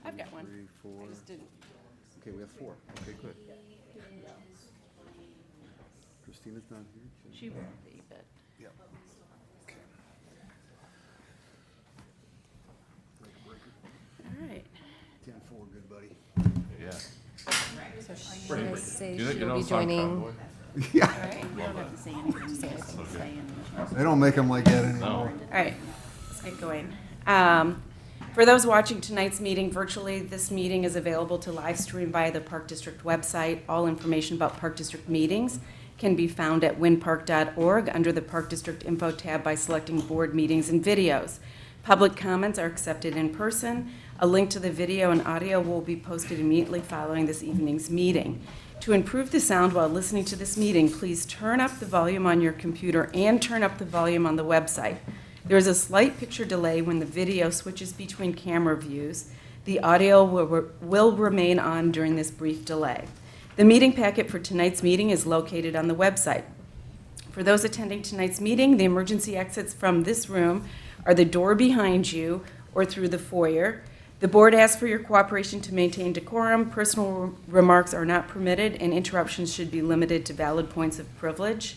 I've got one. 3, 4. I just didn't. Okay, we have 4. Okay, good. Christina's not here? She won't be, but. Yep. Okay. All right. 10-4, good buddy. Yeah. So should I say You she'll know be the song joining? Cowboy? Yeah, All right. We don't have to say anything. Say anything. they don't make them like that anymore. No. All right, let's get going. For those watching tonight's meeting virtually, this meeting is available to live stream via the Park District website. All information about Park District meetings can be found at winpark.org under the Park District Info tab by selecting Board Meetings and Videos. Public comments are accepted in person. A link to the video and audio will be posted immediately following this evening's meeting. To improve the sound while listening to this meeting, please turn up the volume on your computer and turn up the volume on the website. There is a slight picture delay when the video switches between camera views. The audio will remain on during this brief delay. The meeting packet for tonight's meeting is located on the website. For those attending tonight's meeting, the emergency exits from this room are the door behind you or through the foyer. The board asks for your cooperation to maintain decorum. Personal remarks are not permitted, and interruptions should be limited to valid points of privilege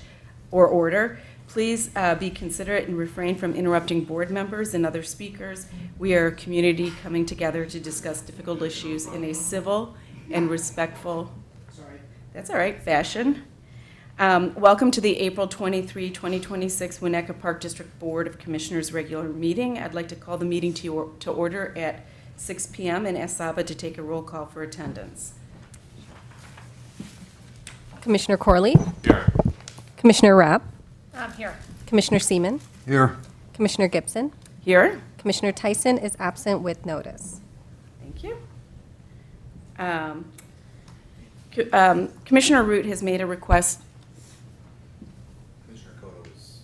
or order. Please be considerate and refrain from interrupting board members and other speakers. We are a community coming together to discuss difficult issues in a civil and respectful, that's all right, fashion. Welcome to the April 23, 2026 Winnetka Park District Board of Commissioners regular meeting. I'd like to call the meeting to order at 6 p.m. and ask Saba to take a roll call for attendance. Commissioner Corley, Here. Commissioner Rapp, I'm here. Commissioner Seaman, Here. Commissioner Gibson, Here. Commissioner Tyson is absent with notice. Thank you. Commissioner Root has made a request. Commissioner Cotto is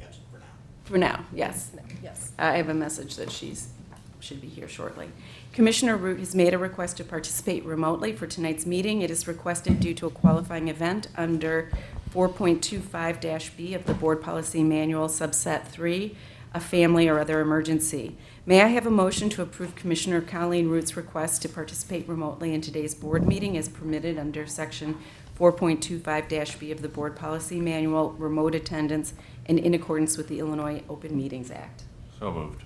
absent for now. For now, yes. Yes. I have a message that should be here shortly. Commissioner Root has made a request to participate remotely for tonight's meeting. It is requested due to a qualifying event under 4.25-B of the Board Policy Manual, subset 3, a family or other emergency. May I have a motion to approve Commissioner Colleen Root's request to participate remotely in today's board meeting as permitted under section 4.25-B of the Board Policy Manual, remote attendance, and in accordance with the Illinois Open Meetings Act? So moved.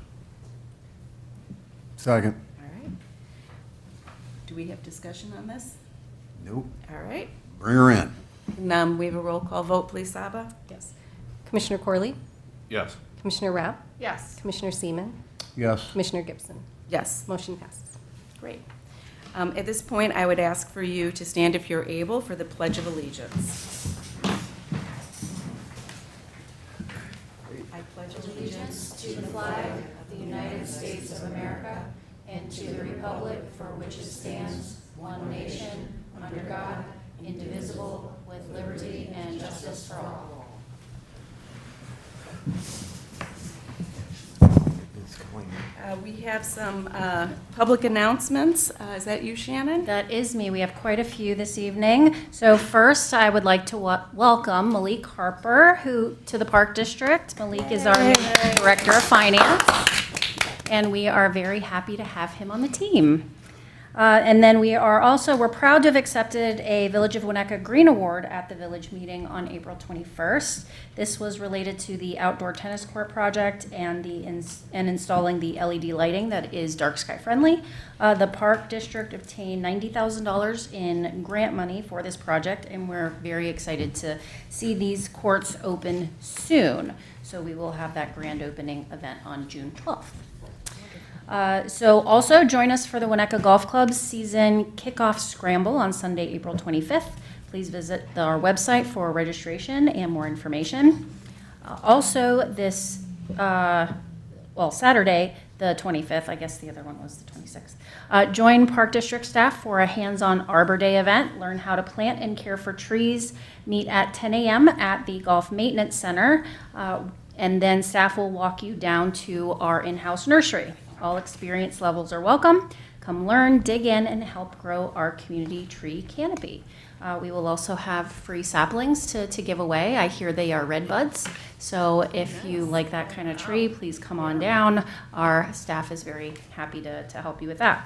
Second. All right. Do we have discussion on this? Nope. All right. Bring her in. And, we have a roll call vote, please, Saba? Yes. Commissioner Corley, Yes. Commissioner Rapp, Yes. Commissioner Seaman, Yes. Commissioner Gibson. Yes. Motion passes. Great. At this point, I would ask for you to stand if you're able for the Pledge of Allegiance. I pledge allegiance to the flag of the United States of America and to the republic for which it stands, one nation, under God, indivisible, with liberty and justice for all. We have some public announcements. Is that you, Shannon? That is me. We have quite a few this evening. So first, I would like to welcome Malik Harper to the Park District. Malik is our new Director of Finance, and we are very happy to have him on the team. And then we're proud to have accepted a Village of Winnetka Green Award at the Village meeting on April 21st. This was related to the outdoor tennis court project and installing the LED lighting that is dark sky friendly. The Park District obtained $90,000 in grant money for this project, and we're very excited to see these courts open soon. So we will have that grand opening event on June 12th. So also join us for the Winnetka Golf Club's season kickoff scramble on Sunday, April 25th. Please visit our website for registration and more information. Also this, Saturday, the 25th, I guess the other one was the 26th. Join Park District staff for a hands-on Arbor Day event. Learn how to plant and care for trees. Meet at 10 a.m. at the Golf Maintenance Center. And then staff will walk you down to our in-house nursery. All experience levels are welcome. Come learn, dig in, and help grow our community tree canopy. We will also have free saplings to give away. I hear they are red buds. So if you like that kind of tree, please come on down. Our staff is very happy to help you with that.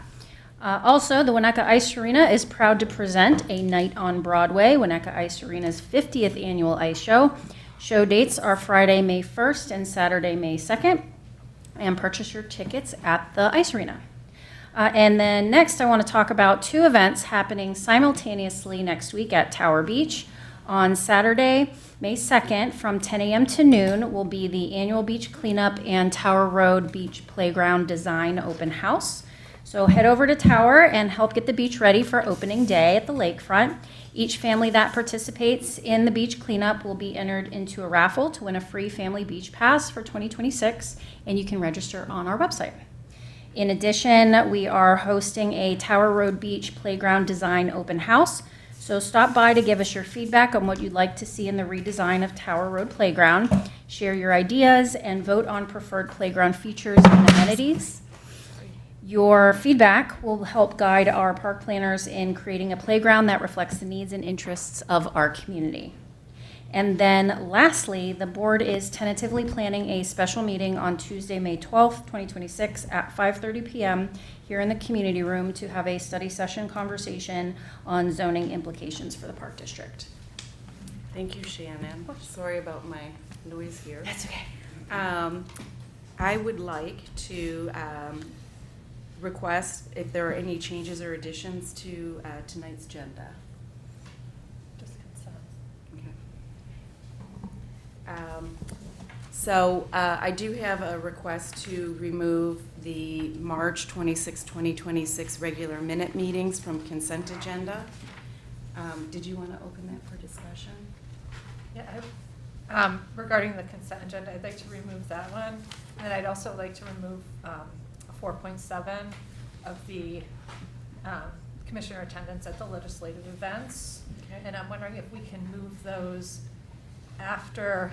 Also, the Winnetka Ice Arena is proud to present A Night on Broadway, Winnetka Ice Arena's 50th annual ice show. Show dates are Friday, May 1st and Saturday, May 2nd. And purchase your tickets at the Ice Arena. And then next, I want to talk about two events happening simultaneously next week at Tower Beach. On Saturday, May 2nd, from 10 a.m. to noon, will be the annual beach cleanup and Tower Road Beach Playground Design Open House. So head over to Tower and help get the beach ready for opening day at the lakefront. Each family that participates in the beach cleanup will be entered into a raffle to win a free family beach pass for 2026, and you can register on our website. In addition, we are hosting a Tower Road Beach Playground Design Open House. So stop by to give us your feedback on what you'd like to see in the redesign of Tower Road Playground. Share your ideas and vote on preferred playground features and amenities. Your feedback will help guide our park planners in creating a playground that reflects the needs and interests of our community. And then lastly, the board is tentatively planning a special meeting on Tuesday, May 12th, 2026 at 5:30 p.m. here in the community room to have a study session conversation on zoning implications for the park district. Thank you, Shannon. Sorry about my noise here. That's okay. I would like to request if there are any changes or additions to tonight's agenda. Just consent. So I do have a request to remove the March 26, 2026 regular minute meetings from consent agenda. Did you want to open that for discussion? Yeah, regarding the consent agenda, I'd like to remove that one. And I'd also like to remove 4.7 of the commissioner attendance at the legislative events. Okay. And I'm wondering if we can move those after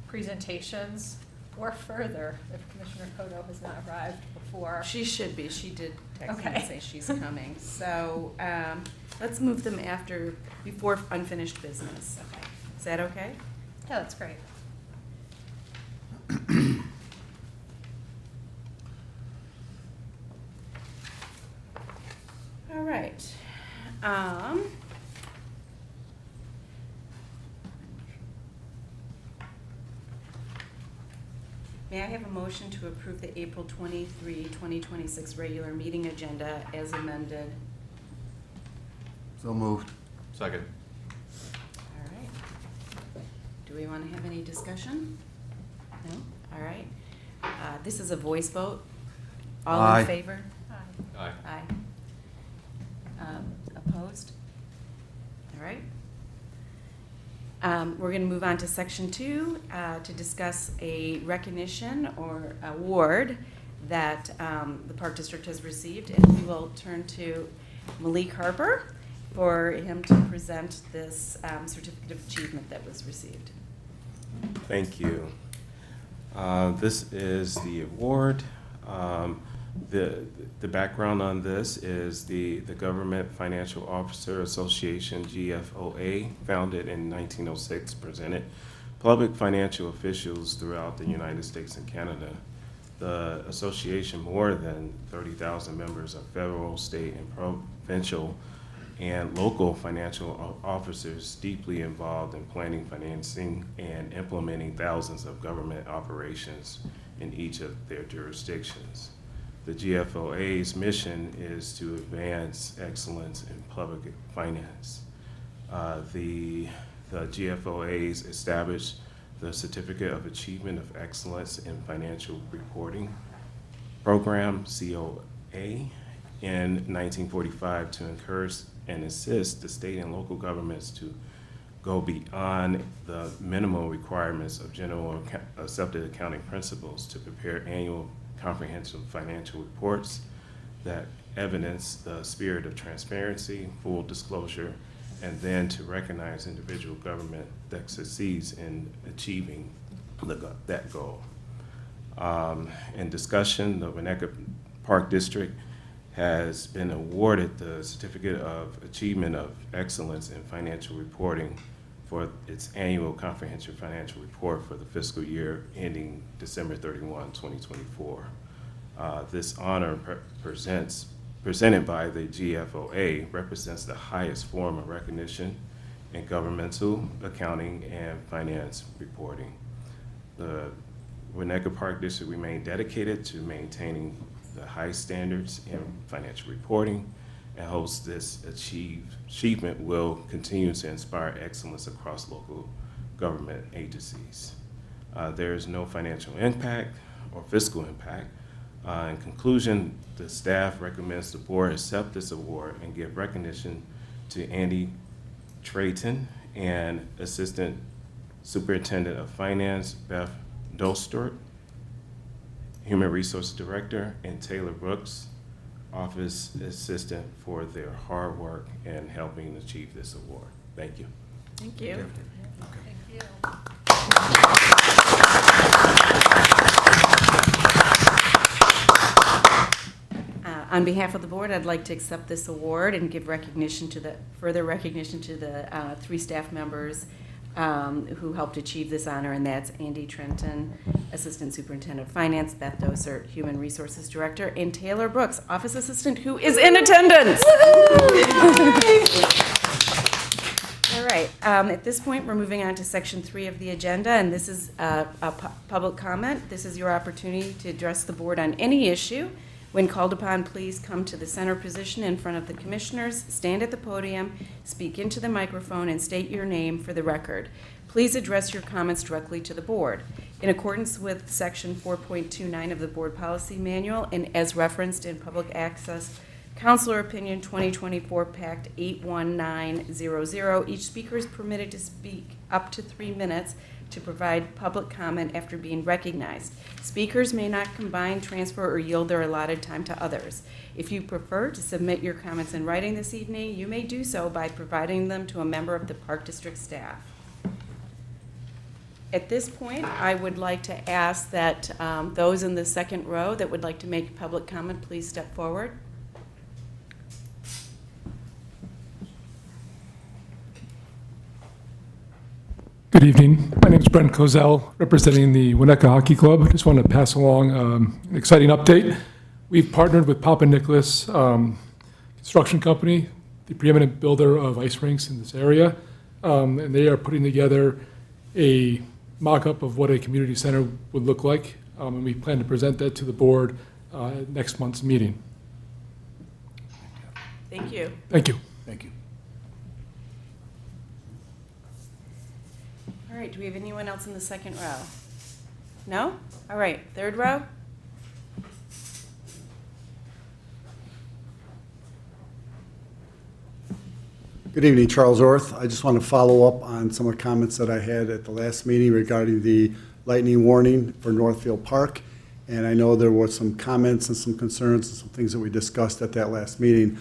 presentations or further if Commissioner Cotto has not arrived before. She should be. She did text me and Okay. say she's coming. So let's move them before unfinished business. Okay. Is that okay? Yeah, that's great. All right. May I have a motion to approve the April 23, 2026 regular meeting agenda as amended? So moved. Second. All right. Do we want to have any discussion? No? All right. This is a voice vote. All Aye. in favor? Aye. Aye. Opposed? All right. We're going to move on to section 2 to discuss a recognition or award that the Park District has received. And we will turn to Malik Harper for him to present this certificate of achievement that was received. Thank you. This is the award. The background on this is the Government Financial Officer Association, GFOA, founded in 1906, presented public financial officials throughout the United States and Canada. The association, more than 30,000 members of federal, state, and provincial and local financial officers deeply involved in planning, financing, and implementing thousands of government operations in each of their jurisdictions. The GFOA's mission is to advance excellence in public finance. The GFOA's established the Certificate of Achievement of Excellence in Financial Reporting Program, COA, in 1945 to encourage and assist the state and local governments to go beyond the minimum requirements of general accepted accounting principles to prepare annual comprehensive financial reports that evidence the spirit of transparency, full disclosure, and then to recognize individual government that succeeds in achieving that goal. In discussion, the Winnetka Park District has been awarded the Certificate of Achievement of Excellence in Financial Reporting for its annual comprehensive financial report for the fiscal year ending December 31, 2024. This honor presented by the GFOA represents the highest form of recognition in governmental, accounting, and finance reporting. The Winnetka Park District remain dedicated to maintaining the high standards in financial reporting and hopes this achievement will continue to inspire excellence across local government agencies. There is no financial impact or fiscal impact. In conclusion, the staff recommends the board accept this award and give recognition to Andy Trayton and Assistant Superintendent of Finance Beth Dostert, Human Resource Director, and Taylor Brooks, Office Assistant, for their hard work in helping achieve this award. Thank you. Thank you. Thank you. On behalf of the board, I'd like to accept this award and give further recognition to the three staff members who helped achieve this honor, and that's Andy Trenton, Assistant Superintendent of Finance, Beth Dosert, Human Resources Director, and Taylor Brooks, Office Assistant, who is in attendance. All right, at this point, we're moving on to Section 3 of the agenda, and this is a public comment. This is your opportunity to address the board on any issue. When called upon, please come to the center position in front of the commissioners, stand at the podium, speak into the microphone, and state your name for the record. Please address your comments directly to the board. In accordance with Section 4.29 of the Board Policy Manual and as referenced in Public Access Counselor Opinion 2024 Pact 81900, each speaker is permitted to speak up to 3 minutes to provide public comment after being recognized. Speakers may not combine, transfer, or yield their allotted time to others. If you prefer to submit your comments in writing this evening, you may do so by providing them to a member of the Park District staff. At this point, I would like to ask that those in the second row that would like to make public comment, please step forward. Good evening. My name is Brent Kozel, representing the Winnetka Hockey Club. I just want to pass along an exciting update. We've partnered with Papa Nicholas Construction Company, the preeminent builder of ice rinks in this area, and they are putting together a mock-up of what a community center would look like, and we plan to present that to the board at next month's meeting. Thank you. Thank you. Thank you. All right, do we have anyone else in the second row? No? All right, third row? Good evening, Charles Orth. I just want to follow up on some of the comments that I had at the last meeting regarding the lightning warning for Northfield Park. And I know there were some comments and some concerns and some things that we discussed at that last meeting.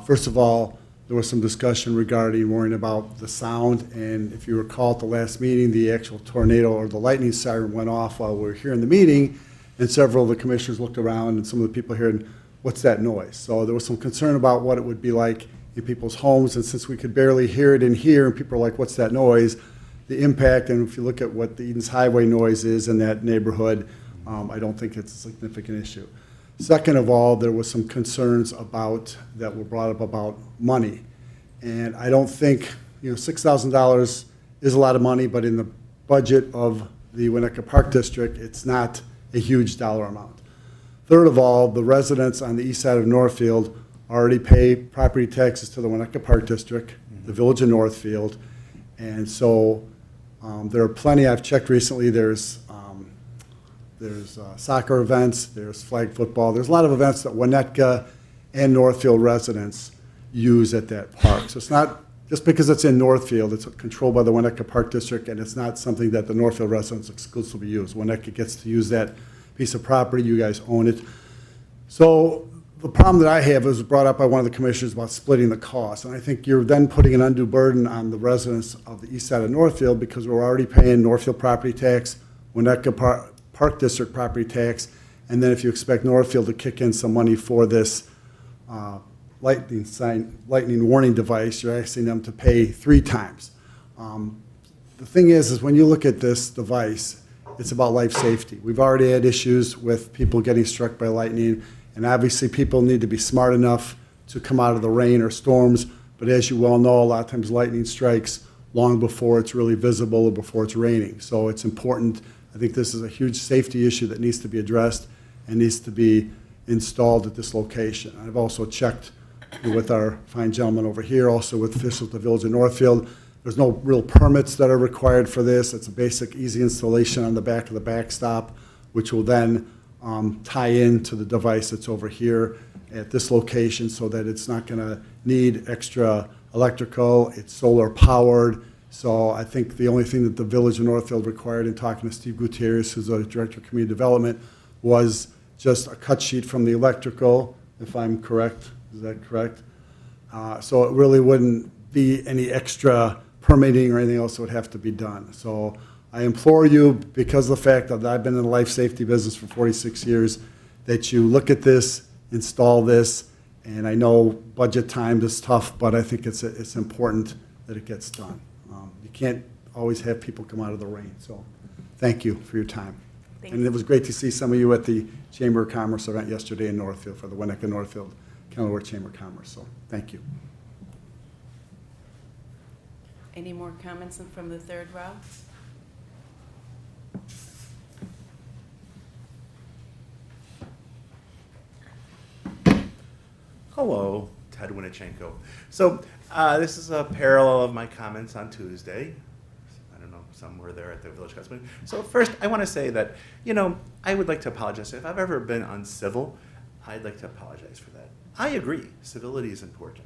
First of all, there was some discussion regarding worrying about the sound, and if you recall at the last meeting, the actual tornado or the lightning siren went off while we were here in the meeting, and several of the commissioners looked around, and some of the people here, what's that noise? So there was some concern about what it would be like in people's homes, and since we could barely hear it in here, and people are like, what's that noise? The impact, and if you look at what the Edens Highway noise is in that neighborhood, I don't think it's a significant issue. Second of all, there was some concerns that were brought up about money. And I don't think, $6,000 is a lot of money, but in the budget of the Winnetka Park District, it's not a huge dollar amount. Third of all, the residents on the east side of Northfield already pay property taxes to the Winnetka Park District, the Village of Northfield. And so there are plenty, I've checked recently, there's soccer events, there's flag football, there's a lot of events that Winnetka and Northfield residents use at that park. So it's not, just because it's in Northfield, it's controlled by the Winnetka Park District, and it's not something that the Northfield residents exclusively use. Winnetka gets to use that piece of property, you guys own it. So the problem that I have is brought up by one of the commissioners about splitting the cost, and I think you're then putting an undue burden on the residents of the east side of Northfield because we're already paying Northfield property tax, Winnetka Park Park District property tax, and then if you expect Northfield to kick in some money for this lightning warning device, you're asking them to pay 3 times. The thing is when you look at this device, it's about life safety. We've already had issues with people getting struck by lightning, and obviously people need to be smart enough to come out of the rain or storms, but as you well know, a lot of times lightning strikes long before it's really visible or before it's raining. So it's important. I think this is a huge safety issue that needs to be addressed and needs to be installed at this location. I've also checked with our fine gentleman over here, also with officials at the Village of Northfield. There's no real permits that are required for this. It's a basic, easy installation on the back of the backstop, which will then tie into the device that's over here at this location so that it's not going to need extra electrical. It's solar powered. So I think the only thing that the Village of Northfield required in talking to Steve Gutierrez, who's the Director of Community Development, was just a cut sheet from the electrical, if I'm correct. Is that correct? So it really wouldn't be any extra permitting or anything else that would have to be done. So I implore you, because of the fact that I've been in the life safety business for 46 years, that you look at this, install this, and I know budget time is tough, but I think it's important that it gets done. You can't always have people come out of the rain. So thank you for your time. And it was great to see some of you at the Chamber of Commerce event yesterday in Northfield for the Winnetka Northfield Kenilworth Chamber of Commerce. So thank you. Any more comments from the third row? Hello, Ted Winnichenko. So this is a parallel of my comments on Tuesday. I don't know, some were there at the Village Council meeting. So first, I want to say that, I would like to apologize. If I've ever been uncivil, I'd like to apologize for that. I agree, civility is important.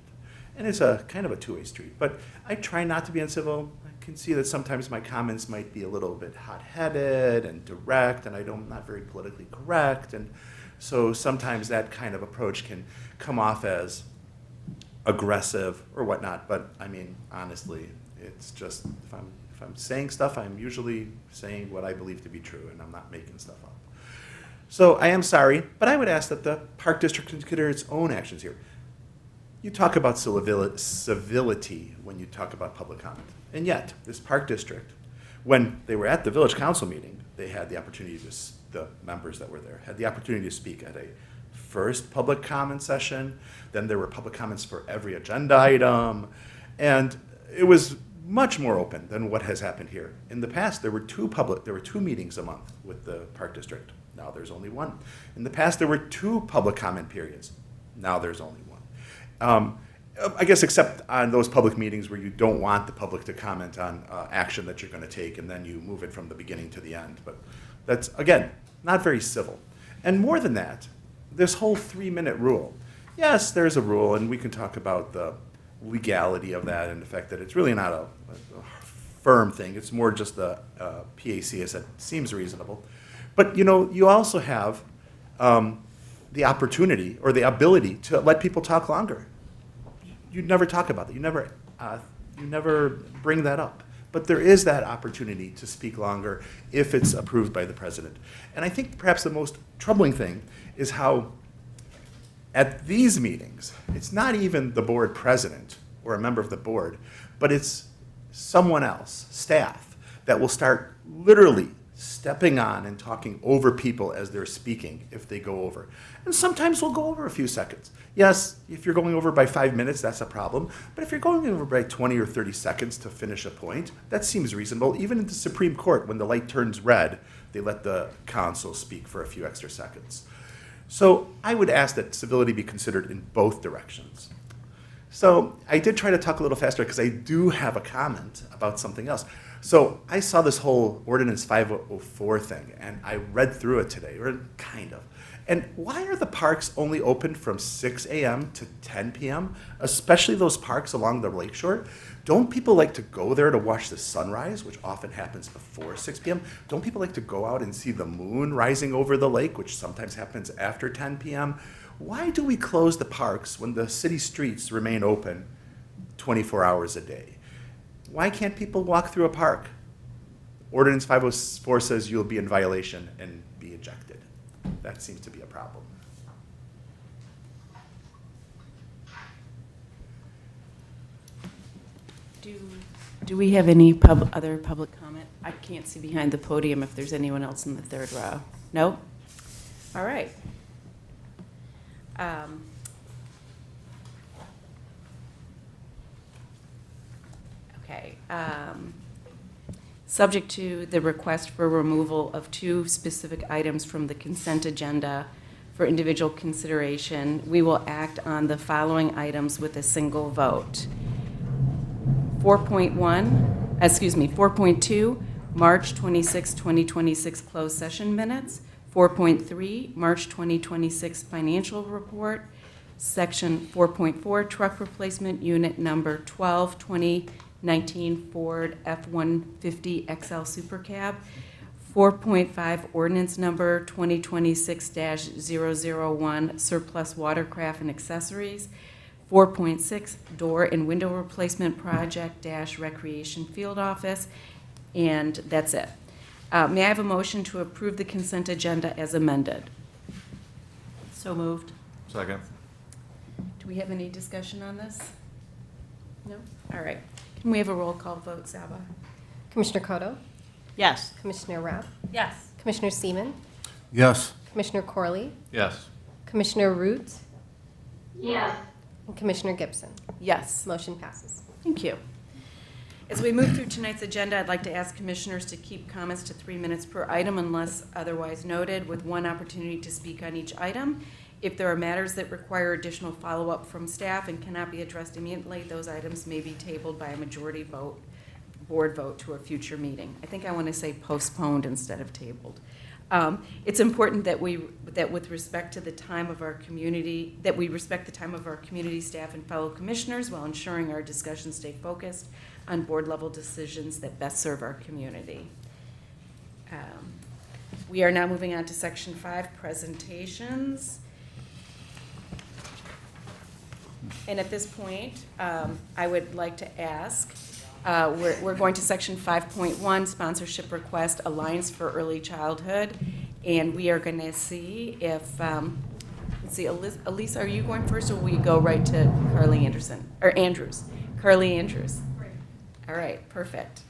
And it's a kind of a two-way street. But I try not to be uncivil. I can see that sometimes my comments might be a little bit hot-headed and direct, and I'm not very politically correct. And so sometimes that kind of approach can come off as aggressive or whatnot. But I mean, honestly, it's just if I'm saying stuff, I'm usually saying what I believe to be true, and I'm not making stuff up. So I am sorry, but I would ask that the Park District consider its own actions here. You talk about civility when you talk about public comment. And yet, this Park District, when they were at the Village Council meeting, they had the opportunity the members that were there, had the opportunity to speak at a first public comment session. Then there were public comments for every agenda item. And it was much more open than what has happened here. In the past, there were two meetings a month with the Park District. Now there's only one. In the past, there were 2 public comment periods. Now there's only one. I guess except on those public meetings where you don't want the public to comment on action that you're going to take, and then you move it from the beginning to the end. But that's, again, not very civil. And more than that, this whole 3-minute rule. Yes, there's a rule, and we can talk about the legality of that and the fact that it's really not a firm thing. It's more just the PACS that seems reasonable. But, you also have the opportunity or the ability to let people talk longer. You never talk about that. You never bring that up. But there is that opportunity to speak longer if it's approved by the president. And I think perhaps the most troubling thing is how at these meetings, it's not even the board president or a member of the board, but it's someone else, staff, that will start literally stepping on and talking over people as they're speaking if they go over. And sometimes we'll go over a few seconds. Yes, if you're going over by 5 minutes, that's a problem. But if you're going over by 20 or 30 seconds to finish a point, that seems reasonable. Even in the Supreme Court, when the light turns red, they let the counsel speak for a few extra seconds. So I would ask that civility be considered in both directions. So I did try to talk a little faster because I do have a comment about something else. So I saw this whole Ordinance 504 thing, and I read through it today, or kind of. And why are the parks only open from 6 a.m. to 10 p.m., especially those parks along the lakeshore? Don't people like to go there to watch the sunrise, which often happens before 6 p.m.? Don't people like to go out and see the moon rising over the lake, which sometimes happens after 10 p.m.? Why do we close the parks when the city streets remain open 24 hours a day? Why can't people walk through a park? Ordinance 504 says you'll be in violation, and ejected. That seems to be a problem. Do we have any other public comment? I can't see behind the podium if there's anyone else in the third row. Nope? All right. Okay. Subject to the request for removal of 2 specific items from the consent agenda for individual consideration, we will act on the following items with a single vote. 4.2, March 26, 2026 closed session minutes. 4.3, March 2026 financial report. Section 4.4, truck replacement unit number 12, 2019 Ford F-150 XL Super Cab. 4.5, ordinance number 2026-001 surplus watercraft and accessories. 4.6, door and window replacement project dash recreation field office, and that's it. May I have a motion to approve the consent agenda as amended? So moved. Second. Do we have any discussion on this? No? All right. Can we have a roll call vote, Saba? Commissioner Cotto? Yes. Commissioner Rapp? Yes. Commissioner Seaman? Yes. Commissioner Corley? Yes. Commissioner Root? yes, And Commissioner Gibson. Yes. Motion passes. Thank you. As we move through tonight's agenda, I'd like to ask commissioners to keep comments to 3 minutes per item unless otherwise noted, with 1 opportunity to speak on each item. If there are matters that require additional follow-up from staff and cannot be addressed immediately, those items may be tabled by a majority vote, board vote, to a future meeting. I think I want to say postponed instead of tabled. It's important that with respect to the time of our community, that we respect the time of our community staff and fellow commissioners while ensuring our discussions stay focused on board level decisions that best serve our community. We are now moving on to section 5, presentations. And at this point, I would like to ask, we're going to section 5.1, sponsorship request, Alliance for Early Childhood. And we are going to see if, let's see, Elise, are you going first, or will you go right to Carly Anderson, or Andrews? Carly Andrews. All right, perfect.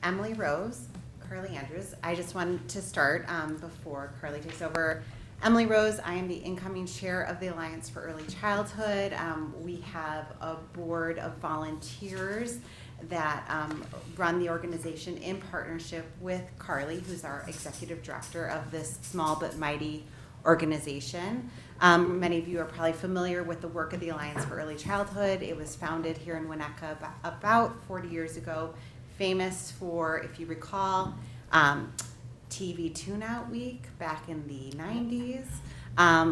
Emily Rose, Carly Andrews. I just wanted to start before Carly takes over. Emily Rose, I am the incoming chair of the Alliance for Early Childhood. We have a board of volunteers that run the organization in partnership with Carly, who's our executive director of this small but mighty organization. Many of you are probably familiar with the work of the Alliance for Early Childhood. It was founded here in Winnetka about 40 years ago, famous for, if you recall, TV Tune-Out Week back in the 90s,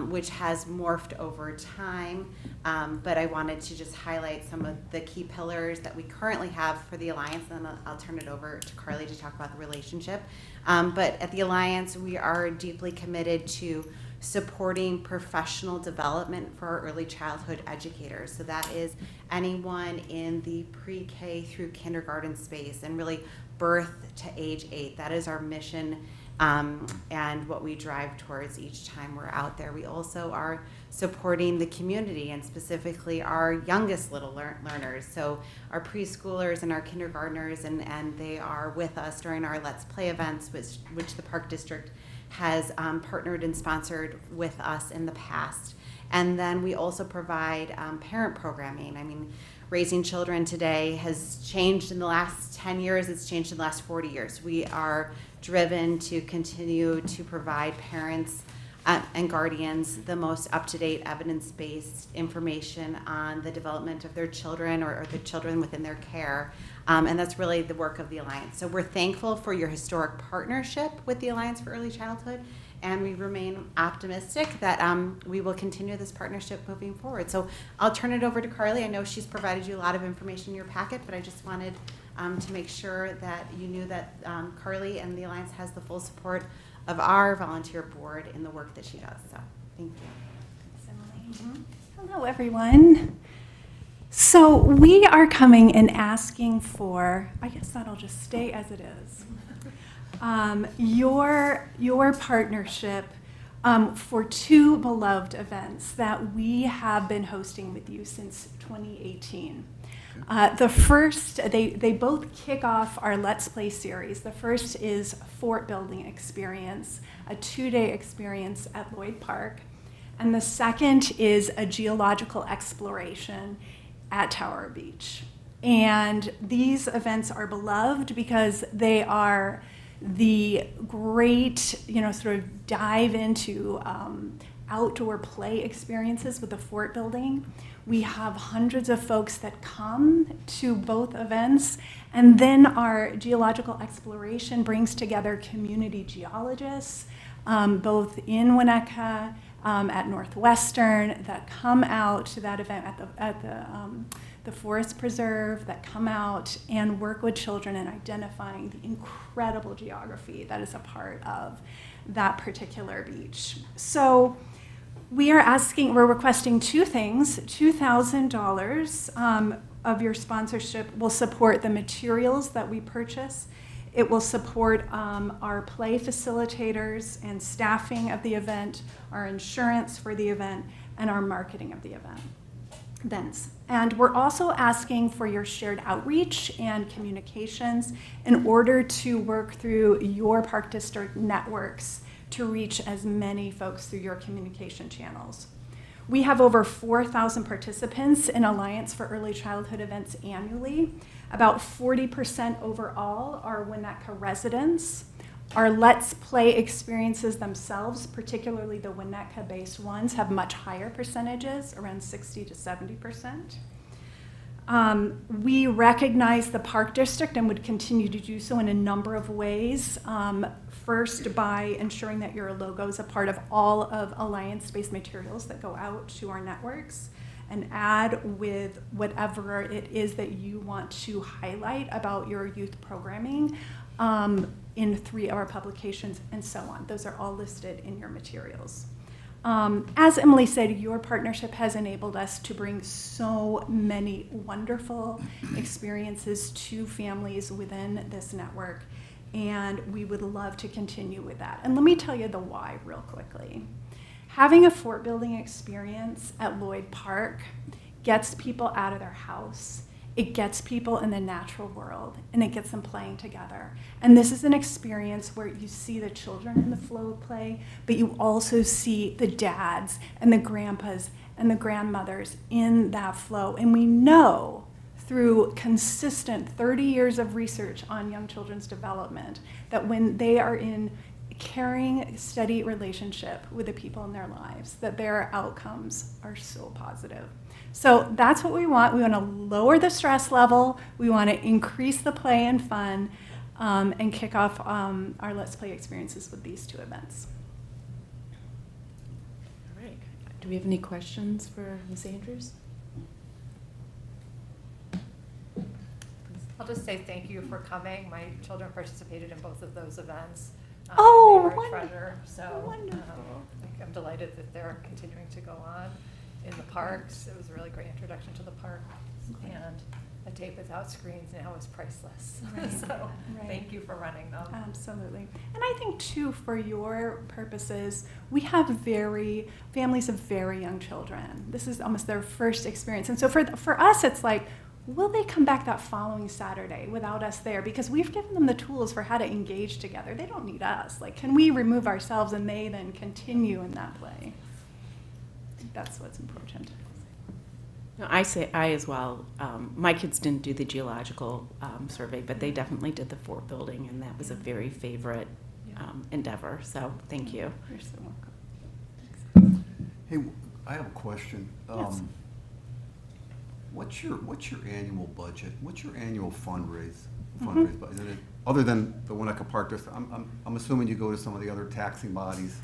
which has morphed over time. But I wanted to just highlight some of the key pillars that we currently have for the Alliance, and then I'll turn it over to Carly to talk about the relationship. But at the Alliance, we are deeply committed to supporting professional development for our early childhood educators. So that is anyone in the pre-K through kindergarten space, and really birth to age 8. That is our mission and what we drive towards each time we're out there. We also are supporting the community, and specifically our youngest little learners. So our preschoolers and our kindergartners, and they are with us during our Let's Play events, which the Park District has partnered and sponsored with us in the past. And then we also provide parent programming. I mean, raising children today has changed in the last 10 years. It's changed in the last 40 years. We are driven to continue to provide parents and guardians the most up-to-date evidence-based information on the development of their children or the children within their care. And that's really the work of the Alliance. So we're thankful for your historic partnership with the Alliance for Early Childhood, and we remain optimistic that we will continue this partnership moving forward. So I'll turn it over to Carly. I know she's provided you a lot of information in your packet, but I just wanted to make sure that you knew that Carly and the Alliance has the full support of our volunteer board in the work that she does. So thank you. Hello, everyone. So we are coming and asking for, I guess that'll just stay as it is, your partnership for two beloved events that we have been hosting with you since 2018. The first, they both kick off our Let's Play series. The first is Fort Building Experience, a 2-day experience at Lloyd Park. And the second is a geological exploration at Tower Beach. And these events are beloved because they are the great, sort of dive into outdoor play experiences with the fort building. We have hundreds of folks that come to both events, and then our geological exploration brings together community geologists, both in Winnetka, at Northwestern, that come out to that event at the Forest Preserve, that come out and work with children in identifying the incredible geography that is a part of that particular beach. So we're requesting two things. $2,000 of your sponsorship will support the materials that we purchase. It will support our play facilitators and staffing of the event, our insurance for the event, and our marketing of the events. And we're also asking for your shared outreach and communications in order to work through your Park District networks to reach as many folks through your communication channels. We have over 4,000 participants in Alliance for Early Childhood events annually. About 40% overall are Winnetka residents. Our Let's Play experiences themselves, particularly the Winnetka-based ones, have much higher percentages, around 60 to 70%. We recognize the Park District and would continue to do so in a number of ways. First, by ensuring that your logo is a part of all of Alliance-based materials that go out to our networks, and add with whatever it is that you want to highlight about your youth programming in 3 of our publications, and so on. Those are all listed in your materials. As Emily said, your partnership has enabled us to bring so many wonderful experiences to families within this network, and we would love to continue with that. And let me tell you the why real quickly. Having a fort building experience at Lloyd Park gets people out of their house. It gets people in the natural world, and it gets them playing together. And this is an experience where you see the children in the flow of play, but you also see the dads and the grandpas and the grandmothers in that flow. And we know through consistent 30 years of research on young children's development that when they are in caring, steady relationship with the people in their lives, that their outcomes are so positive. So that's what we want. We want to lower the stress level. We want to increase the play and fun, and kick off our Let's Play experiences with these 2 events. All right. Do we have any questions for Ms. Andrews? I'll just say thank you for coming. My children participated in both of those events. Oh, and they were a wonderful. treasure. So Wonderful. I'm delighted that they're continuing to go on in the parks. It was a really great introduction to the park. And a tape without screens now is priceless. Right. So Right. thank you for running them. Absolutely. And I think, too, for your purposes, we have families of very young children. This is almost their first experience. And so for us, it's like, will they come back that following Saturday without us there? Because we've given them the tools for how to engage together. They don't need us. Like, can we remove ourselves and they then continue in that play? I think that's what's important. No, I as well. My kids didn't do the geological survey, but they definitely did the fort building, and that was a very favorite endeavor. So thank you. You're so welcome. Hey, I have a question. Yes. What's your annual budget? What's your annual fundraise budget? Other than the Winnetka Park District, I'm assuming you go to some of the other taxing bodies.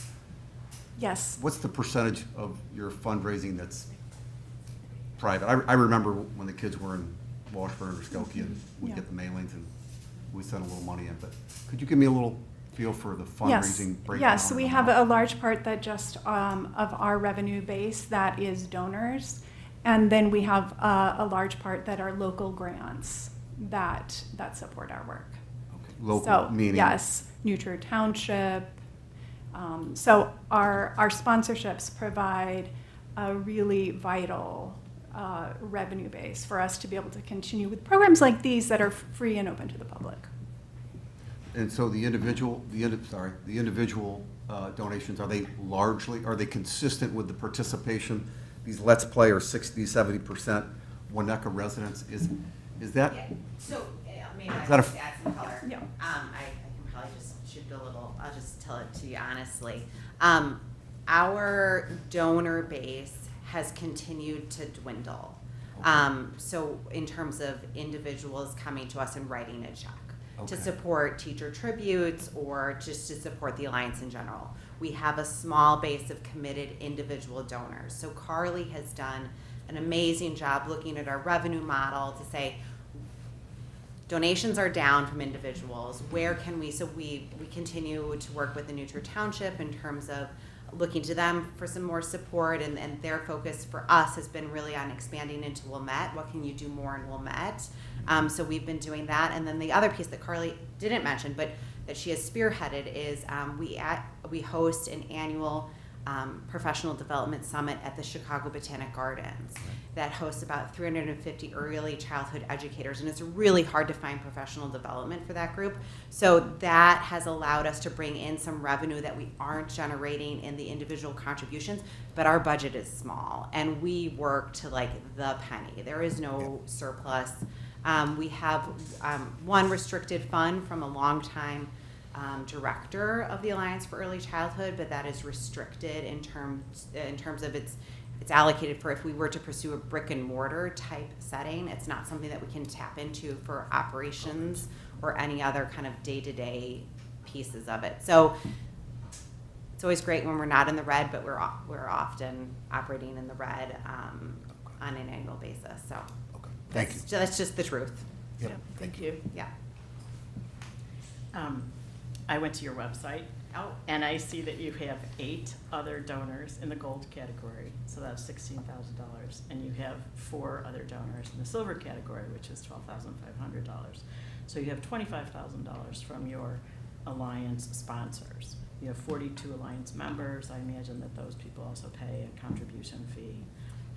Yes. What's the percentage of your fundraising that's private? I remember when the kids were in Washburn or Skokie, and we'd Yeah. get the mailings and we sent a little money in. But could you give me a little feel for the fundraising breakdown? Yes, we have a large part that just of our revenue base that is donors. And then we have a large part that are local grants that support our work. Okay. Local, So, meaning? yes, Nutria Township. So our sponsorships provide a really vital revenue base for us to be able to continue with programs like these that are free and open to the public. And so the individual donations, are they consistent with the participation? These Let's Play are 60, 70% Winnetka residents, is that? Yeah, so, maybe I Is that a can add some color. Yeah. I can probably just shoot a little, I'll just tell it to you honestly. Our donor base has continued to dwindle. So in terms of individuals coming to us and writing a check to Okay. support teacher tributes or just to support the Alliance in general. We have a small base of committed individual donors. So Carly has done an amazing job looking at our revenue model to say, donations are down from individuals. Where can we, so we continue to work with the Nutria Township in terms of looking to them for some more support, and their focus for us has been really on expanding into Wilmette. What can you do more in Wilmette? So we've been doing that. And then the other piece that Carly didn't mention, but that she has spearheaded is we host an annual professional development summit at the Chicago Botanic Gardens that hosts about 350 early childhood educators, and it's really hard to find professional development for that group. So that has allowed us to bring in some revenue that we aren't generating in the individual contributions, but our budget is small, and we work to like the penny. There is no surplus. We have one restricted fund from a longtime director of the Alliance for Early Childhood, but that is restricted in terms of it's allocated for if we were to pursue a brick and mortar type setting. It's not something that we can tap into for operations or any other kind of day-to-day pieces of it. So it's always great when we're not in the red, but we're often operating in the red on an annual basis. So Okay. Thank you. that's just the truth. Yep. Thank you. Yeah. I went to your website, Oh. and I see that you have 8 other donors in the gold category, so that's $16,000. And you have 4 other donors in the silver category, which is $12,500. So you have $25,000 from your Alliance sponsors. You have 42 Alliance members. I imagine that those people also pay a contribution fee.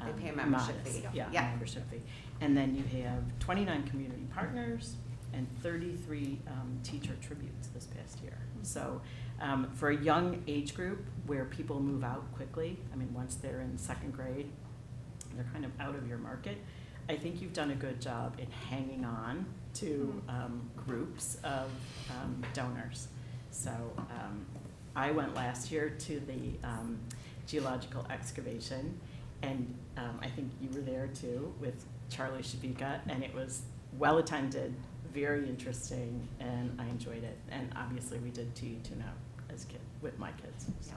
They pay a membership modest, fee. Yeah, Yeah. membership fee. And then you have 29 community partners and 33 teacher tributes this past year. So for a young age group where people move out quickly, I mean, once they're in 2nd grade, they're kind of out of your market. I think you've done a good job in hanging on to groups of donors. So I went last year to the geological excavation, and I think you were there too with Charlie Shabika, and it was well attended, very interesting, and I enjoyed it. And obviously we did To You To Know as with my kids. So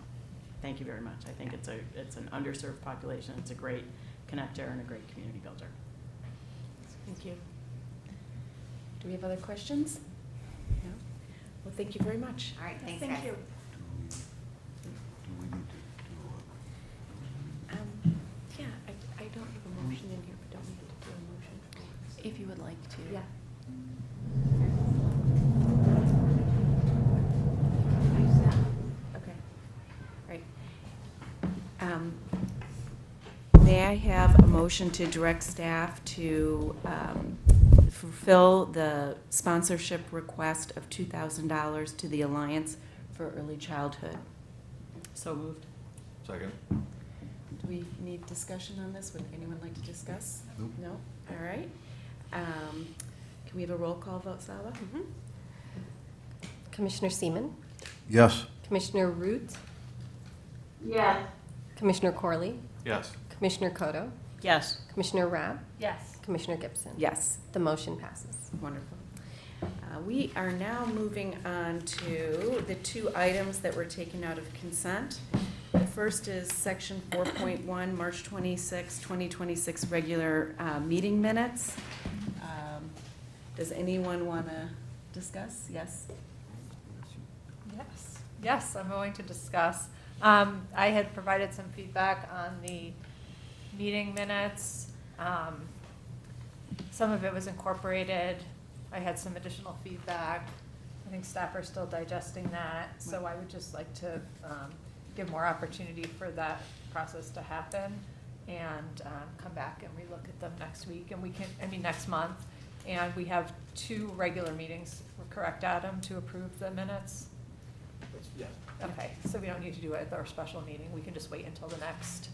thank you very much. I think it's an underserved population. It's a great connector and a great community builder. Thank you. Do we have other questions? No? Well, thank you very much. All right. Thanks, Thank guys. you. Do we need to Yeah, I don't have a motion in here, but don't we have to do a motion? If you would like to. Yeah. Okay, right. May I have a motion to direct staff to fulfill the sponsorship request of $2,000 to the Alliance for Early Childhood? So moved. Second. Do we need discussion on this? Would anyone like to discuss? Nope. No? All right. Can we have a roll call vote, Sala? Commissioner Seaman, Yes. Commissioner Root, Yes. Commissioner Corley, Yes. Commissioner Koto, Yes. Commissioner Rabb, Yes. Commissioner Gibson. Yes. The motion passes. Wonderful. We are now moving on to the 2 items that were taken out of consent. The first is Section 4.1, March 26, 2026 regular meeting minutes. Does anyone want to discuss? Yes? Yes, I'm willing to discuss. I had provided some feedback on the meeting minutes. Some of it was incorporated. I had some additional feedback. I think staff are still digesting that, so I would just like to give more opportunity for that process to happen and come back and relook at them next week. And we can, next month. And we have 2 regular meetings, correct, Adam, to approve the minutes? Yeah. Okay, so we don't need to do it at our special meeting. We can just wait until the next,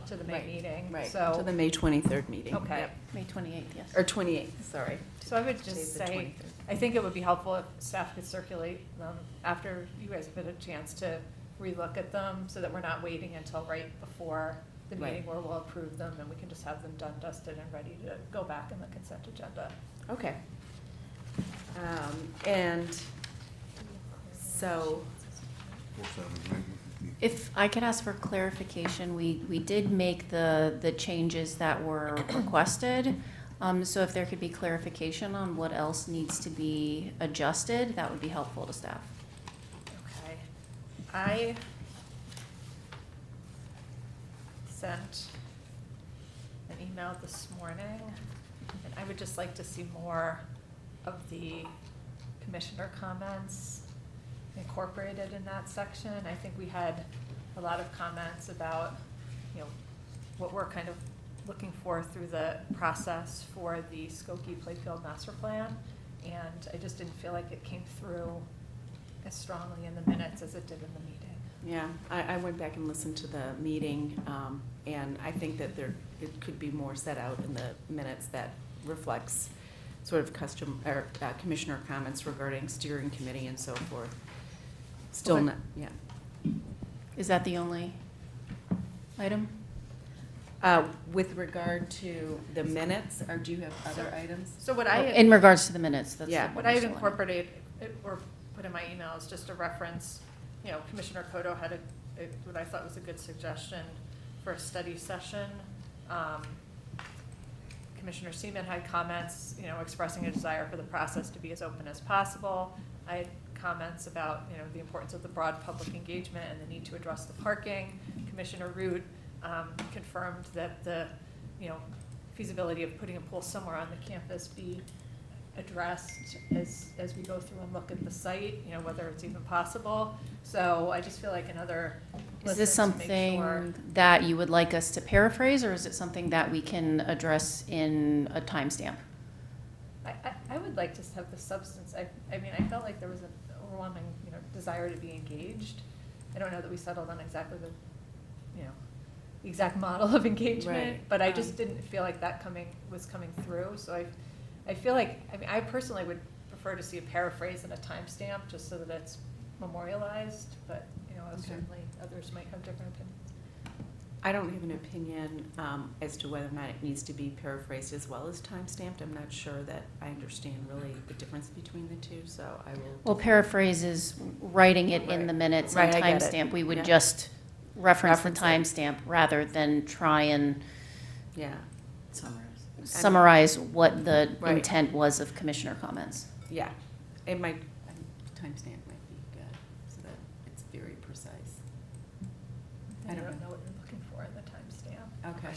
to the May Right, meeting. Right, So, to the May 23rd meeting. okay. Yep. May 28th, yes. Or 28th, sorry. So I would Today's just the say, 23rd. I think it would be helpful if staff could circulate them after you guys have had a chance to relook at them, so that we're not waiting until right before the Right. meeting where we'll approve them, and we can just have them done, dusted, and ready to go back in the consent agenda. Okay. And so, 4/7, right? If I could ask for clarification, we did make the changes that were requested. So if there could be clarification on what else needs to be adjusted, that would be helpful to staff. Okay. I sent an email this morning, and I would just like to see more of the commissioner comments incorporated in that section. I think we had a lot of comments about, what we're kind of looking for through the process for the Skokie Playfield Master Plan. And I just didn't feel like it came through as strongly in the minutes as it did in the meeting. yeah, I went back and listened to the meeting, and I think that it could be more set out in the minutes that reflects sort of commissioner comments regarding steering committee and so forth. Still Okay. not, yeah. Is that the only item? With regard to the minutes, or do you have other items? So what I, In regards to the minutes, that's. Yeah. the what I had initial one. incorporated, or put in my email is just a reference, Commissioner Kodo had what I thought was a good suggestion for a study session. Commissioner Seaman had comments, expressing a desire for the process to be as open as possible. I had comments about, the importance of the broad public engagement and the need to address the parking. Commissioner Root confirmed that the, feasibility of putting a pool somewhere on the campus be addressed as we go through and look at the site, whether it's even possible. So I just feel like another Is this listen to make sure. something that you would like us to paraphrase, or is it something that we can address in a timestamp? I would like to have the substance. I felt like there was an overwhelming, desire to be engaged. I don't know that we settled on exactly the exact model of engagement, Right. but I just didn't feel like that was coming through. So I feel like, I personally would prefer to see a paraphrase and a timestamp, just so that it's memorialized, but, Okay. certainly others might have different opinions. I don't have an opinion as to whether or not it needs to be paraphrased as well as time-stamped. I'm not sure that I understand really the difference between the two, so I will. Well, paraphrase is writing it in the minutes, and Right, I get it. timestamp, we would Yeah. just reference the Reference timestamp rather than try and Yeah, summarize what the Right. intent was of commissioner comments. yeah. It might, timestamp might be good, so that it's very precise. I don't know what you're looking for in the timestamp. Okay.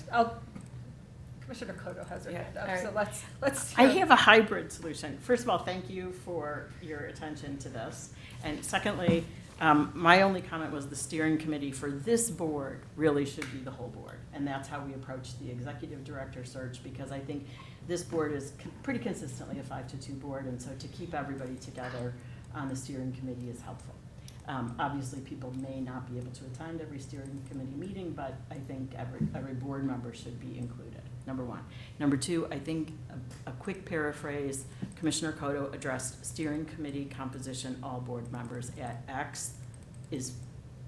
Commissioner Kodo has her Yeah, hand all up, right. so let's. I have a hybrid solution. First of all, thank you for your attention to this. And secondly, my only comment was the steering committee for this board really should be the whole board. And that's how we approach the executive director search, because I think this board is pretty consistently a 5-2 board, and so to keep everybody together on the steering committee is helpful. Obviously, people may not be able to attend every steering committee meeting, but I think every board member should be included, number one. Number two, I think a quick paraphrase, Commissioner Kodo addressed steering committee composition, all board members at X is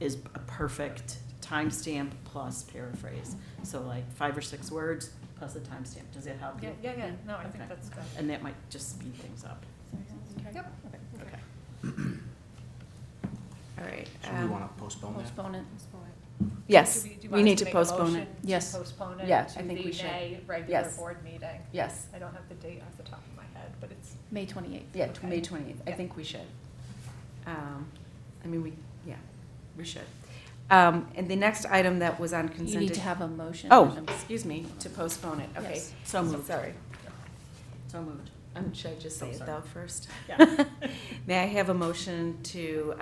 a perfect timestamp plus paraphrase. So like 5 or 6 words plus a timestamp. Does that help you? Yeah, no, I think Okay. that's good. And that might just speed things up. Yep. Okay. All right. So we want to postpone that? Postpone it. Yes, Do you we want us need to make a postpone motion it. to Yes. Postpone it Yeah, to I think we the should. May regular Yes. board meeting. Yes, I don't have the date off the top of my head, but it's, May 28th. yeah, Okay. May 28th. I Yeah. think we should. We should. And the next item that was on consent. You need to have a motion. Oh, excuse me, to postpone it, okay. Yes. So moved. Sorry. So moved. Should I just say it though first? Yeah. May I have a motion to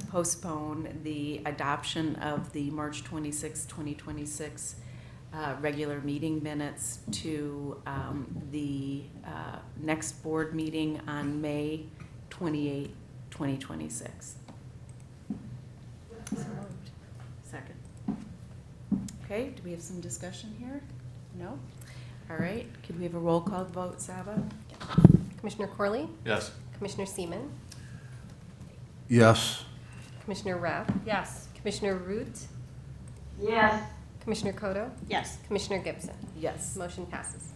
postpone the adoption of the March 26, 2026 regular meeting minutes to the next board meeting on May 28, 2026? So moved. Second. Okay, do we have some discussion here? No? All right, could we have a roll call vote, Saba? Commissioner Corley? Yes. Commissioner Seaman? Yes. Commissioner Rapp? Yes. Commissioner Root? Yes. Commissioner Koto? Yes. Commissioner Gibson? Yes. Motion passes.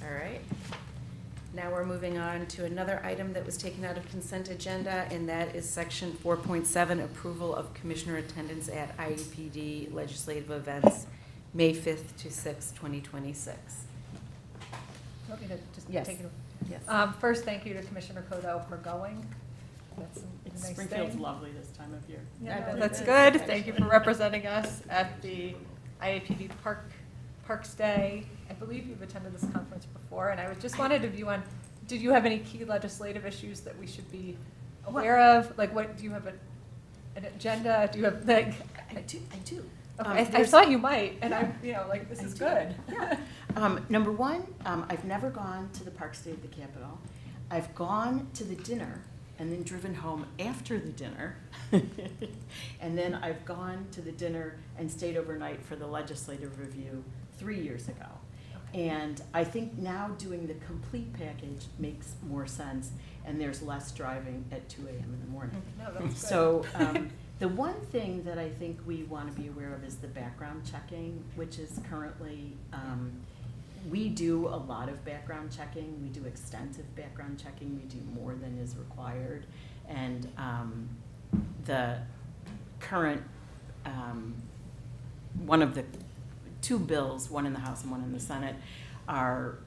All right. Now we're moving on to another item that was taken out of consent agenda, and that is section 4.7, approval of commissioner attendance at IEPD legislative events, May 5th to 6th, 2026. Want me to just Yes. take it? Yes. First, thank you to Commissioner Kodo for going. That's a nice Springfield's thing. lovely this time of year. Yeah, that's good. Thank you for representing us at the IAPD Parks Day. I believe you've attended this conference before, and I just wanted to view on, did you have any key legislative issues that we should be aware of? Like, what, do you have an agenda? Do you have, like? I do. Okay, I thought you might, and I'm, like, this is good. Number one, I've never gone to the Parks Day at the Capitol. I've gone to the dinner and then driven home after the dinner. And then I've gone to the dinner and stayed overnight for the legislative review 3 years ago. And I think now doing the complete package makes more sense, and there's less driving at 2 a.m. in the morning. No, that's good. So the one thing that I think we want to be aware of is the background checking, which is currently, we do a lot of background checking. We do extensive background checking. We do more than is required. And the current, one of the two bills, one in the House and one in the Senate, are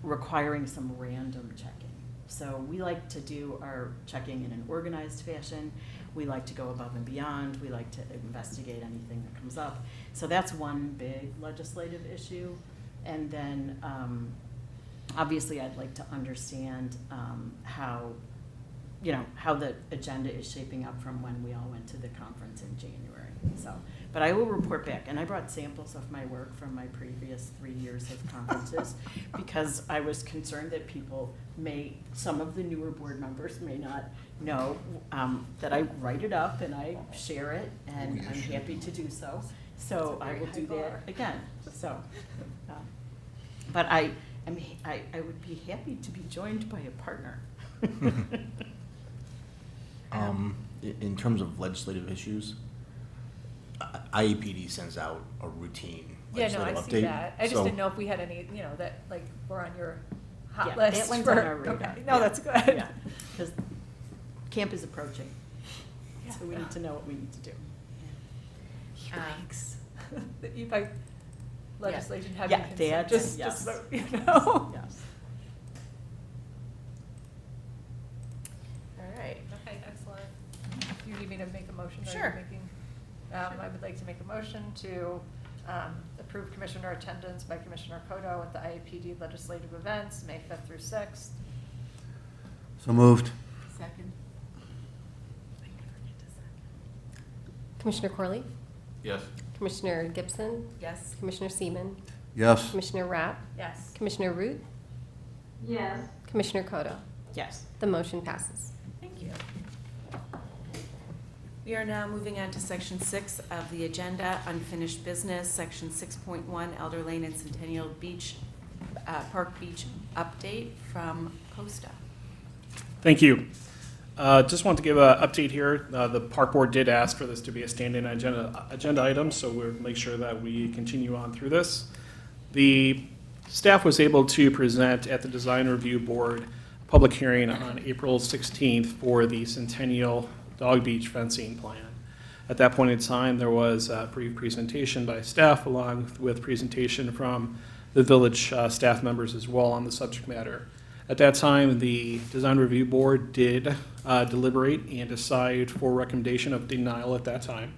requiring some random checking. So we like to do our checking in an organized fashion. We like to go above and beyond. We like to investigate anything that comes up. So that's one big legislative issue. And then, obviously, I'd like to understand how the agenda is shaping up from when we all went to the conference in January. So, but I will report back. And I brought samples of my work from my previous 3 years of conferences because I was concerned that some of the newer board members may not know that I write it up and I share it, and I'm happy to do so. So I will do that again. So, but I would be happy to be joined by a partner. In terms of legislative issues, IEPD sends out a routine Yeah, no, I legislative see update. that. I just So- didn't know if we had any, that, like, were on your hot Yeah, list. that one's for- on our radar. Okay, no, Yeah. that's good. Yeah, because camp is approaching, so we need to know what we need to do. Thanks. The e-bike legislation having Yeah, consent, that, just yes. so you know. Yes. All right. Okay, excellent. Do you need me to make a motion? Or are you Sure. making- I would like to make a motion to approve commissioner attendance by Commissioner Kodo at the IAPD legislative events, May 5th through 6th. So moved. Second. Commissioner Corley? Yes. Commissioner Gibson? Yes. Commissioner Seaman? Yes. Commissioner Rapp? Yes. Commissioner Root? Yes. Commissioner Koto? Yes. The motion passes. Thank you. We are now moving on to section 6 of the agenda, unfinished business, section 6.1, Elder Lane and Centennial Beach, Park Beach update from Costa. Thank you. Just want to give an update here. The park board did ask for this to be a standing agenda item, so we'll make sure that we continue on through this. The staff was able to present at the design review board a public hearing on April 16th for the Centennial Dog Beach fencing plan. At that point in time, there was a brief presentation by staff along with presentation from the village staff members as well on the subject matter. At that time, the Design Review Board did deliberate and decide for recommendation of denial at that time.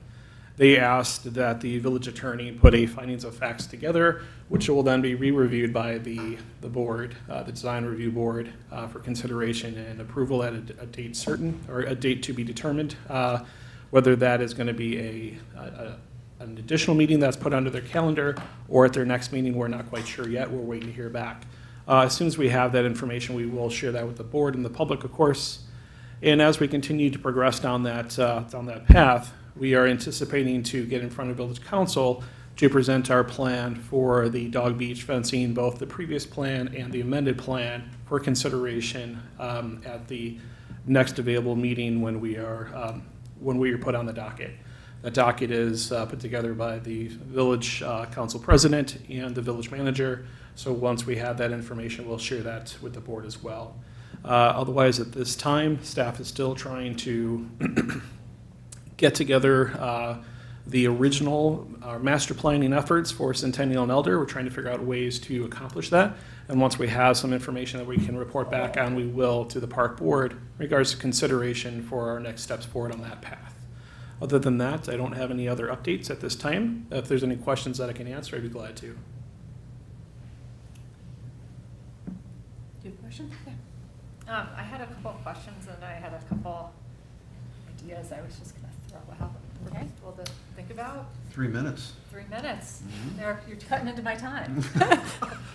They asked that the village attorney put a findings of facts together, which will then be re-reviewed by the board, the Design Review Board, for consideration and approval at a date certain, or a date to be determined. Whether that is going to be an additional meeting that's put under their calendar, or at their next meeting, we're not quite sure yet. We're waiting to hear back. As soon as we have that information, we will share that with the board and the public, of course. And as we continue to progress down that path, we are anticipating to get in front of Village Council to present our plan for the Dog Beach fencing, both the previous plan and the amended plan, for consideration at the next available meeting when we are put on the docket. The docket is put together by the Village Council President and the Village Manager. So once we have that information, we'll share that with the board as well. Otherwise, at this time, staff is still trying to get together the original master planning efforts for Centennial and Elder. We're trying to figure out ways to accomplish that. And once we have some information that we can report back on, we will to the park board in regards to consideration for our next steps forward on that path. Other than that, I don't have any other updates at this time. If there's any questions that I can answer, I'd be glad to. Do you have a question? Yeah. I had a couple of questions and I had a couple ideas I was just going to throw out for people to think about. 3 minutes. 3 minutes. You're cutting into my time.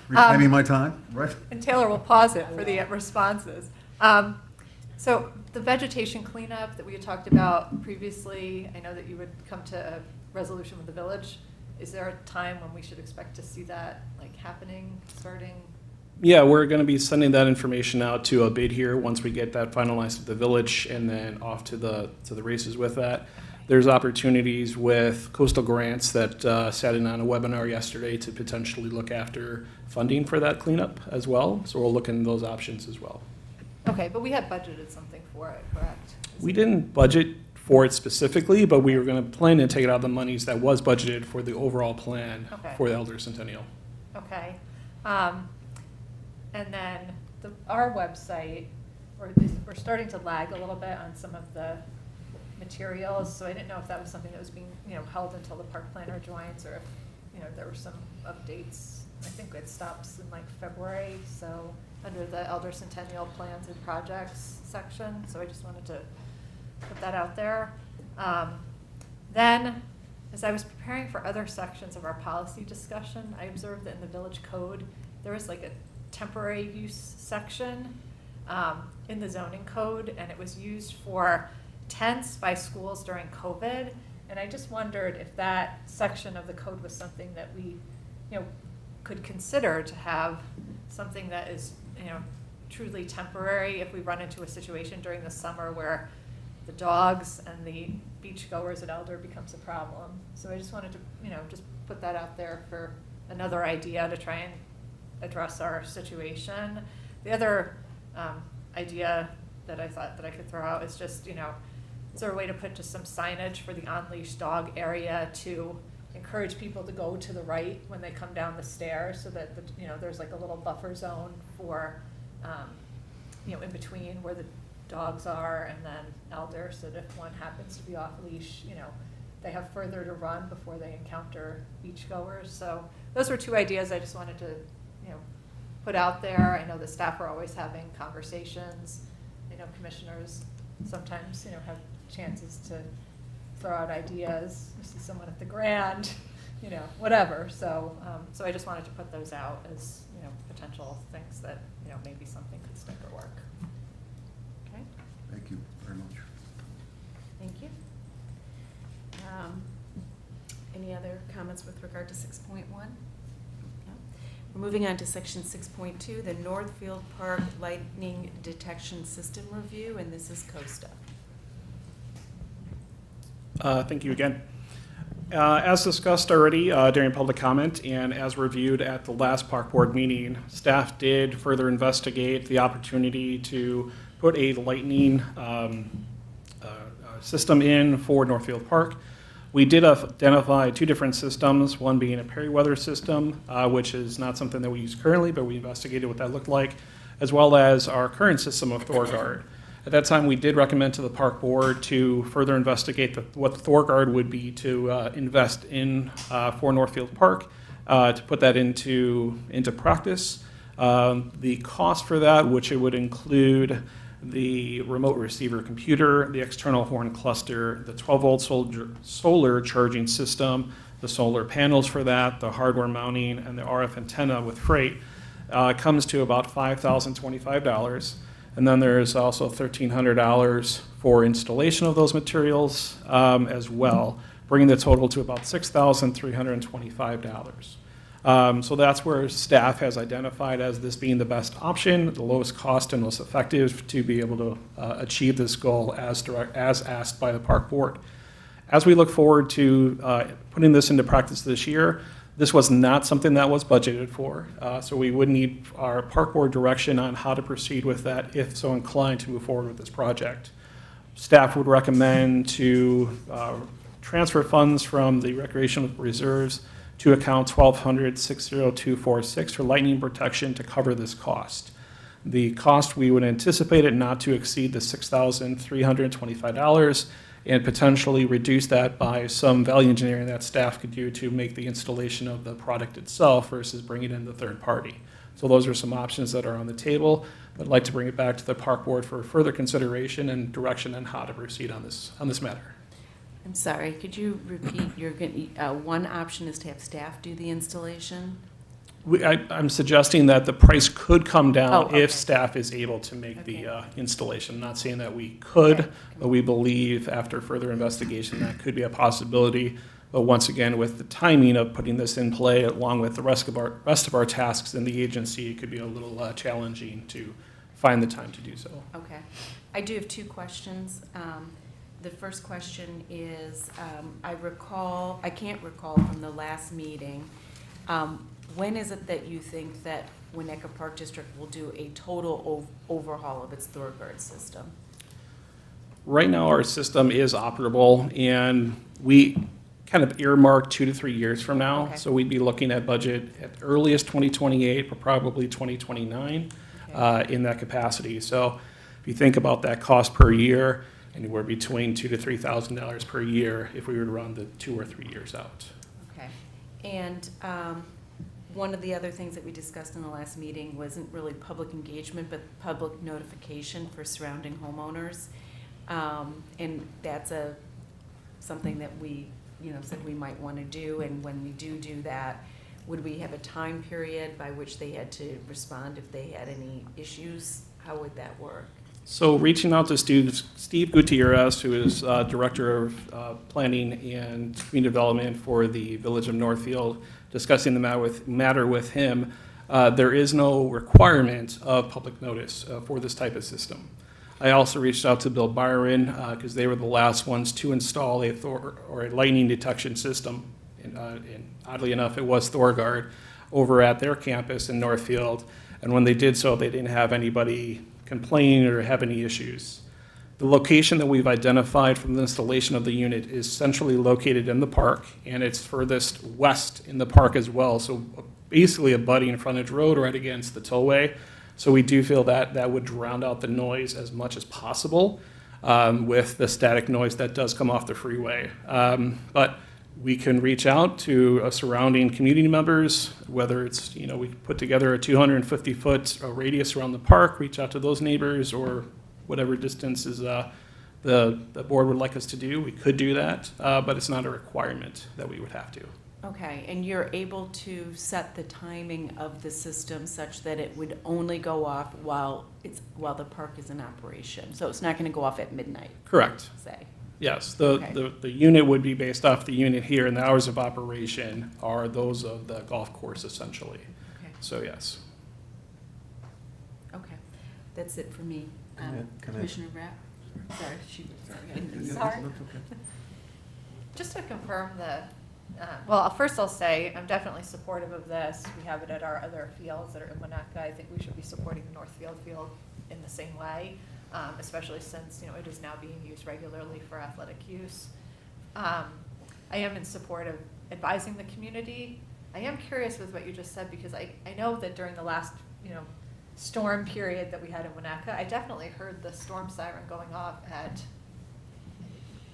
Reclaiming my time, right? And Taylor will pause it for the responses. So the vegetation cleanup that we had talked about previously, I know that you would come to a resolution with the village. Is there a time when we should expect to see that happening, starting? Yeah, we're going to be sending that information out to a bid here once we get that finalized with the village, and then off to the races with that. There's opportunities with coastal grants that sat in on a webinar yesterday to potentially look after funding for that cleanup as well. So we'll look into those options as well. Okay, but we had budgeted something for it, correct? We didn't budget for it specifically, but we were going to plan to take it out of the monies that was budgeted for the overall plan for the Elder Centennial. Okay. And then our website, we're starting to lag a little bit on some of the materials, so I didn't know if that was something that was being held until the park planner joins, or if there were some updates. I think it stops in February, so under the Elder Centennial Plans and Projects section. So I just wanted to put that out there. Then, as I was preparing for other sections of our policy discussion, I observed that in the village code, there was a temporary use section in the zoning code, and it was used for tents by schools during COVID. And I just wondered if that section of the code was something that we, could consider to have something that is, truly temporary if we run into a situation during the summer where the dogs and the beachgoers at Elder becomes a problem. So I just wanted to, just put that out there for another idea to try and address our situation. The other idea that I thought that I could throw out is just, is there a way to put just some signage for the on-leash dog area to encourage people to go to the right when they come down the stairs, so that there's a little buffer zone for in between where the dogs are and then Elder, so that if one happens to be off leash, they have further to run before they encounter beachgoers. So those were two ideas I just wanted to put out there. I know the staff are always having conversations. I know commissioners sometimes have chances to throw out ideas. You see someone at the Grand, whatever. So so I just wanted to put those out as potential things that maybe something could stick or work. Okay. Thank you very much. Thank you. Any other comments with regard to 6.1? No? We're moving on to section 6.2, the Northfield Park Lightning Detection System Review, and this is Costa. Thank you again. As discussed already during public comment and as reviewed at the last park board meeting, staff did further investigate the opportunity to put a lightning system in for Northfield Park. We did identify two different systems, one being a periweather system, which is not something that we use currently, but we investigated what that looked like, as well as our current system of ThorGuard. At that time, we did recommend to the park board to further investigate what ThorGuard would be to invest in for Northfield Park, to put that into practice. The cost for that, which it would include the remote receiver computer, the external horn cluster, the 12-volt solar charging system, the solar panels for that, the hardware mounting, and the RF antenna with freight, comes to about $5,025. And then there's also $1,300 for installation of those materials as well, bringing the total to about $6,325. So that's where staff has identified as this being the best option, the lowest cost and most effective to be able to achieve this goal as asked by the park board. As we look forward to putting this into practice this year, this was not something that was budgeted for, so we would need our park board direction on how to proceed with that if so inclined to move forward with this project. Staff would recommend to transfer funds from the recreational reserves to account 1200-60246 for lightning protection to cover this cost. The cost, we would anticipate it not to exceed the $6,325 and potentially reduce that by some value engineering that staff could do to make the installation of the product itself versus bringing in the third party. So those are some options that are on the table. I'd like to bring it back to the park board for further consideration and direction on how to proceed on this matter. I'm sorry, could you repeat, one option is to have staff do the installation? I'm suggesting that the price could come down Oh, okay. if staff is able to make the installation. I'm not saying that we could, but we believe after further investigation that could be a possibility. But once again, with the timing of putting this in play along with the rest of our tasks in the agency, it could be a little challenging to find the time to do so. Okay. I do have two questions. The first question is, I can't recall from the last meeting, when is it that you think that Winnetka Park District will do a total overhaul of its ThorGuard system? Right now, our system is operable, and we kind of earmarked 2 to 3 years from now. Okay. So we'd be looking at budget at earliest 2028, but probably 2029 in that capacity. So if you think about that cost per year, anywhere between $2,000 to $3,000 per year if we were to run the 2 or 3 years out. Okay. And one of the other things that we discussed in the last meeting wasn't really public engagement, but public notification for surrounding homeowners. And that's something that we, said we might want to do. And when we do that, would we have a time period by which they had to respond if they had any issues? How would that work? So reaching out to Steve Gutierrez, who is Director of Planning and Community Development for the Village of Northfield, discussing the matter with him, there is no requirement of public notice for this type of system. I also reached out to Bill Byron because they were the last ones to install a lightning detection system, and oddly enough, it was ThorGuard, over at their campus in Northfield. And when they did so, they didn't have anybody complain or have any issues. The location that we've identified from the installation of the unit is centrally located in the park, and it's furthest west in the park as well, so basically abutting frontage road right against the tollway. So we do feel that that would drown out the noise as much as possible with the static noise that does come off the freeway. But we can reach out to surrounding community members, whether it's, we put together a 250-foot radius around the park, reach out to those neighbors, or whatever distances the board would like us to do. We could do that, but it's not a requirement that we would have to. Okay, and you're able to set the timing of the system such that it would only go off while the park is in operation. So it's not going to go off at midnight, Correct. say. Yes, Okay. the unit would be based off the unit here, and the hours of operation are those of the golf course essentially. Okay. So yes. Okay, that's it for me. Can I- Commissioner Rapp? Sorry, Sorry. Just to confirm well, first I'll say, I'm definitely supportive of this. We have it at our other fields that are in Winnetka. I think we should be supporting the Northfield field in the same way, especially since, it is now being used regularly for athletic use. I am in support of advising the community. I am curious with what you just said, because I know that during the last, storm period that we had in Winnetka, I definitely heard the storm siren going off at,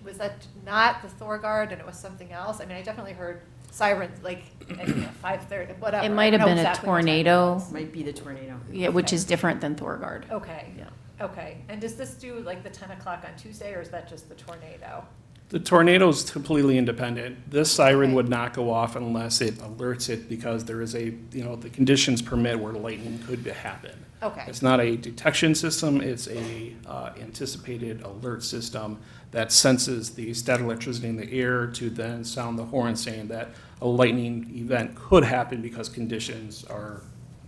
was that not the Thorgard and it was something else? I mean, I definitely heard sirens like at 5:30, whatever. It I might have don't know been a exactly what time it tornado. was. Might be the tornado. Yeah, which is different than Thorgard. Okay. Yeah. Okay. And does this do like the 10 o'clock on Tuesday, or is that just the tornado? The tornado's completely independent. This siren Okay. would not go off unless it alerts it because there is a, the conditions permit where lightning could happen. Okay. It's not a detection system, it's a anticipated alert system that senses the static electricity in the air to then sound the horn saying that a lightning event could happen because conditions are.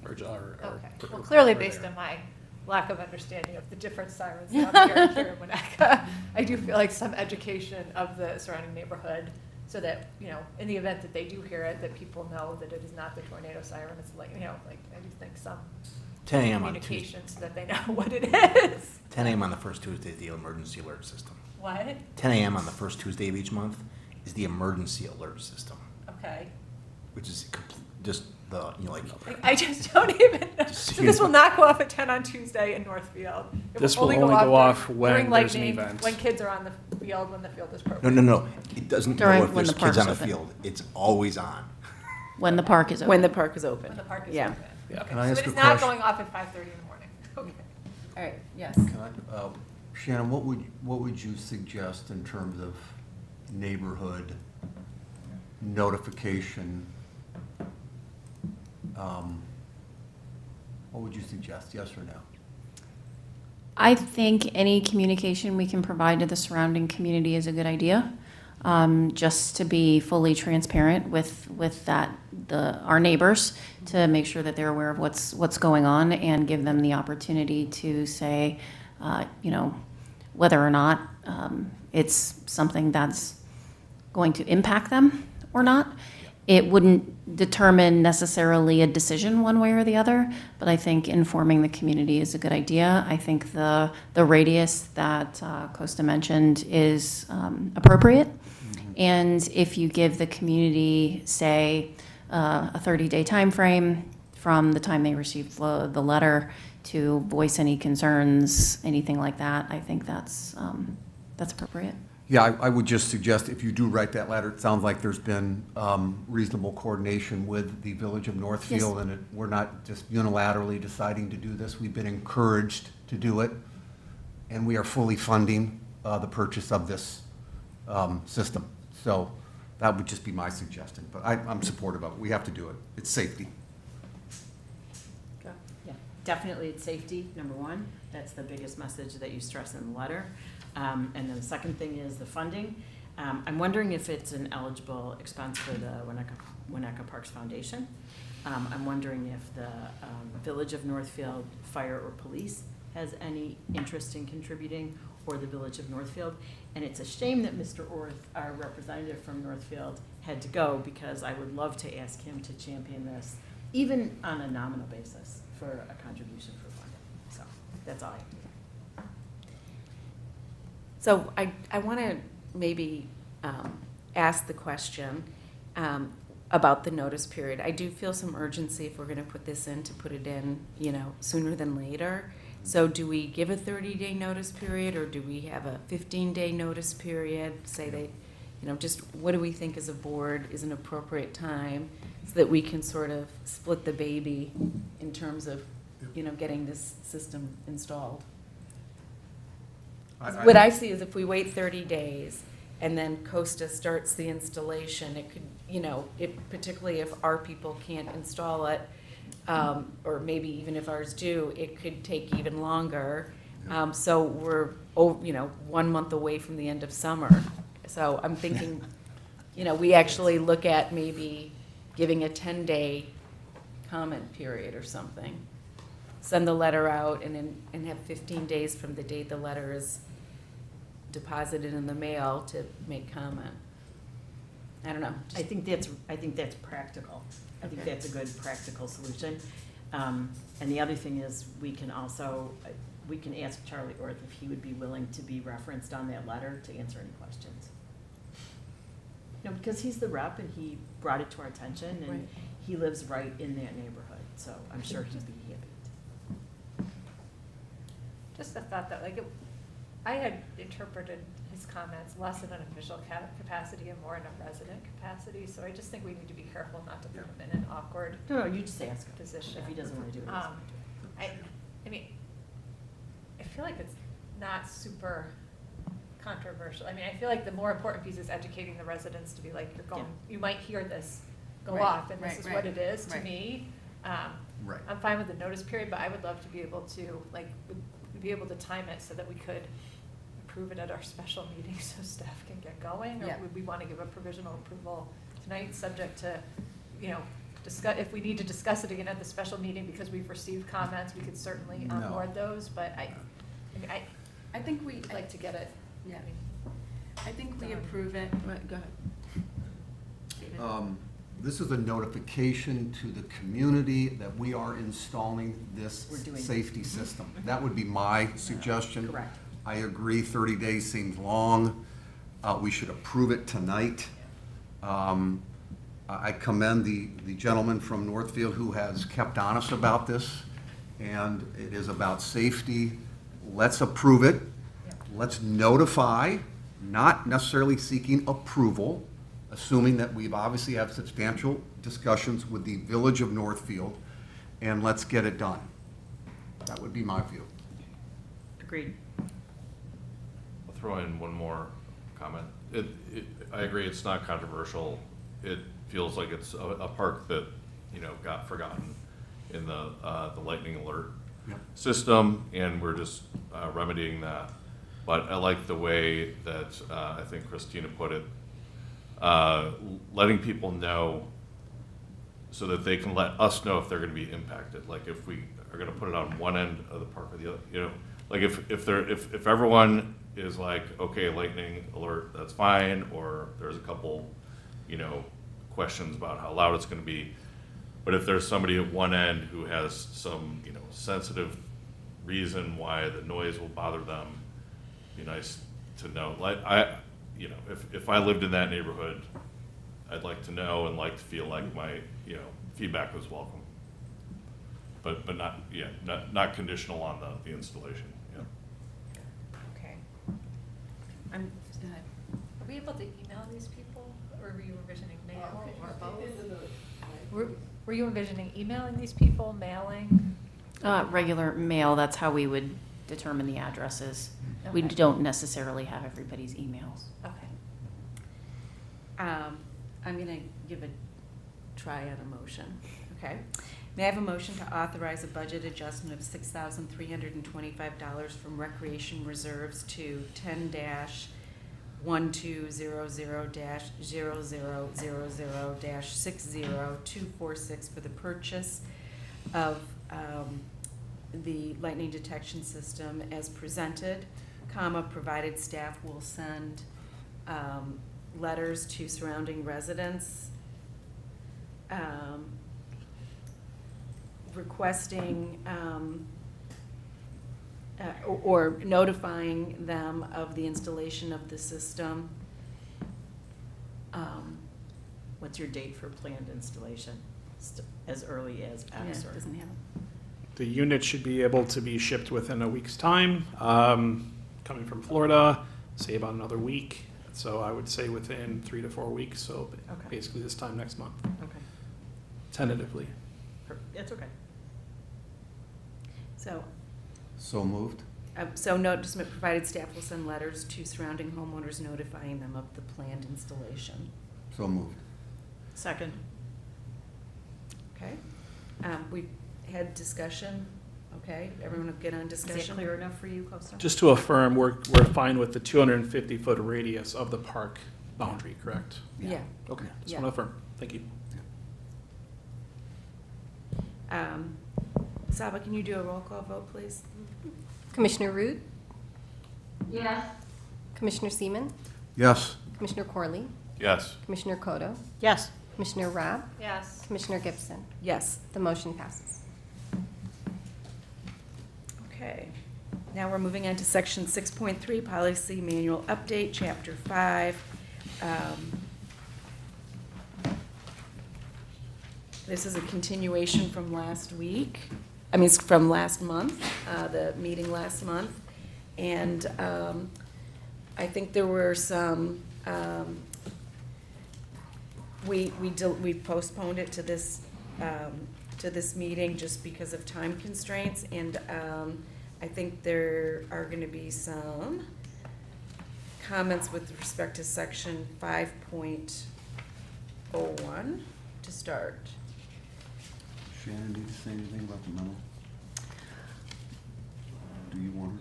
Okay. Well, clearly based on my lack of understanding of the different sirens that I'm hearing here in Winnetka, I do feel like some education of the surrounding neighborhood so that, in the event that they do hear it, that people know that it is not the tornado siren. It's like, I do think some 10 a.m. on Tuesday. communication so that they know what it is. 10 a.m. on the first Tuesday is the emergency alert system. What? 10 a.m. on the first Tuesday of each month is the emergency alert system, Okay. which is just the, I just don't even know. Just So this will not go off at 10 on Tuesday in Northfield. It This will only go off when during there's an lightning, event. when kids are on the field, when the field is programmed. No. It doesn't During- know if when there's the kids on park's the open. field. It's always on. When the park is open. When the park is open. When the park is Yeah. open. Yeah. Okay. Can I So ask it a is not question? going off at 5:30 in the morning. Okay. All right, yes. Can I, Shannon, what would you suggest in terms of neighborhood notification? What would you suggest, yes or no? I think any communication we can provide to the surrounding community is a good idea. Just to be fully transparent with our neighbors, to make sure that they're aware of what's going on and give them the opportunity to say, whether or not it's something that's going to impact them or not. It wouldn't determine necessarily a decision one way or the other, but I think informing the community is a good idea. I think the radius that Costa mentioned is appropriate. And if you give the community, say, a 30-day time frame from the time they receive the letter to voice any concerns, anything like that, I think that's appropriate. Yeah, I would just suggest if you do write that letter, it sounds like there's been reasonable coordination with the Village of Northfield, and we're not just unilaterally deciding to do this. We've been encouraged to do it, and we are fully funding the purchase of this system. So that would just be my suggestion, but I'm supportive of it. We have to do it. It's safety. Yeah, definitely it's safety, number one. That's the biggest message that you stress in the letter. And then the second thing is the funding. I'm wondering if it's an eligible expense for the Winnetka Parks Foundation. I'm wondering if the Village of Northfield Fire or Police has any interest in contributing, or the Village of Northfield. And it's a shame that Mr. Orth, our representative from Northfield, had to go, because I would love to ask him to champion this, even on a nominal basis, for a contribution for funding. So that's all I have to say. So I want to maybe ask the question about the notice period. I do feel some urgency if we're going to put this in, to put it in, sooner than later. So do we give a 30-day notice period, or do we have a 15-day notice period? Say they, just what do we think as a board is an appropriate time so that we can sort of split the baby in terms of, getting this system installed? What I see is if we wait 30 days and then Costa starts the installation, it could, particularly if our people can't install it, or maybe even if ours do, it could take even longer. So we're, 1 month away from the end of summer. So I'm thinking, we actually look at maybe giving a 10-day comment period or something. Send the letter out and have 15 days from the date the letter is deposited in the mail to make comment. I don't know. I think that's practical. I think Okay. that's a good practical solution. And the other thing is, we can ask Charlie Orth if he would be willing to be referenced on that letter to answer any questions. Because he's the rep and he brought it to our attention, and Right. he lives right in that neighborhood, so I'm sure he'd be happy Just a thought that, like, I had interpreted his comments less in an official capacity and more in a resident capacity, so I just think we need to be careful not to put him in an awkward No, you just ask him. position. If he doesn't want to do it. he doesn't want to do it. I mean, I feel like it's not super controversial. I mean, I feel like the more important piece is educating the residents to be like, you're going, you might hear this go Right, off, and this right, is right, what it is to right. me. Right. I'm fine with the notice period, but I would love to be able to, like, be able to time it so that we could approve it at our special meeting so staff can get going? Or Yeah. would we want to give a provisional approval tonight, subject to, you know, discuss, if we need to discuss it again at the special meeting because we've received comments, we could certainly No. onboard those, but I mean, I think we, I'd like to get it. Yeah. I mean, I think we done. approve it. Right, go ahead. David? This is a notification to the community that we are installing this We're doing- safety system. That would be my suggestion. Correct. I agree, 30 days seems long. We should approve it tonight. I commend the gentleman from Northfield who has kept honest about this, and it is about safety. Let's approve it. Let's notify, not necessarily seeking approval, assuming that we've obviously had substantial discussions with the Village of Northfield, and let's get it done. That would be my view. Agreed. I'll throw in one more comment. I agree, it's not controversial. It feels like it's a park that, you know, got forgotten in the lightning alert Yep. system, and we're just remedying that. But I like the way that I think Christina put it, letting people know so that they can let us know if they're gonna be impacted. Like if we are gonna put it on one end of the park or the other, you know, like if everyone is like, okay, lightning alert, that's fine, or there's a couple, you know, questions about how loud it's gonna be. But if there's somebody at one end who has some, you know, sensitive reason why the noise will bother them, be nice to know. Like you know, if I lived in that neighborhood, I'd like to know and like to feel like my, you know, feedback was welcome. But not, yeah, not conditional on the installation, yeah. Okay. Go ahead. Are we able to email these people, or were you envisioning mail, or both? Were you envisioning emailing these people, mailing? Regular mail, that's how we would determine the addresses. We Okay. don't necessarily have everybody's emails. Okay. I'm going to give a try at a motion, okay? May I have a motion to authorize a budget adjustment of $6,325 from recreation reserves to 10-1200-0000-60246 for the purchase of the lightning detection system as presented, comma, provided staff will send letters to surrounding residents requesting or notifying them of the installation of the system. What's your date for planned installation? As early as Yeah, X it or? doesn't have The unit should be able to be shipped within a week's time. Coming from Florida, say about another week. So I would say within 3 to 4 weeks, so Okay. basically this time next month, Okay. tentatively. It's okay. So, So moved. so notice provided staff will send letters to surrounding homeowners notifying them of the planned installation. So moved. Second. Okay? We had discussion, okay? Everyone get on Is discussion? that clear enough for you, Costa? Just to affirm, we're fine with the 250-foot radius of the park boundary, correct? Yeah. Okay, just Yeah. want to affirm. Thank you. Saba, can you do a roll call vote, please? Commissioner Root, Yes. Commissioner Seaman, Yes. Commissioner Corley, Yes. Commissioner Kodo, Yes. Commissioner Rabb, Yes. Commissioner Gibson. Yes. The motion passes. Okay. Now we're moving on to section 6.3, policy manual update, chapter 5. This is a continuation from last week. from last month, the meeting last month. And I think there were some, we postponed it to this meeting just because of time constraints. And I think there are going to be some comments with respect to section 5.01 to start. Shannon, did you say anything about the memo? Do you want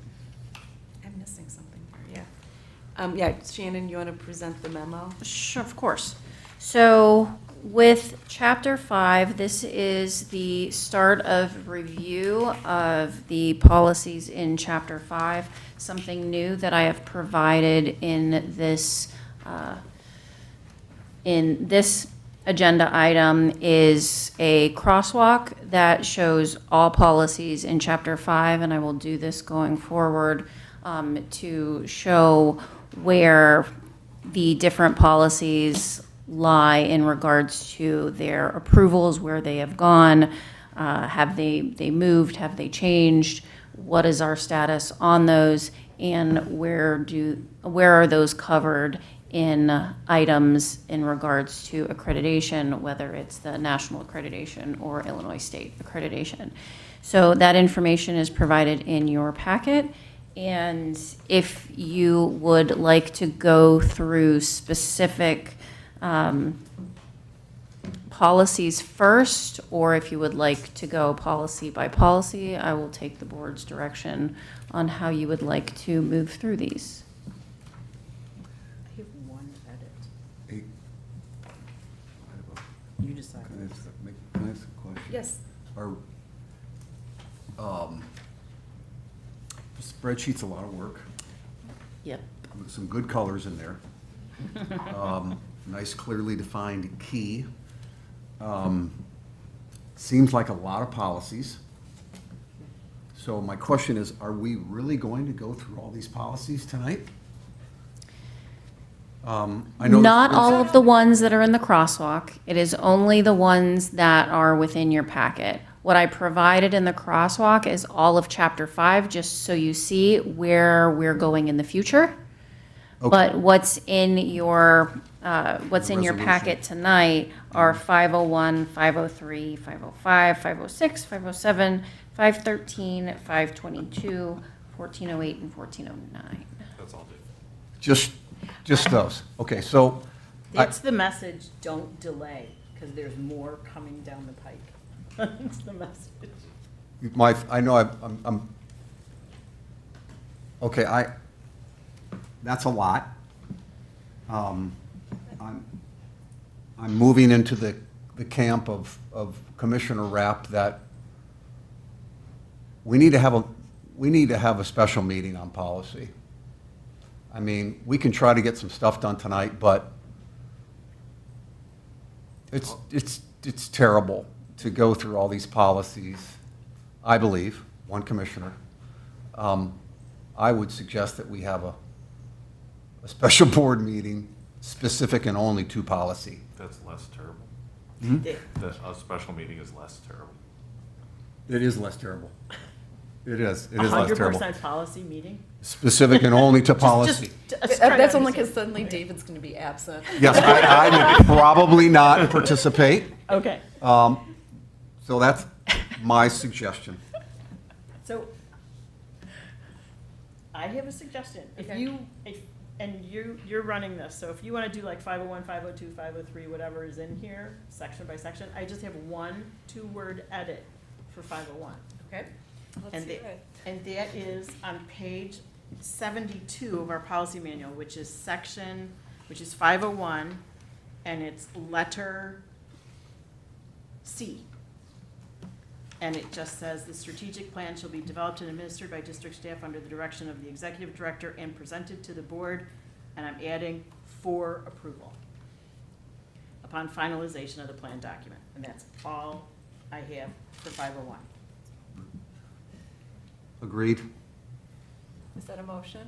to? I'm missing something here, yeah. Yeah, Shannon, you want to present the memo? Sure, of course. So with Chapter 5, this is the start of review of the policies in Chapter 5. Something new that I have provided in this agenda item is a crosswalk that shows all policies in Chapter 5, and I will do this going forward to show where the different policies lie in regards to their approvals, where they have gone, have they moved, have they changed, what is our status on those, and where are those covered in items in regards to accreditation, whether it's the national accreditation or Illinois state accreditation. So that information is provided in your packet. And if you would like to go through specific policies first, or if you would like to go policy by policy, I will take the board's direction on how you would like to move through these. I have one edit. Hey, You decide. Can I ask a question? Yes. Are, the spreadsheet's a lot of work. Yep. With some good colors in there. Nice, clearly defined key. Seems like a lot of policies. So my question is, are we really going to go through all these policies tonight? I know Not there's- all of the ones that are in the crosswalk. It is only the ones that are within your packet. What I provided in the crosswalk is all of Chapter 5, just so you see where we're going in the future. Okay. But what's in your Resolution. packet tonight are 501, 503, 505, 506, 507, 513, 522, 1408, and 1409. That's all, Dave. Just those. Okay, so. That's the message, don't delay, because there's more coming down the pike. That's the message. I know I'm, okay, that's a lot. I'm moving into the camp of Commissioner Rapp that we need to have a special meeting on policy. I mean, we can try to get some stuff done tonight, but it's terrible to go through all these policies. I believe, one commissioner, I would suggest that we have a special board meeting specific and only to policy. That's less terrible. Hmm? A special meeting is less terrible. It is less terrible. It is less terrible. 100% policy meeting? Specific and only to policy. That's only because suddenly David's going to be absent. Yes, I would probably not participate. Okay. So that's my suggestion. So, I have a suggestion. You're running this, so if you want to do like 501, 502, 503, whatever is in here, section by section, I just have one 2-word edit for 501. Okay. And that is on page 72 of our policy manual, which is 501, and it's letter C. And it just says, the strategic plan shall be developed and administered by district staff under the direction of the executive director and presented to the board, and I'm adding for approval upon finalization of the plan document. And that's all I have for 501. Agreed? Is that a motion?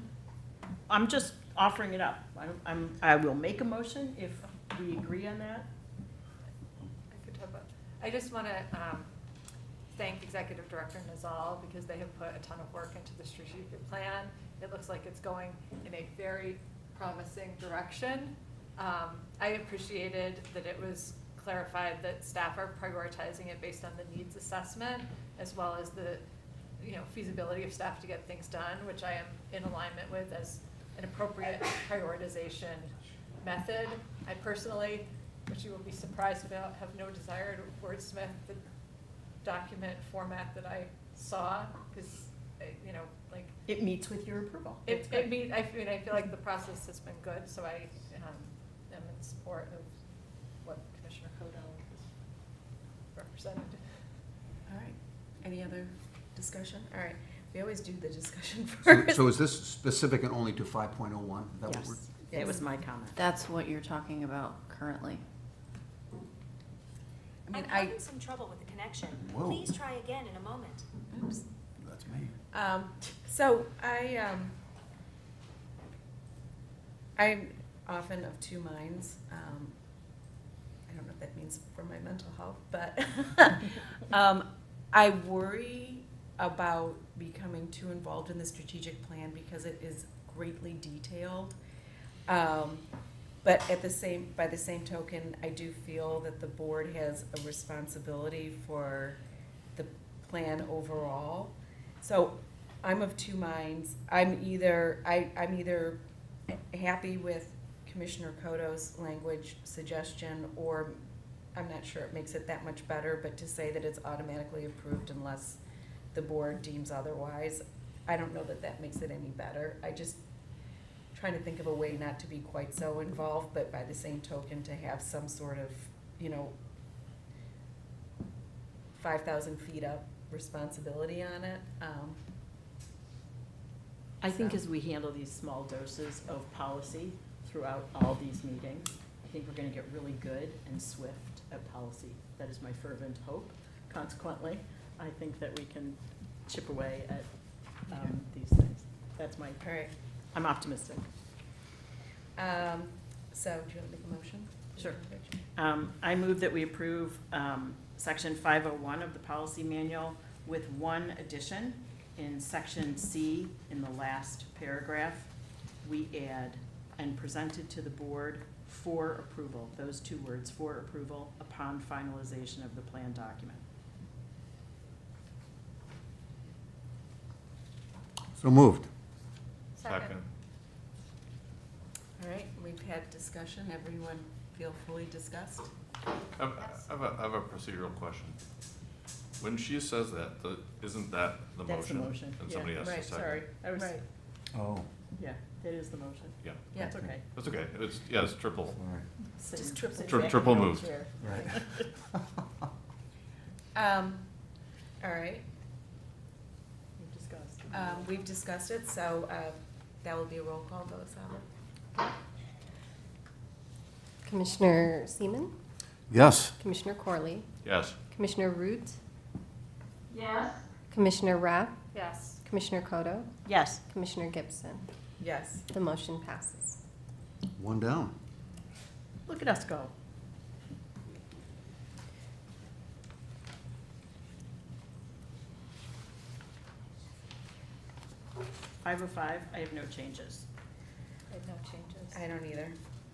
I'm just offering it up. I will make a motion if we agree on that. I could talk about, I just want to thank Executive Director Nazal because they have put a ton of work into the strategic plan. It looks like it's going in a very promising direction. I appreciated that it was clarified that staff are prioritizing it based on the needs assessment as well as the feasibility of staff to get things done, which I am in alignment with as an appropriate prioritization method. I personally, which you will be surprised about, have no desire to wordsmith the document format that I saw, because, like. It meets with your approval. I feel like the process has been good, so I am in support of what Commissioner Codo represented. All right. Any other discussion? All right. We always do the discussion So first. so is this specific and only to 5.01? Is that what Yes, we're- it was my comment. That's what you're talking about currently. I mean, I'm having some trouble with the connection. Whoa. Please try again in a moment. Oops. That's me. So I'm often of two minds. I don't know if that means for my mental health, but I worry about becoming too involved in the strategic plan because it is greatly detailed. But by the same token, I do feel that the board has a responsibility for the plan overall. So I'm of two minds. I'm either happy with Commissioner Coto's language suggestion, or I'm not sure it makes it that much better, but to say that it's automatically approved unless the board deems otherwise, I don't know that that makes it any better. I just trying to think of a way not to be quite so involved, but by the same token to have some sort of, 5,000 feet up responsibility on it. I think So. as we handle these small doses of policy throughout all these meetings, I think we're gonna get really good and swift at policy. That is my fervent hope. Consequently, I think that we can chip away at these things. That's my, All right. I'm optimistic. So do you want to make a motion? Sure. I move that we approve section 501 of the policy manual with one addition. In section C, in the last paragraph, we add, and presented to the board for approval, those two words, for approval upon finalization of the plan document. So moved. Second. All right, we've had discussion. Everyone feel fully discussed? I have a procedural question. When she says that, isn't that the motion? That's the motion, And yeah. somebody has to Right, second? sorry. I was, Right. Oh. yeah, that is the motion. Yeah. Yeah. That's okay. That's okay. It's triple. Just triple. Sit back Triple in your moved. chair. Right. All right, We've discussed. we've discussed it, so that will be a roll call vote, Sally. Commissioner Seaman, Yes. Commissioner Corley, Yes. Commissioner Root, Yes. Commissioner Rapp, Yes. Commissioner Kodo, Yes. Commissioner Gibson. Yes. The motion passes. One down. Look at us go. Five oh five, I have no changes. I have no changes. I don't either.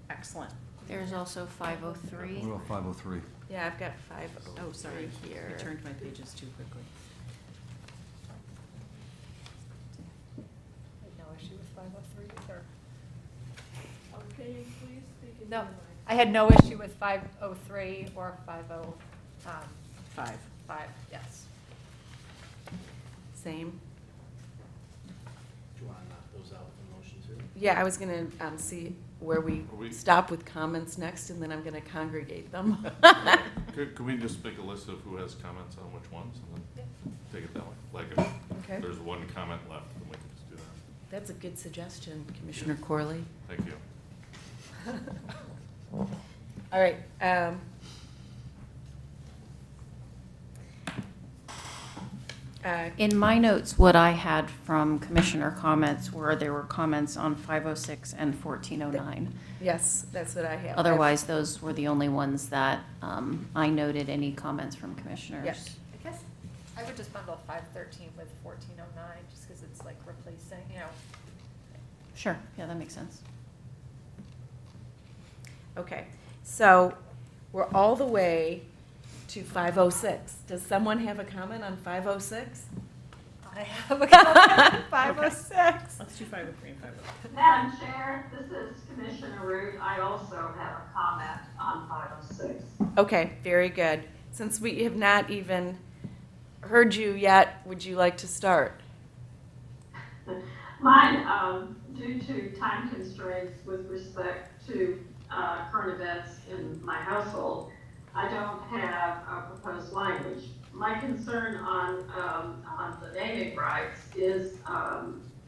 Excellent. There's also 503. What about 503? Yeah, I've got 5. Oh, sorry, here. I turned my pages too quickly. I had no issue with 503 either. Okay, please speak into No, the mic. I had no issue with 503 or 505, Five. yes. Same. Do you want to knock those out with the motion too? Yeah, I was gonna see where we Are we- stop with comments next, and then I'm gonna congregate them. Could we just make a list of who has comments on which ones and then take it that way? Like Okay. if there's one comment left, then we can just do that. That's a good suggestion, Commissioner Corley. Thank you. All right, In my notes, what I had from commissioner comments were there were comments on 506 and 1409. yes, that's what I have. Otherwise, those were the only ones that I noted any comments from commissioners. Yes. I guess I would just bundle 513 with 1409, just because it's like replacing, you know. Sure, yeah, that makes sense. Okay, so we're all the way to 506. Does someone have a comment on 506? I have a comment on 506. Let's do 503 and 504. Madam Chair, this is Commissioner Root. I also have a comment on 506. Okay, very good. Since we have not even heard you yet, would you like to start? Mine, due to time constraints with respect to current events in my household, I don't have a proposed language. My concern on the naming rights is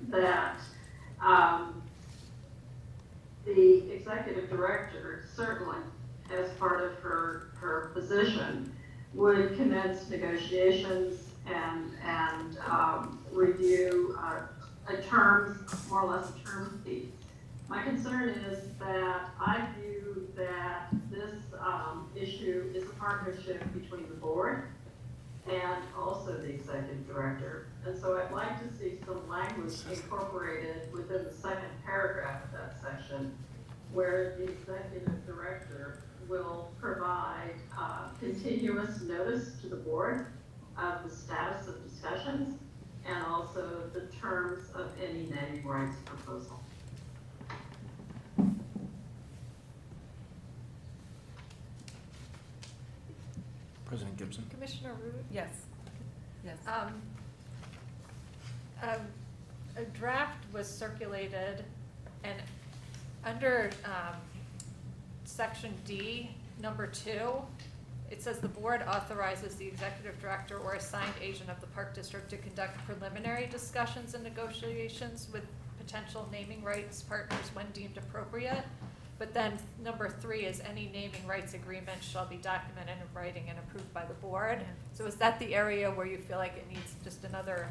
that the executive director, certainly as part of her position, would commence negotiations and review terms, more or less a term sheet. My concern is that I view that this issue is a partnership between the board and also the executive director. And so I'd like to see some language incorporated within the second paragraph of that section where the executive director will provide continuous notice to the board of the status of discussions and also the terms of any naming rights proposal. President Gibson. Commissioner Root? Yes. Yes. A draft was circulated, and under section D, number 2, it says the board authorizes the executive director or assigned agent of the Park District to conduct preliminary discussions and negotiations with potential naming rights partners when deemed appropriate. But then number 3 is any naming rights agreement shall be documented in writing and approved by the board. So is that the area where you feel like it needs just another?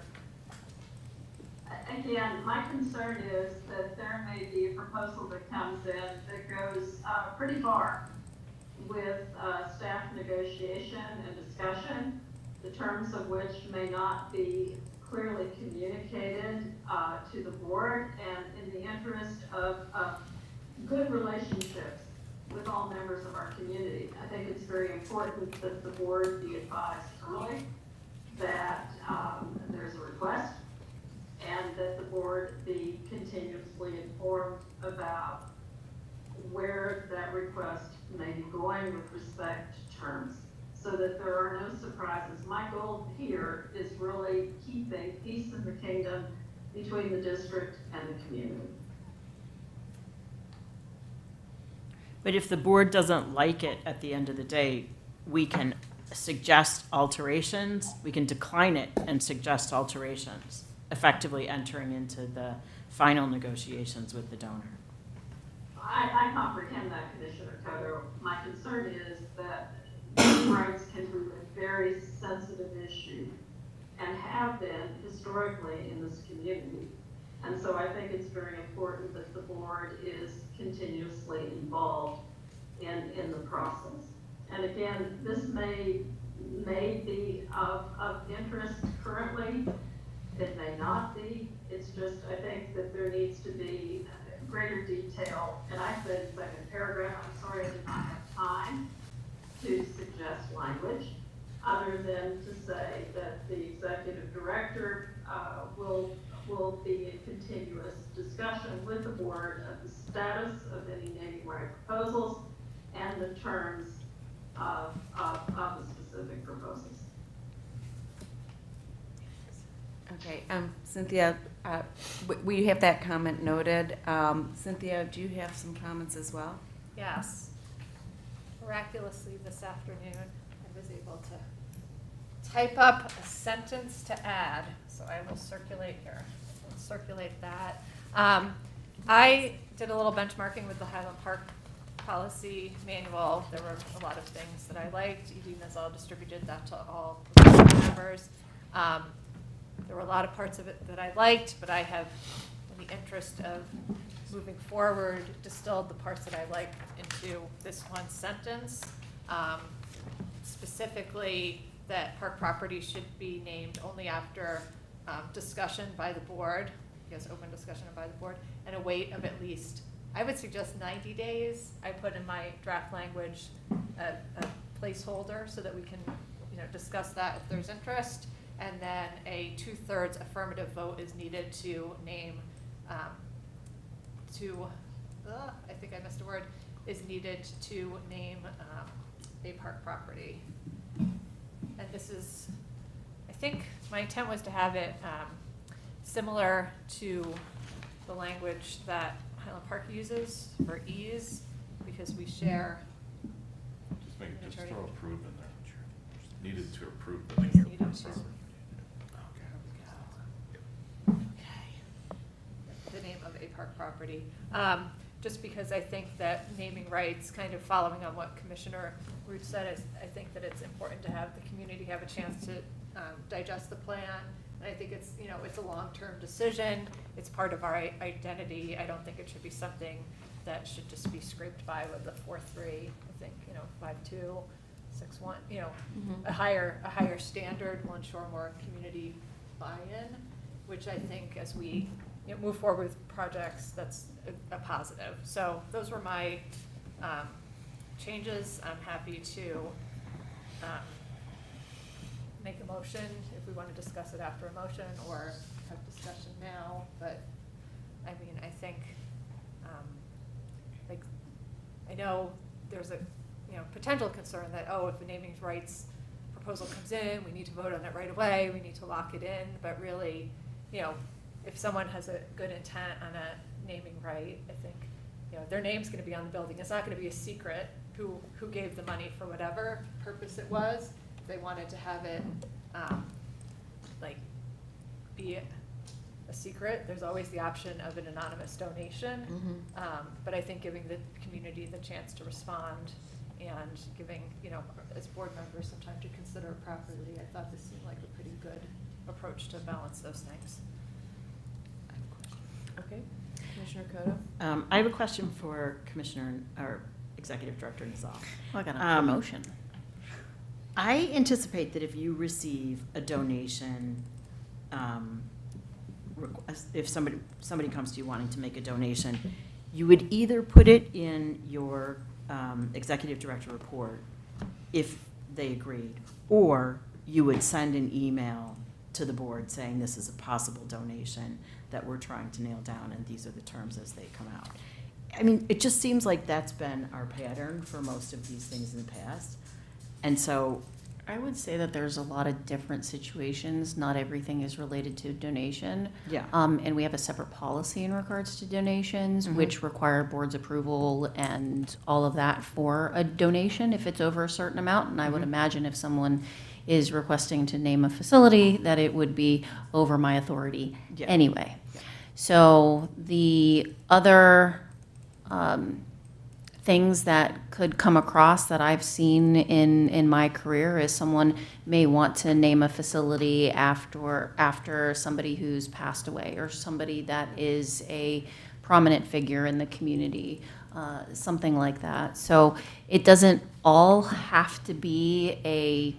Again, my concern is that there may be a proposal that comes in that goes pretty far with staff negotiation and discussion, the terms of which may not be clearly communicated to the board, and in the interest of good relationships with all members of our community. I think it's very important that the board be advised early that there's a request and that the board be continuously informed about where that request may be going with respect to terms so that there are no surprises. My goal here is really keeping peace in the kingdom between the district and the community. But if the board doesn't like it at the end of the day, we can suggest alterations, we can decline it and suggest alterations, effectively entering into the final negotiations with the donor. I comprehend that, Commissioner Coto. My concern is that these rights can be a very sensitive issue and have been historically in this community. And so I think it's very important that the board is continuously involved in the process. And again, this may be of interest currently. It may not be. It's just, I think that there needs to be greater detail. And I said second paragraph, I'm sorry I did not have time to suggest language other than to say that the executive director will be in continuous discussion with the board of the status of any naming right proposals and the terms of the specific proposals. Okay, Cynthia, we have that comment noted. Cynthia, do you have some comments as well? Yes. Miraculously this afternoon, I was able to type up a sentence to add, so I will circulate here. Let's circulate that. I did a little benchmarking with the Highland Park policy manual. There were a lot of things that I liked. Edie Mazel distributed that to all of the members. There were a lot of parts of it that I liked, but I have, in the interest of moving forward, distilled the parts that I liked into this one sentence. Specifically, that park property should be named only after discussion by the board, yes, open discussion by the board, and a wait of at least, I would suggest 90 days. I put in my draft language a placeholder so that we can, discuss that if there's interest. And then a 2/3 affirmative vote is needed to name, I think I missed a word, is needed to name a park property. And this is, I think my intent was to have it similar to the language that Highland Park uses for ease, because we share. Just Attorney. throw approve in there. Needed to approve the It's name of needed the to. property. The name of a park property. Just because I think that naming rights, kind of following on what Commissioner Root said, I think that it's important to have the community have a chance to digest the plan. And I think it's, it's a long-term decision. It's part of our identity. I don't think it should be something that should just be scraped by with a 4-3. I think, 5-2, 6-1, a higher standard will ensure more community buy-in, which I think as we move forward with projects, that's a positive. So those were my changes. I'm happy to make a motion if we want to discuss it after a motion or have discussion now. But I mean, I think, I know there's a potential concern that, if the naming rights proposal comes in, we need to vote on it right away, we need to lock it in. But really, if someone has a good intent on a naming right, I think, their name's gonna be on the building. It's not gonna be a secret who gave the money for whatever purpose it was. If they wanted to have it, be a secret, there's always the option of an anonymous donation. But I think giving the community the chance to respond and giving, as board members some time to consider it properly, I thought this seemed like a pretty good approach to balance those things. Okay, Commissioner Cotto? I have a question for Commissioner, or Executive Director Nizal. I got a promotion. I anticipate that if you receive a donation, if somebody comes to you wanting to make a donation, you would either put it in your Executive Director report if they agreed, or you would send an email to the board saying this is a possible donation that we're trying to nail down, and these are the terms as they come out. I mean, it just seems like that's been our pattern for most of these things in the past. And so I would say that there's a lot of different situations. Not everything is related to donation. Yeah. And we have a separate policy in regards to donations, which require board's approval and all of that for a donation if it's over a certain amount. And I would imagine if someone is requesting to name a facility, that it would be over my authority anyway. So the other things that could come across that I've seen in my career is someone may want to name a facility after somebody who's passed away, or somebody that is a prominent figure in the community, something like that. So it doesn't all have to be a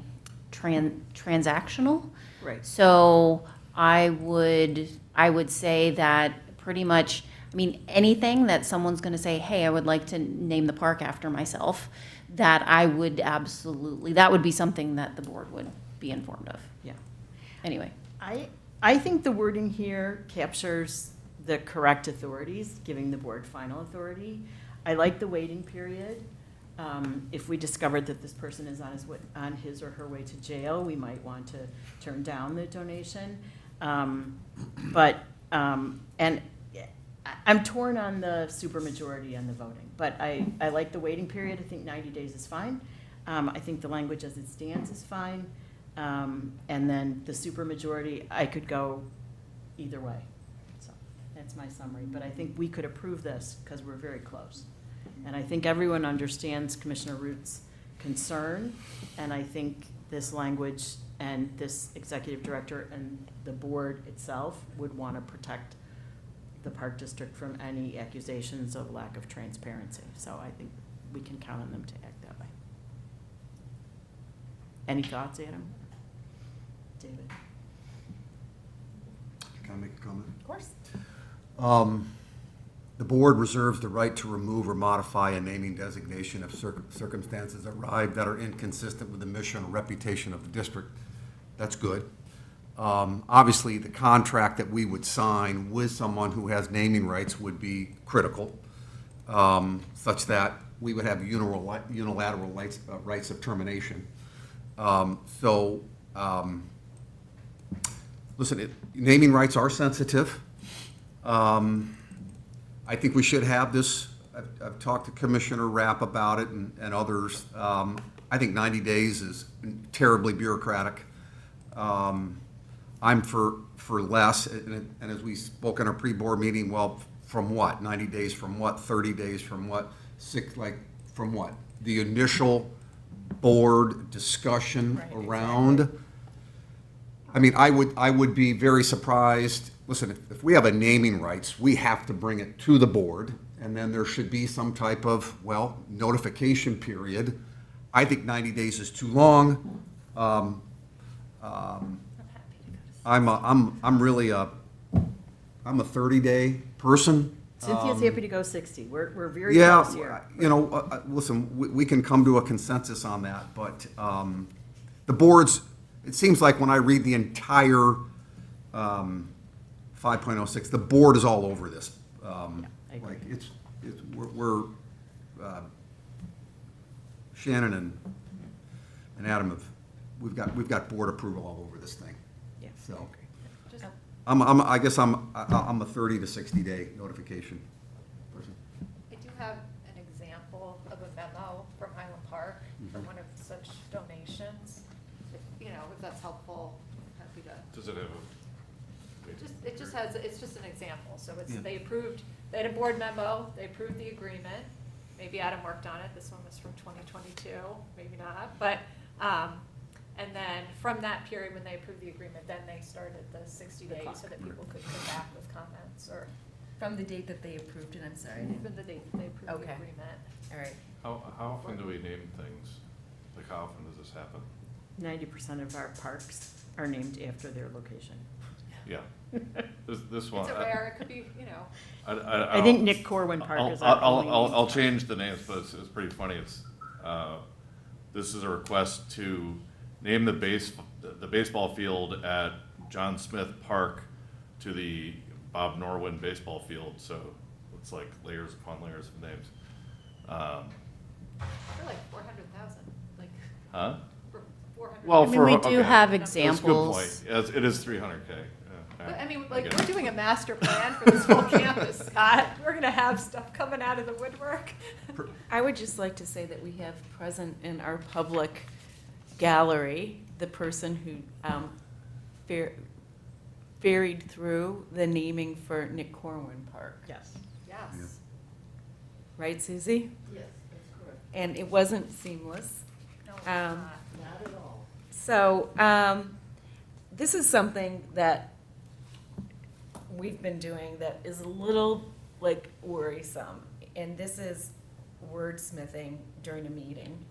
transactional. Right. So I would say that pretty much, I mean, anything that someone's going to say, hey, I would like to name the park after myself, that I would absolutely, that would be something that the board would be informed of. Yeah. Anyway. I think the wording here captures the correct authorities, giving the board final authority. I like the waiting period. If we discovered that this person is on his or her way to jail, we might want to turn down the donation. And I'm torn on the supermajority and the voting, but I like the waiting period. I think 90 days is fine. I think the language as it stands is fine. And then the supermajority, I could go either way. So that's my summary. But I think we could approve this because we're very close. And I think everyone understands Commissioner Root's concern. And I think this language and this executive director and the board itself would want to protect the Park District from any accusations of lack of transparency. So I think we can count on them to act that way. Any thoughts, Adam? David? Can I make a comment? Of course. The board reserves the right to remove or modify a naming designation if circumstances arise that are inconsistent with the mission or reputation of the district. That's good. Obviously, the contract that we would sign with someone who has naming rights would be critical, such that we would have unilateral rights of termination. Listen, naming rights are sensitive. I think we should have this. I've talked to Commissioner Rapp about it and others. I think 90 days is terribly bureaucratic. I'm for less, and as we spoke in our pre-board meeting, well, from what? 90 days from what? 30 days from what? From what? The initial board discussion around. I mean, I would be very surprised. Listen, if we have a naming rights, we have to bring it to the board, and then there should be some type of, well, notification period. I think 90 days is too long. I'm really a 30-day person. Cynthia's happy to go 60. We're very Yeah, close here. you know, listen, we can come to a consensus on that, but the boards, it seems like when I read the entire 5.06, the board is all over this. I agree. Like, we're Shannon and Adam we've got board approval all over this thing. Yeah. So, Just- I guess I'm a 30 to 60 day notification person. I do have an example of a memo from Highland Park for one of such donations. If that's helpful, I'm happy to. Does it have It's just an example. So Yeah. they had a board memo, they approved the agreement. Maybe Adam worked on it. This one was from 2022, maybe not. But, and then from that period when they approved the agreement, then they started the 60 days so that people could come back with comments or From the date that they approved it, I'm sorry. even the date that they approved the Okay. agreement. All right. how often do we name things? Like, how often does this happen? 90% of our parks are named after their location. Yeah. This one. It's a rare, it could be, I think Nick Corwin Park is our only named I'll park. change the names, but it's pretty funny. This is a request to name the baseball field at John Smith Park to the Bob Norwin baseball field. So it's like layers upon layers of names. For like 400,000, like, Huh? for 400. Well, we do have That's a examples. good point. Yes, it is 300K. But, I mean, I like, get we're it. doing a master plan for this whole campus, Scott. We're gonna have stuff coming out of the woodwork. I would just like to say that we have present in our public gallery the person who ferried through the naming for Nick Corwin Park. Yes. Yes. Right, Susie? Yes, that's correct. And it wasn't seamless. No, it's Um, not. Not at all. So, this is something that we've been doing that is a little like worrisome. And this is wordsmithing during a meeting.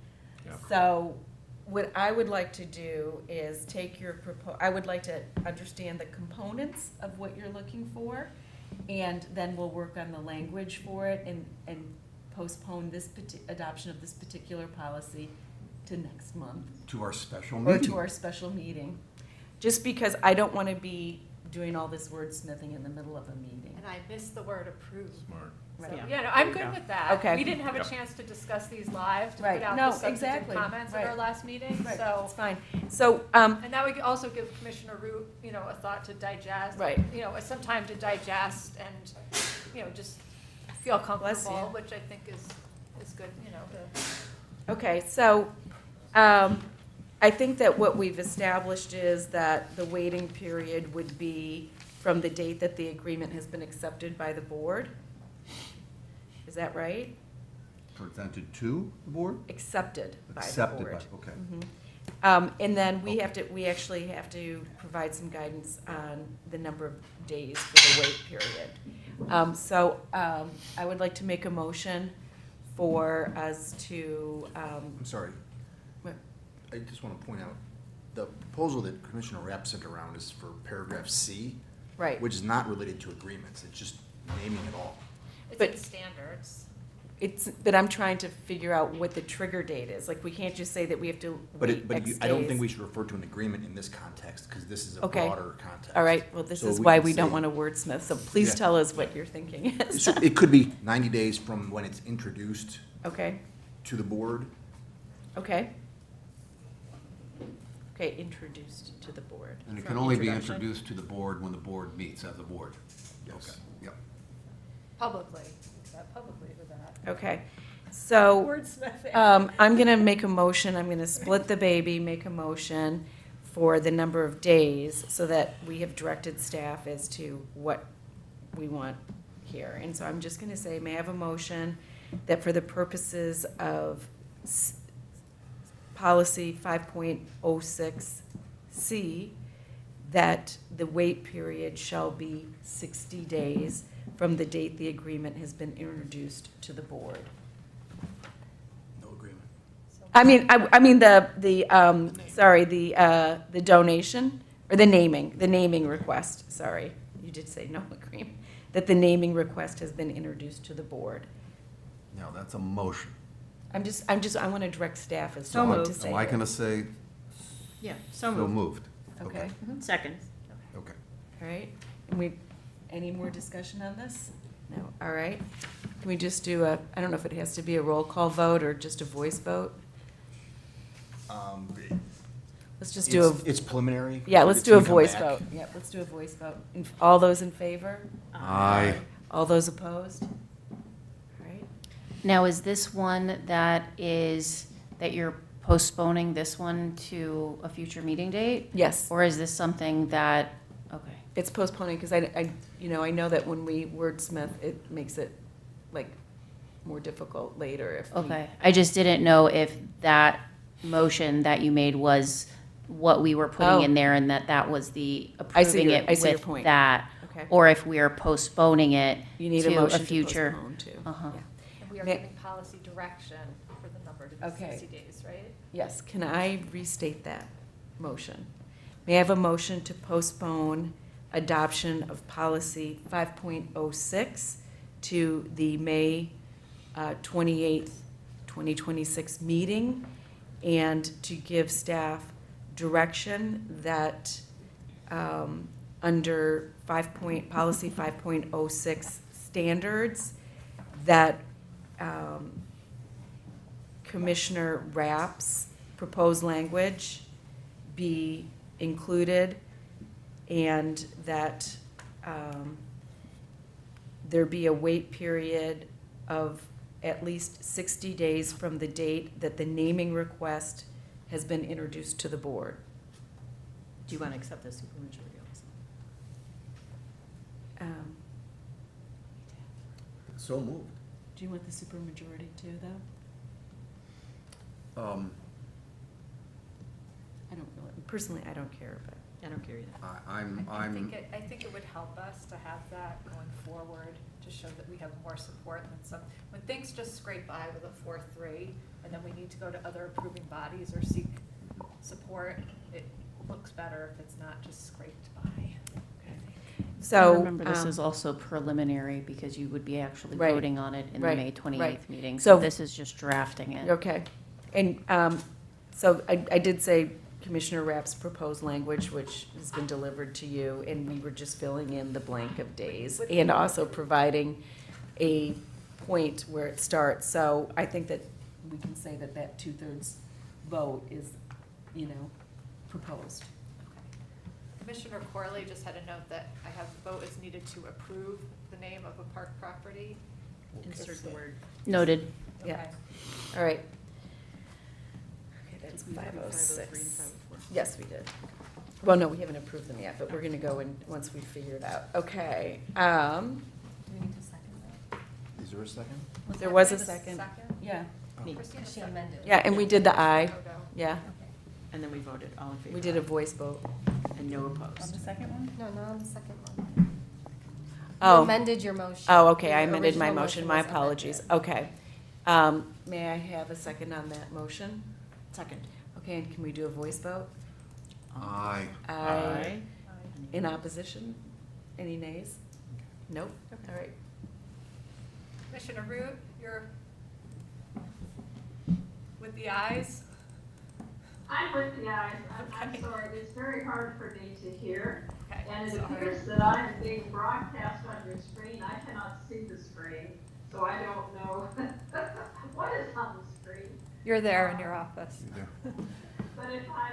Yeah. So what I would like to do is take your I would like to understand the components of what you're looking for. And then we'll work on the language for it and postpone this adoption of this particular policy to next month. To our special Or meeting. to our special meeting. Just because I don't want to be doing all this wordsmithing in the middle of a meeting. And I missed the word approved. Smart. So, Right. yeah, no, I'm There you good go. with that. Okay. We didn't have a Yep. chance to discuss these live, to Right. put out No, the substantive exactly. comments at our Right. last meeting, Right, so. it's fine. So, And that would also give Commissioner Root, a thought to digest. Right. Some time to digest and, just feel Bless comfortable, you. which I think is good, to. okay, so, I think that what we've established is that the waiting period would be from the date that the agreement has been accepted by the board. Is that right? Presented to the board? Accepted by the Accepted board. by, okay. And then we actually have to provide some guidance on the number of days for the wait period. So I would like to make a motion for us to, I'm sorry. what? I just want to point out, the proposal that Commissioner Rapp sent around is for paragraph C. Right. Which is not related to agreements, it's just naming it all. It's But- in standards. But I'm trying to figure out what the trigger date is. Like, we can't just say that we have to But wait X I don't think days. we should refer to an agreement in this context, because this is a Okay. broader context. All right, well, this So is why can we don't say- want to wordsmith, so please Yeah. tell us what your thinking is. So it could be 90 days from when it's introduced Okay, to the board. okay. Okay, introduced to the board. And it From can only be introduction. introduced to the board when the board meets as a board. Yes. Okay, yep. Publicly, except publicly with that. Okay, so, Wordsmithing. I'm gonna make a motion, I'm gonna split the baby, make a motion for the number of days, so that we have directed staff as to what we want here. And so I'm just gonna say, may I have a motion that for the purposes of policy 5.06C, that the wait period shall be 60 days from the date the agreement has been introduced to the board. No agreement. I mean, the donation, or the naming request, sorry. You did say no agreement, that the naming request has been introduced to the board. Now, that's a motion. I want to direct staff as to So what moved. to say. Am I here. going to say Yeah, so moved? Okay, Second. Okay. all right. And any more discussion on this? No, all right. Can we just do I don't know if it has to be a roll call vote or just a voice vote? Let's just do It's preliminary. Yeah, so let's it's do a gonna come voice back. vote. Yeah, let's do a voice vote. All those in favor? Aye. All those opposed? All right. Now, is this one that you're postponing this one to a future meeting date? Yes, Or is this something that, okay. it's postponing because I know that when we wordsmith, it makes it like more difficult later if we. Okay, I just didn't know if that motion that you made was what we were putting in there and that was the I see approving your- it I see your with point. that. Okay. Or if we are postponing it You need a to motion a to future. postpone too. Uh-huh. Yeah. And we are May- giving policy direction for the number to be Okay. 60 days, right? Yes, can I restate that motion? May I have a motion to postpone adoption of policy 5.06 to the May 28th, 2026 meeting, and to give staff direction that under policy 5.06 standards, that Commissioner Rapp's proposed language be included, and that there be a wait period of at least 60 days from the date that the naming request has been introduced to the board. Do you want to accept the supermajority also? So moved. Do you want the supermajority too, though? I don't really, personally, I don't care, but. I don't care either. I think it would help us to have that going forward, to show that we have more support than when things just scrape by with a 4-3, and then we need to go to other approving bodies or seek support, it looks better if it's not just scraped by. So. Remember, this is also preliminary because you would be actually Right. voting on it in the Right, May 28th right. meeting. So- So this is just drafting it. Okay. And so I did say Commissioner Rapp's proposed language, which has been delivered to you, and we were just filling in the blank of days and also providing a point where it starts. So I think that we can say that that 2/3 vote is, proposed. Commissioner Corley just had a note that I have the vote is needed to approve the name of a park property. Insert the word. Noted. Yeah. Okay. All right. Okay, that's We approved 503 and 506. 504. Yes, we did. Well, no, we haven't approved them yet, but we're gonna go in once we figure it out. Okay. Do we need to second that? Is there a second? There was a We have second. Yeah. Christina She seconded. amended. Yeah, and we did the aye. Oh, no. Yeah, And then we voted all in favor. we did a voice vote. And no opposed. second one? No, not on the second one. You Oh. amended your motion. Oh, okay, I Your amended my original motion. My was apologies. amended. Okay. May I have a second on that motion? Second. Okay, and can we do a voice vote? Aye. Aye. In opposition? Any nays? Nope. All right. Commissioner Root, you're with the ayes? I'm with the eyes. I'm Okay. sorry, it's very hard for me to hear. Okay, And it sorry. appears that I am being broadcast on your screen. I cannot see the screen, so I don't know what is on the screen. You're there in your office. But if I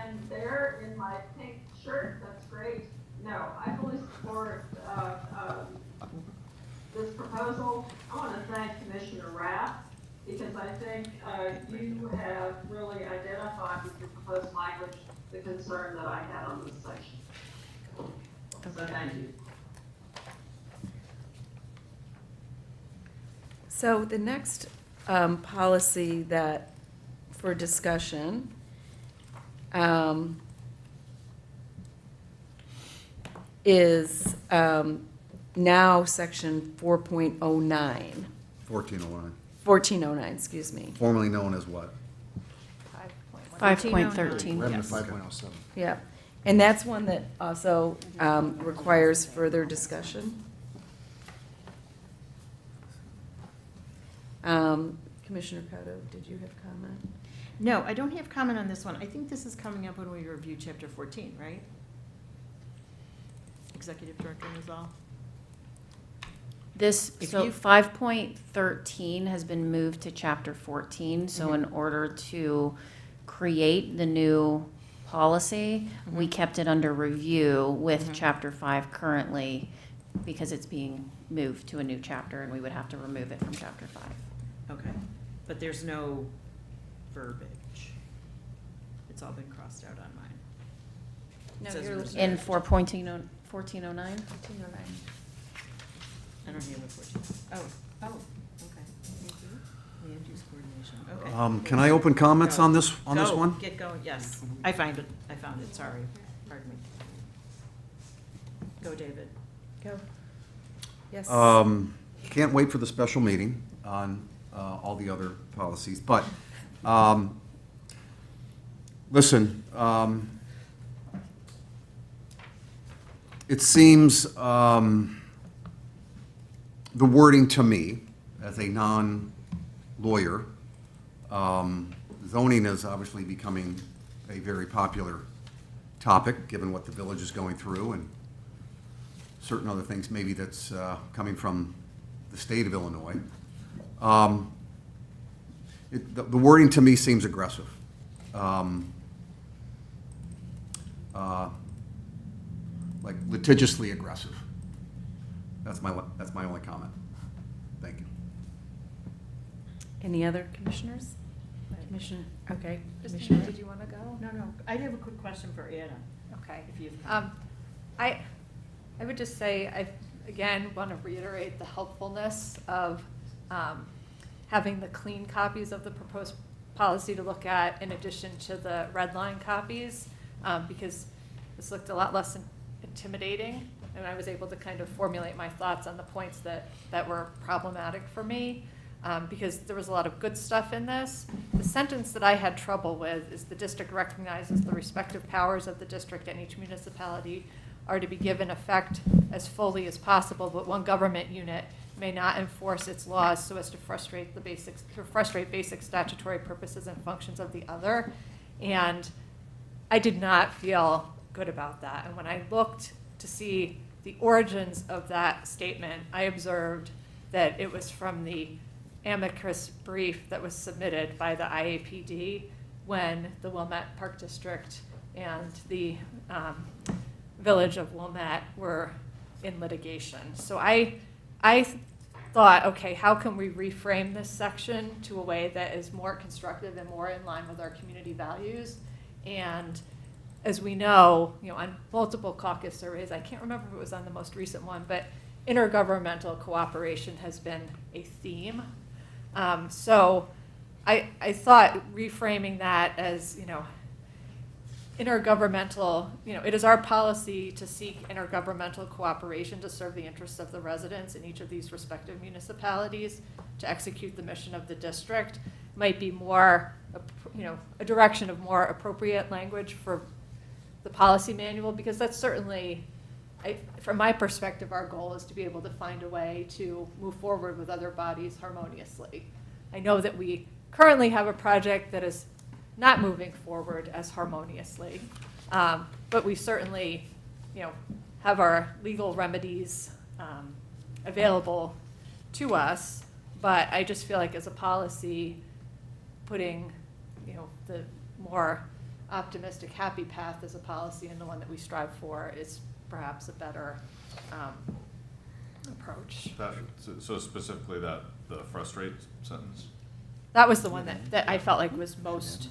am there in my pink shirt, that's great. No, I fully support, this proposal. I want to thank Commissioner Rapp, because I think, you have really identified with your proposed language the concern that I had on this section. So thank you. So the next policy that, for discussion, is now section 4.09, 1401, 1409, excuse me. formerly known as what? 5.13. We're having a Yes. 5.07. Yeah, and that's one that also requires further discussion. Commissioner Cotto, did you have comment? No, I don't have comment on this one. I think this is coming up when we review chapter 14, right? Executive Director Nizal? This, If so you- 5.13 has been moved to chapter 14, so in order to create the new policy, we kept it under review with chapter 5 currently, because it's being moved to a new chapter, and we would have to remove it from chapter 5. Okay, but there's no verbiage. It's all been crossed out on mine. No, It says you're- reserved. In 1409? 1409. I don't have a 14. Oh, okay. Land use coordination, okay. Can I open comments Go. on this Go. one? Get going, yes. I found it, sorry. Pardon me. Go, David. Go. Yes. Can't wait for the special meeting on all the other policies, but, listen, it seems, the wording to me, as a non-lawyer, zoning is obviously becoming a very popular topic, given what the village is going through, and certain other things maybe that's coming from the state of Illinois. The wording to me seems aggressive. Like litigiously aggressive. That's my only comment. Thank you. Any other commissioners? Commissioner, okay. Christina, Commissioner? did you want to go? No, I have a quick question for Anna, Okay. if you've. I would just say, I, again, want to reiterate the helpfulness of having the clean copies of the proposed policy to look at in addition to the red line copies, because this looked a lot less intimidating, and I was able to kind of formulate my thoughts on the points that were problematic for me, because there was a lot of good stuff in this. The sentence that I had trouble with is the district recognizes the respective powers of the district and each municipality are to be given effect as fully as possible, but one government unit may not enforce its laws so as to frustrate basic statutory purposes and functions of the other. And I did not feel good about that. And when I looked to see the origins of that statement, I observed that it was from the amicus brief that was submitted by the IAPD when the Wilmette Park District and the Village of Wilmette were in litigation. So I thought, okay, how can we reframe this section to a way that is more constructive and more in line with our community values? And as we know, on multiple caucus surveys, I can't remember if it was on the most recent one, but intergovernmental cooperation has been a theme. So I thought reframing that as, intergovernmental, it is our policy to seek intergovernmental cooperation to serve the interests of the residents in each of these respective municipalities to execute the mission of the district. might be more, a direction of more appropriate language for the policy manual, because that's certainly, from my perspective, our goal is to be able to find a way to move forward with other bodies harmoniously. I know that we currently have a project that is not moving forward as harmoniously, but we certainly, have our legal remedies available to us. But I just feel like as a policy, putting, the more optimistic, happy path as a policy and the one that we strive for is perhaps a better approach. So specifically the frustrate sentence? That was the one that I felt like was most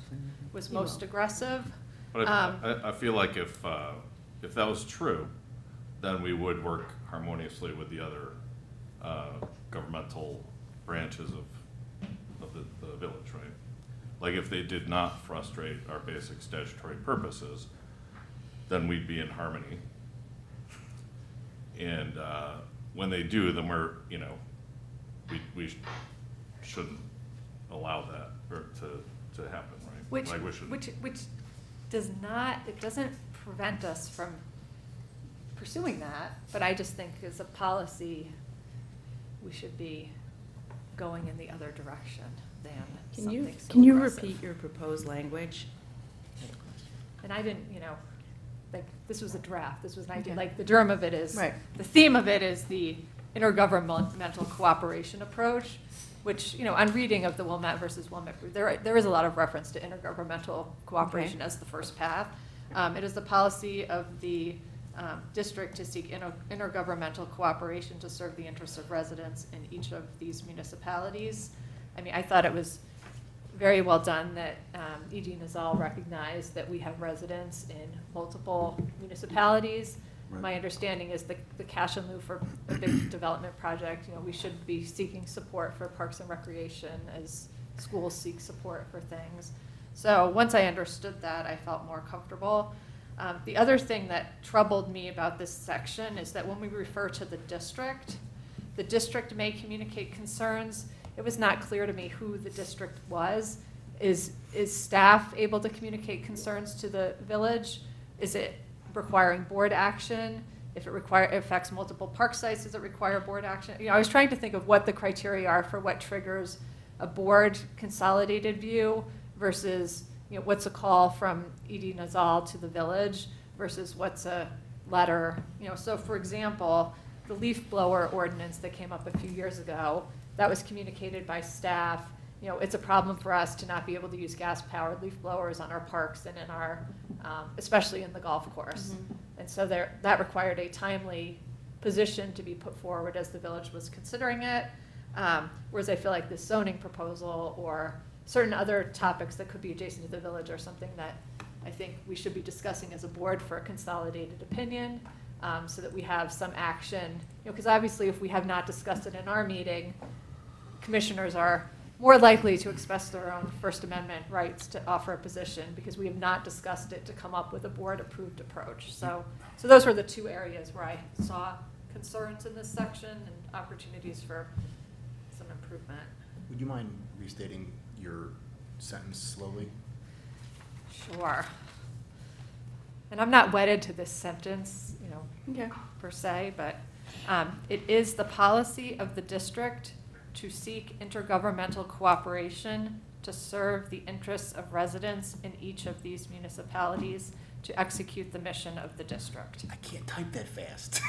aggressive. But I feel like if that was true, then we would work harmoniously with the other governmental branches of the village, right? Like if they did not frustrate our basic statutory purposes, then we'd be in harmony. And when they do, then we're, we shouldn't allow that to happen, right? Which Like we shouldn't. which does not, it doesn't prevent us from pursuing that, but I just think as a policy, we should be going in the other direction than something so Can you aggressive. repeat your proposed language? And I didn't, like, this was a draft, this was like, the germ of it is, Right. the theme of it is the intergovernmental cooperation approach, which, on reading of the Wilmette versus Wilmette Group, there is a lot of reference to intergovernmental cooperation Okay. as the first path. It is the policy of the district to seek intergovernmental cooperation to serve the interests of residents in each of these municipalities. I mean, I thought it was very well done that E.D. Nazal recognized that we have residents in multiple municipalities. Right. My understanding is the cash in lieu for a big development project, we should be seeking support for parks and recreation as schools seek support for things. So once I understood that, I felt more comfortable. The other thing that troubled me about this section is that when we refer to the district may communicate concerns. It was not clear to me who the district was. Is staff able to communicate concerns to the village? Is it requiring board action? If it affects multiple park sites, does it require board action? I was trying to think of what the criteria are for what triggers a board consolidated view versus, what's a call from E.D. Nazal to the village versus what's a letter. So for example, the leaf blower ordinance that came up a few years ago, that was communicated by staff. It's a problem for us to not be able to use gas-powered leaf blowers on our parks and in our, especially in the golf course. Mhm. And so that required a timely position to be put forward as the village was considering it. Whereas I feel like this zoning proposal or certain other topics that could be adjacent to the village are something that I think we should be discussing as a board for a consolidated opinion, so that we have some action. Because obviously if we have not discussed it in our meeting, commissioners are more likely to express their own First Amendment rights to offer a position because we have not discussed it to come up with a board-approved approach. So those were the two areas where I saw concerns in this section and opportunities for some improvement. Would you mind restating your sentence slowly? Sure. And I'm not wedded to this sentence, Okay. per se, but it is the policy of the district to seek intergovernmental cooperation to serve the interests of residents in each of these municipalities to execute the mission of the district. I can't type that fast.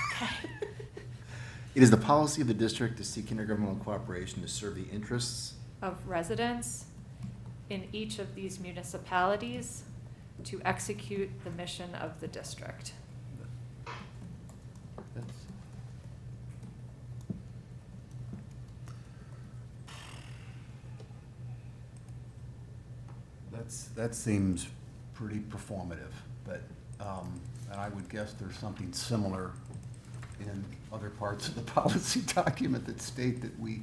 It is the policy of the district to seek intergovernmental cooperation to serve the interests. Of residents in each of these municipalities to execute the mission of the district. That seems pretty performative, but, and I would guess there's something similar in other parts of the policy document that state that we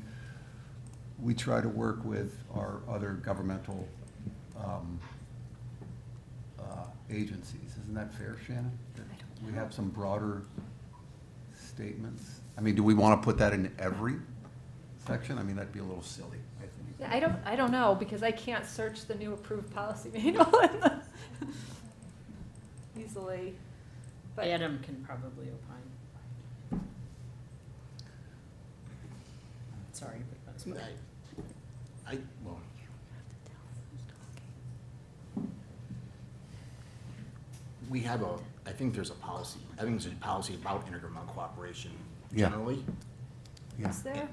try to work with our other governmental agencies. Isn't that fair, Shannon? That we have some broader statements? I mean, do we want to put that in every section? I mean, that'd be a little silly, I think. Yeah, I don't know, because I can't search the new approved policy manual easily. But Adam can probably opine. Sorry. but- Well, we have I think there's a policy, I think there's a policy about intergovernmental cooperation Yeah. generally. Yeah. is there?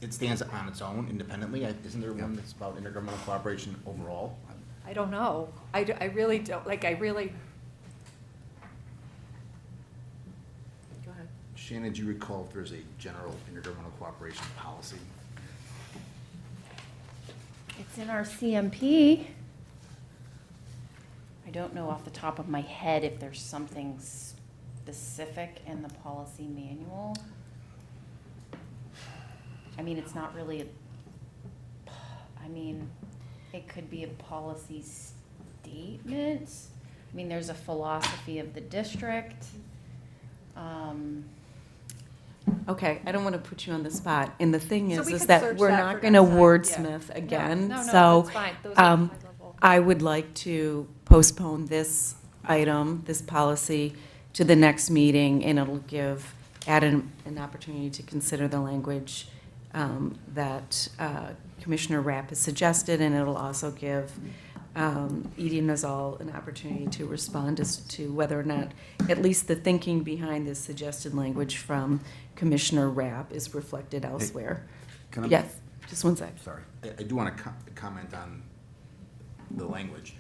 It stands on its own independently. Isn't there one that's about intergovernmental cooperation overall? I don't know. I really don't, like, I really. Go ahead. Shannon, do you recall if there's a general intergovernmental cooperation policy? It's in our CMP. I don't know off the top of my head if there's something specific in the policy manual. I mean, it's not really it could be a policy statement. I mean, there's a philosophy of the district. Okay, I don't want to put you on the spot. And the thing So is we could that search we're that not for going to next time, wordsmith yeah. again. No, So, that's fine. Those are high level. I would like to postpone this item, this policy, to the next meeting, and it'll give Adam an opportunity to consider the language that Commissioner Rapp has suggested, and it'll also give Edie Nazal an opportunity to respond as to whether or not at least the thinking behind this suggested language from Commissioner Rapp is reflected elsewhere. Can I- Yes, just one sec. Sorry. I do want to comment on the language.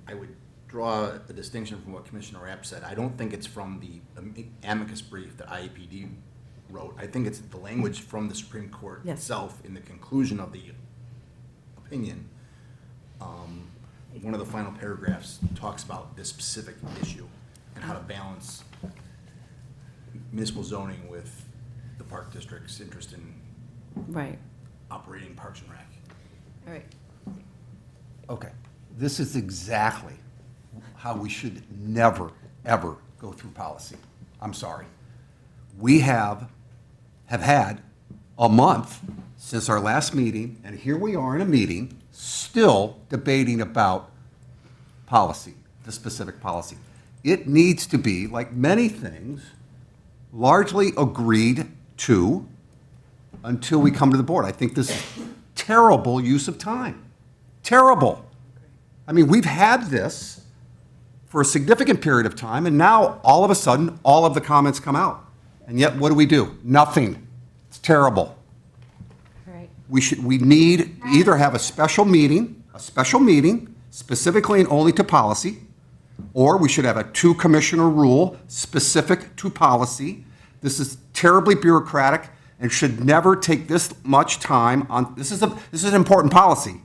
I would draw a distinction from what Commissioner Rapp said. I don't think it's from the amicus brief that IAPD wrote. I think it's the language from the Supreme Court Yes. itself in the conclusion of the opinion. One of the final paragraphs talks about this specific issue and how to balance municipal zoning with the Park District's interest in Right. operating Parks and Rec. All right. Okay, this is exactly how we should never, ever go through policy. I'm sorry. We have had a month since our last meeting, and here we are in a meeting, still debating about policy, the specific policy. It needs to be, like many things, largely agreed to until we come to the board. I think this is terrible use of time. Terrible. I mean, we've had this for a significant period of time, and now, all of a sudden, all of the comments come out. And yet, what do? Nothing. It's terrible. All right. We need to either have a special meeting specifically and only to policy, or we should have a two-commissioner rule specific to policy. This is terribly bureaucratic and should never take this much time on, this is an important policy,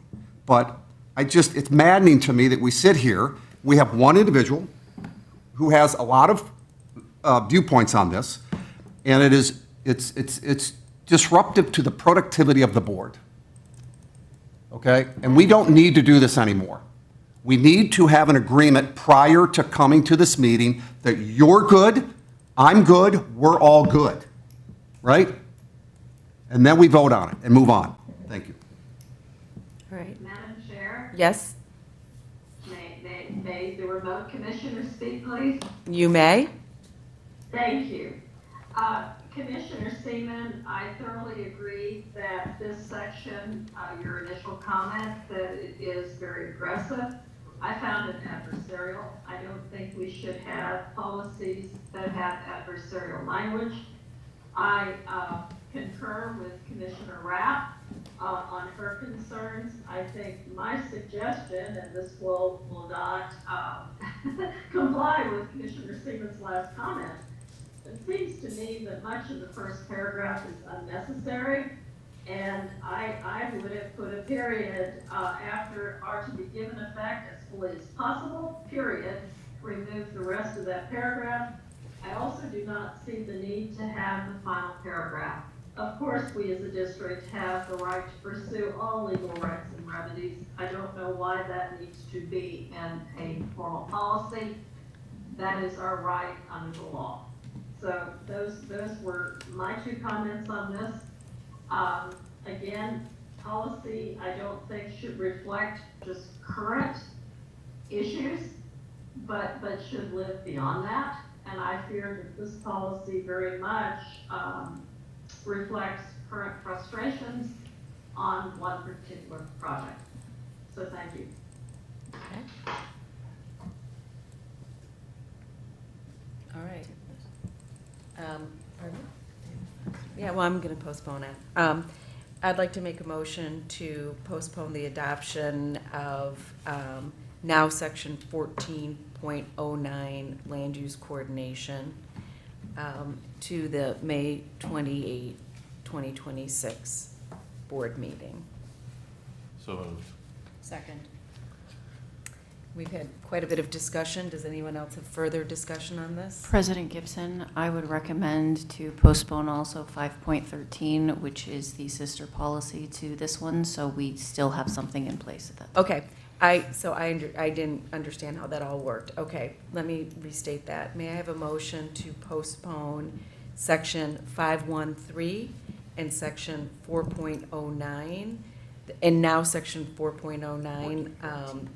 but it's maddening to me that we sit here, we have one individual who has a lot of viewpoints on this, and it's disruptive to the productivity of the board. Okay? And we don't need to do this anymore. We need to have an agreement prior to coming to this meeting that you're good, I'm good, we're all good. Right? And then we vote on it and move on. Thank you. All right. Madam Chair, Yes, may the remote commissioner speak, please? you may. Thank you. Commissioner Seaman, I thoroughly agree that this section, your initial comment, that it is very aggressive. I found it adversarial. I don't think we should have policies that have adversarial language. I concur with Commissioner Rapp on her concerns. I think my suggestion, and this will not comply with Commissioner Seaman's last comment, it seems to me that much of the first paragraph is unnecessary, and I would have put a period after "are to be given effect as fully as possible," period, remove the rest of that paragraph. I also do not see the need to have the final paragraph. Of course, we as a district have the right to pursue all legal rights and remedies. I don't know why that needs to be in a formal policy. That is our right under the law. So those were my two comments on this. Again, policy, I don't think should reflect just current issues, but should live beyond that. And I fear that this policy very much reflects current frustrations on one particular project. So thank you. Okay. All right. Pardon? Yeah, well, I'm going to postpone it. I'd like to make a motion to postpone the adoption of now Section 14.09 Land Use Coordination to the May 28, 2026 board meeting. So moved. Second. We've had quite a bit of discussion. Does anyone else have further discussion on this? President Gibson, I would recommend to postpone also 5.13, which is the sister policy to this one, so we still have something in place at that. Okay, so I didn't understand how that all worked. Okay, let me restate that. May I have a motion to postpone Section 513 and Section 4.09, and now Section 4.09,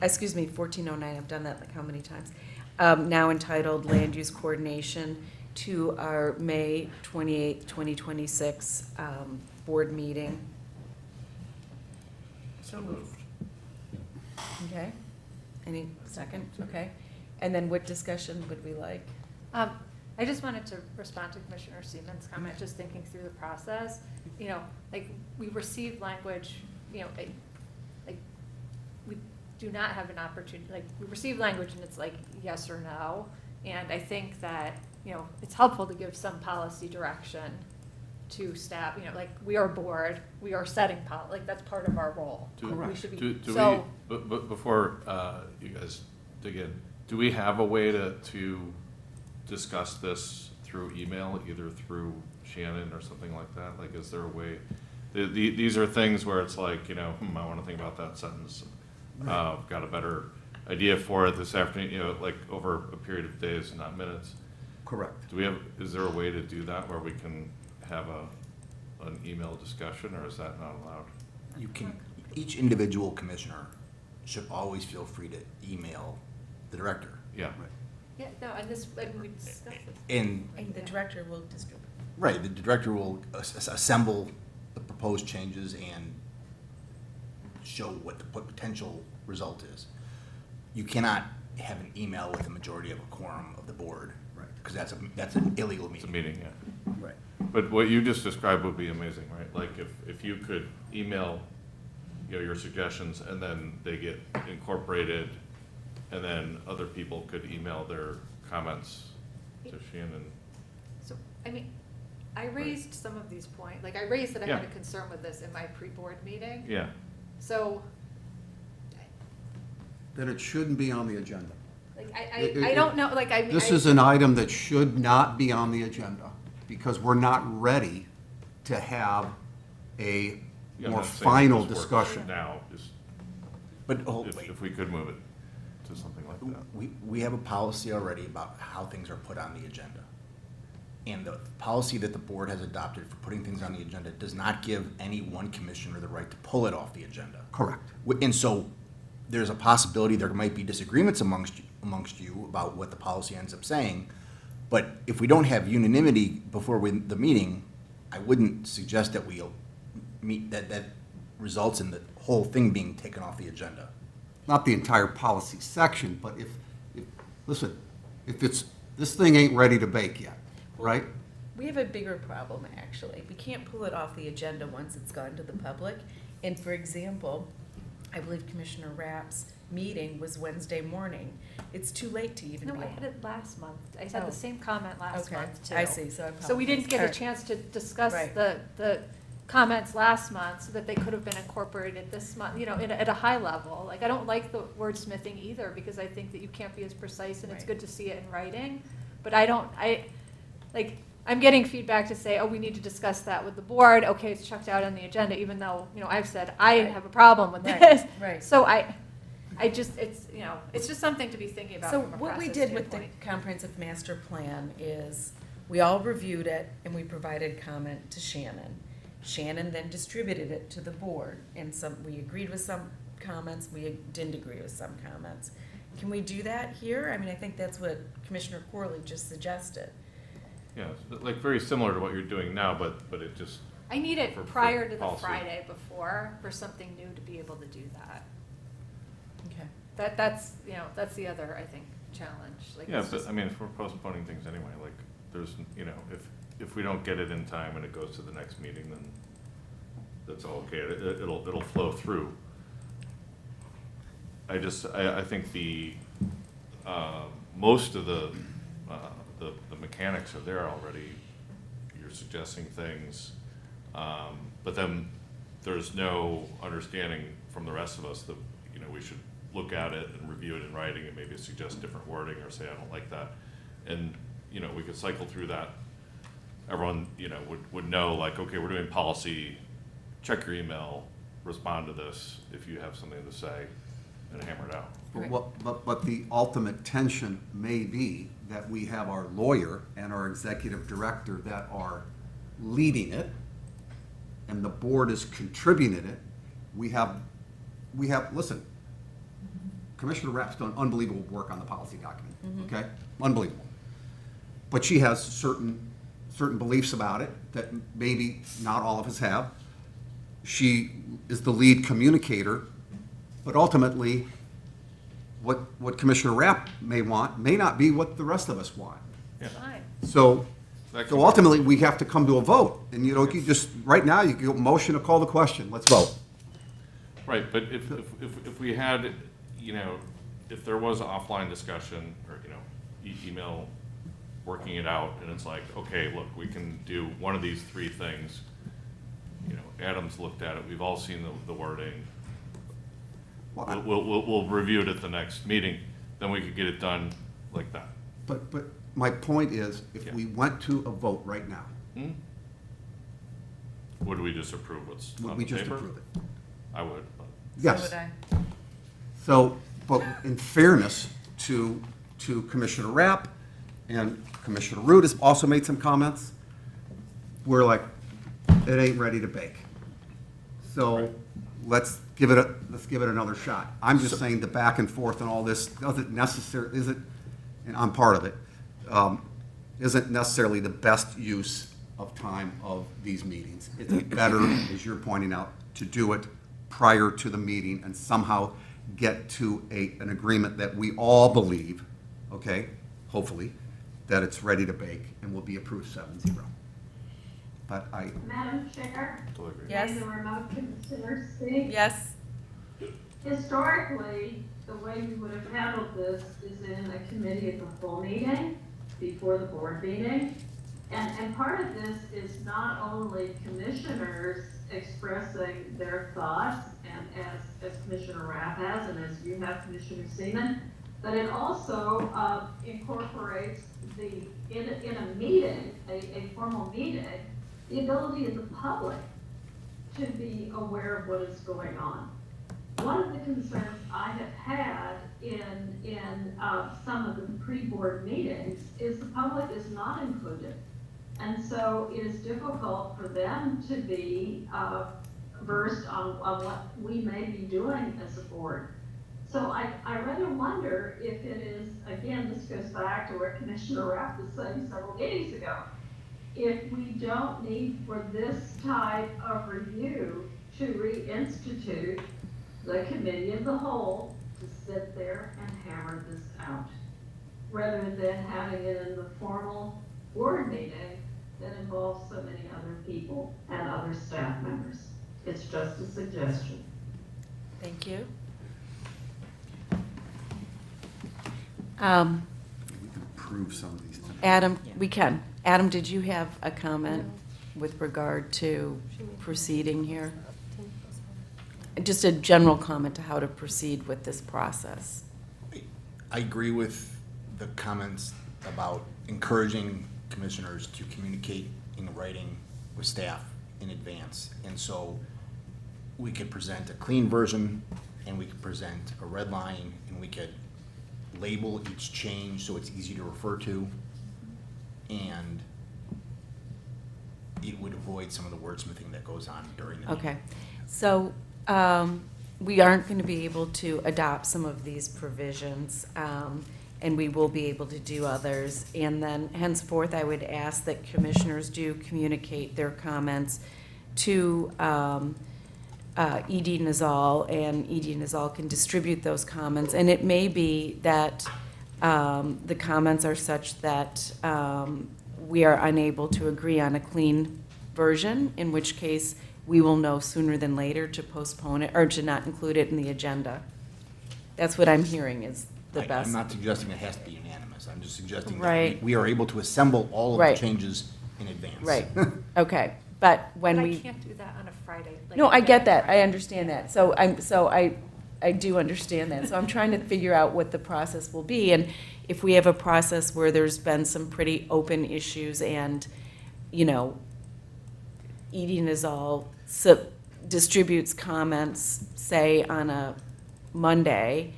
excuse me, 1409, I've done that like how many times? Now entitled Land Use Coordination to our May 28, 2026 board meeting. So moved. Okay, any second, okay. And then what discussion would we like? I just wanted to respond to Commissioner Siemens' comment, just thinking through the process. You know, like, we received language, you know, like, we do not have an opportunity, like, we receive language and it's like yes or no. And I think that, you know, it's helpful to give some policy direction to staff, you know, like, we are a board, we are setting like, that's part of our role. We should be, Do we, but before you guys dig in, do we have a way to discuss this through email, either through Shannon or something like that? Like, is there a way? These are things where it's like, you know, I want to think about that sentence. I've got a better idea for it this afternoon, you know, like over a period of days, not minutes. Correct. Is there a way to do that where we can have an email discussion, or is that not allowed? You can, each individual commissioner should always feel free to email the director. Yeah. yeah, no, and this, like, we discussed this. And, And the director will distribute. right, the director will assemble the proposed changes and show what the potential result is. You cannot have an email with a majority of a quorum of the board. Right. Because that's an illegal It's a meeting. meeting, yeah. Right. But what you just described would be amazing, right? Like if you could email, you know, your suggestions and then they get incorporated and then other people could email their comments to Shannon. So, I mean, I raised some of these points, like, I raised that I had a concern with this in my pre-board meeting. Yeah. So, Then it shouldn't be on the agenda. like, I don't know, like, I mean. This is an item that should not be on the agenda, because we're not ready to have a Yeah, I'm more not saying final this works discussion. now, just But, wait. if we could move it to something like that. We have a policy already about how things are put on the agenda. And the policy that the board has adopted for putting things on the agenda does not give any one commissioner the right to pull it off the agenda. Correct. And so there's a possibility there might be disagreements amongst you about what the policy ends up saying. But if we don't have unanimity before the meeting, I wouldn't suggest that we meet, that results in the whole thing being taken off the agenda. Not the entire policy section, but listen, if this thing ain't ready to bake yet, right? We have a bigger problem, actually. We can't pull it off the agenda once it's gone to the public. And for example, I believe Commissioner Rapp's meeting was Wednesday morning. It's too late to even No, be. I had it last month. I had Oh. the same comment last Okay, month, too. I see, so I So we didn't get a apologize. chance to discuss Right. the comments last month, so that they could have been incorporated this month, you know, at a high level. Like, I don't like the wordsmithing either, because I think that you can't be as precise, and it's Right. good to see it in writing. But I'm getting feedback to say, oh, we need to discuss that with the board. Okay, it's checked out on the agenda, even though, you know, I've said I Right. have a problem with Right, this. right. So I just, it's, you know, it's just something to be thinking about So from a what we process did with the standpoint. comprehensive master plan is, we all reviewed it and we provided comment to Shannon. Shannon then distributed it to the board, and we agreed with some comments, we didn't agree with some comments. Can we do that here? I mean, I think that's what Commissioner Corley just suggested. Yeah, it's like very similar to what you're doing now, but it just. I need it for prior to the policy. Friday before for something new to be able to do that. Okay. That's the other, I think, challenge. Like, Yeah, it's but just- I mean, if we're postponing things anyway, like, there's, if we don't get it in time and it goes to the next meeting, then that's all okay. It'll flow through. I think most of the mechanics are there already. You're suggesting things, but then there's no understanding from the rest of us that, we should look at it and review it in writing and maybe suggest different wording or say, I don't like that. And, we could cycle through that. Everyone, would know, like, okay, we're doing policy, check your email, respond to this if you have something to say, and hammer it out. But the ultimate tension may be that we have our lawyer and our executive director that are leading it, and the board is contributing it. We have, listen, Commissioner Rapp's done unbelievable work on the policy document, okay? Unbelievable. But she has certain beliefs about it that maybe not all of us have. She is the lead communicator, but ultimately, what Commissioner Rapp may want may not be what the rest of us want. Fine. So ultimately, we have to come to a vote. And, you just, right now, you can motion to call the question. Let's vote. Right, but if we had, if there was offline discussion or, email working it out, and it's like, okay, look, we can do one of these three things. Adam's looked at it, we've all seen the wording. We'll review it at the next meeting, then we could get it done like that. But my point is, if we went to a vote right now, Would we just approve what's would on we the just paper? approve it? I would, but. Yes. So would I. So, but in fairness to Commissioner Rapp, and Commissioner Root has also made some comments, we're like, it ain't ready to bake. So let's give it another shot. I'm just saying the back and forth and all this doesn't necessarily, and I'm part of it, isn't necessarily the best use of time of these meetings. It's better, as you're pointing out, to do it prior to the meeting and somehow get to an agreement that we all believe, okay, hopefully, that it's ready to bake and will be approved 7-0. But Madam Chair? Yes. May the remote consider speak? Yes. Historically, the way we would have handled this is in a committee of the full meeting before the board meeting. And part of this is not only commissioners expressing their thoughts, and as Commissioner Rapp has, and as you have, Commissioner Seaman, but it also incorporates in a meeting, a formal meeting, the ability of the public to be aware of what is going on. One of the concerns I have had in some of the pre-board meetings is the public is not included. And so it is difficult for them to be versed on what we may be doing as a board. So I rather wonder if it is, again, this goes back to what Commissioner Rapp was saying several meetings ago. If we don't need for this type of review to reinstitute the committee of the whole to sit there and hammer this out, rather than having it in the formal board meeting that involves so many other people and other staff members. It's just a suggestion. Thank you. we can approve some of these things. Adam, we can. Adam, did you have a comment with regard to proceeding here? Just a general comment to how to proceed with this process. I agree with the comments about encouraging commissioners to communicate in writing with staff in advance. And so we could present a clean version, and we could present a red line, and we could label each change so it's easy to refer to. And it would avoid some of the wordsmithing that goes on during the Okay, meeting. so we aren't going to be able to adopt some of these provisions, and we will be able to do others. And then henceforth, I would ask that commissioners do communicate their comments to ED Nizal, and ED Nizal can distribute those comments. And it may be that the comments are such that we are unable to agree on a clean version, in which case we will know sooner than later to postpone it or to not include it in the agenda. That's what I'm hearing is the best. I'm not suggesting it has to be unanimous. I'm just suggesting that Right. we are able to assemble all of Right. the changes in advance. Right, okay, but when But we. I can't do that on a Friday. like, No, I get that, I Friday. understand that, so I do understand that, so I'm trying to figure out what the process will be, and if we have a process where there's been some pretty open issues and, you know, Edie Nizal distributes comments, say, on a Monday,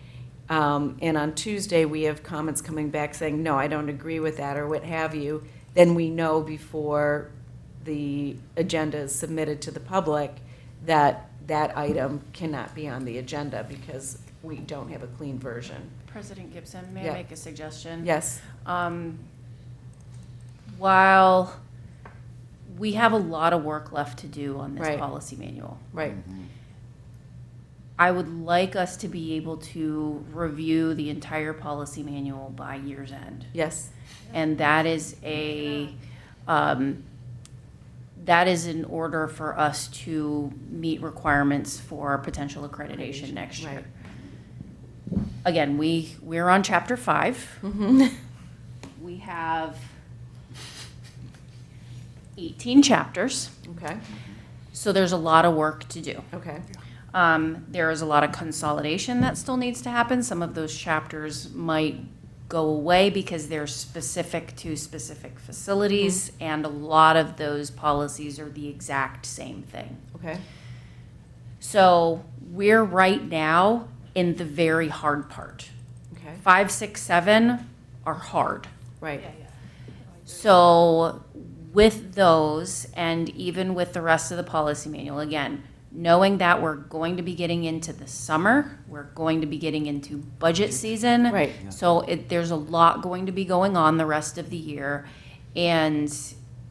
and on Tuesday, we have comments coming back saying, no, I don't agree with that, or what have you, then we know before the agenda is submitted to the public that that item cannot be on the agenda because we don't have a clean version. President Gibson, may Yeah. I make a suggestion? Yes, While we have a lot of work left to do on this Right. policy manual, right, I would like us to be able to review the entire policy manual by year's end. yes, And that is that is in order for us to meet requirements for potential accreditation next year. Right. Again, we're on chapter 5. Mhm. We have 18 chapters, Okay, so there's a lot of work to do. okay, There is a lot of consolidation that still needs to happen. Some of those chapters might go away because they're specific to specific facilities, and a lot of those policies are the exact same thing. okay, So we're right now in the very hard part. okay, 5, 6, 7 are hard. right, So with those, and even with the rest of the policy manual, again, knowing that we're going to be getting into the summer, we're going to be getting into budget season. Right. So there's a lot going to be going on the rest of the year, and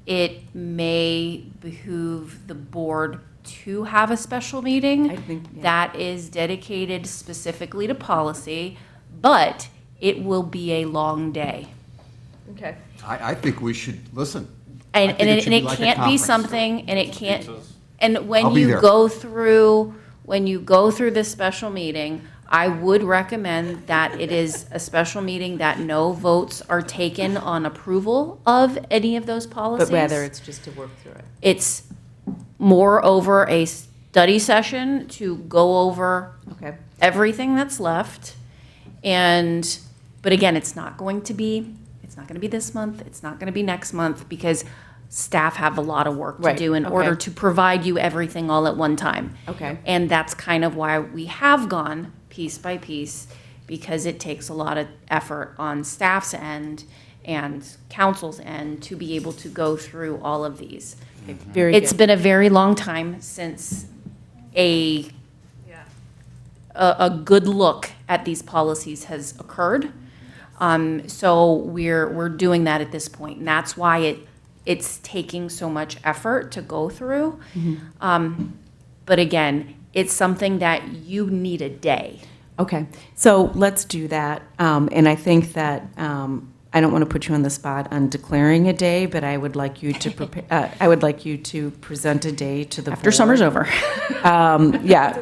it may behoove the board to have a special meeting I think, yeah. that is dedicated specifically to policy, but it will be a long day. okay. I think we should, listen. And, I think and should it like a can't be conference. something, and it can't, Pizzas. and I'll when be you there. go through, this special meeting, I would recommend that it is a special meeting that no votes are taken on approval of any of those policies. But rather, it's just to work through it. It's moreover a study session to go over Okay, everything that's left. And, but again, it's not going to be this month, it's not gonna be next month, because staff have a lot of work to Right, do in okay. order to provide you everything all at one time. okay, And that's kind of why we have gone piece by piece, because it takes a lot of effort on staff's end and council's end to be able to go through all of these. very It's good. been a very long time since a good look at these policies has occurred. So we're doing that at this point, and that's why it's taking so much effort to go through. But again, it's something that you need a day. Okay, so let's do that. And I think that, I don't want to put you on the spot on declaring a day, but I would like you to prepare, I would like you to present a day to the board. After summer's over. Yeah,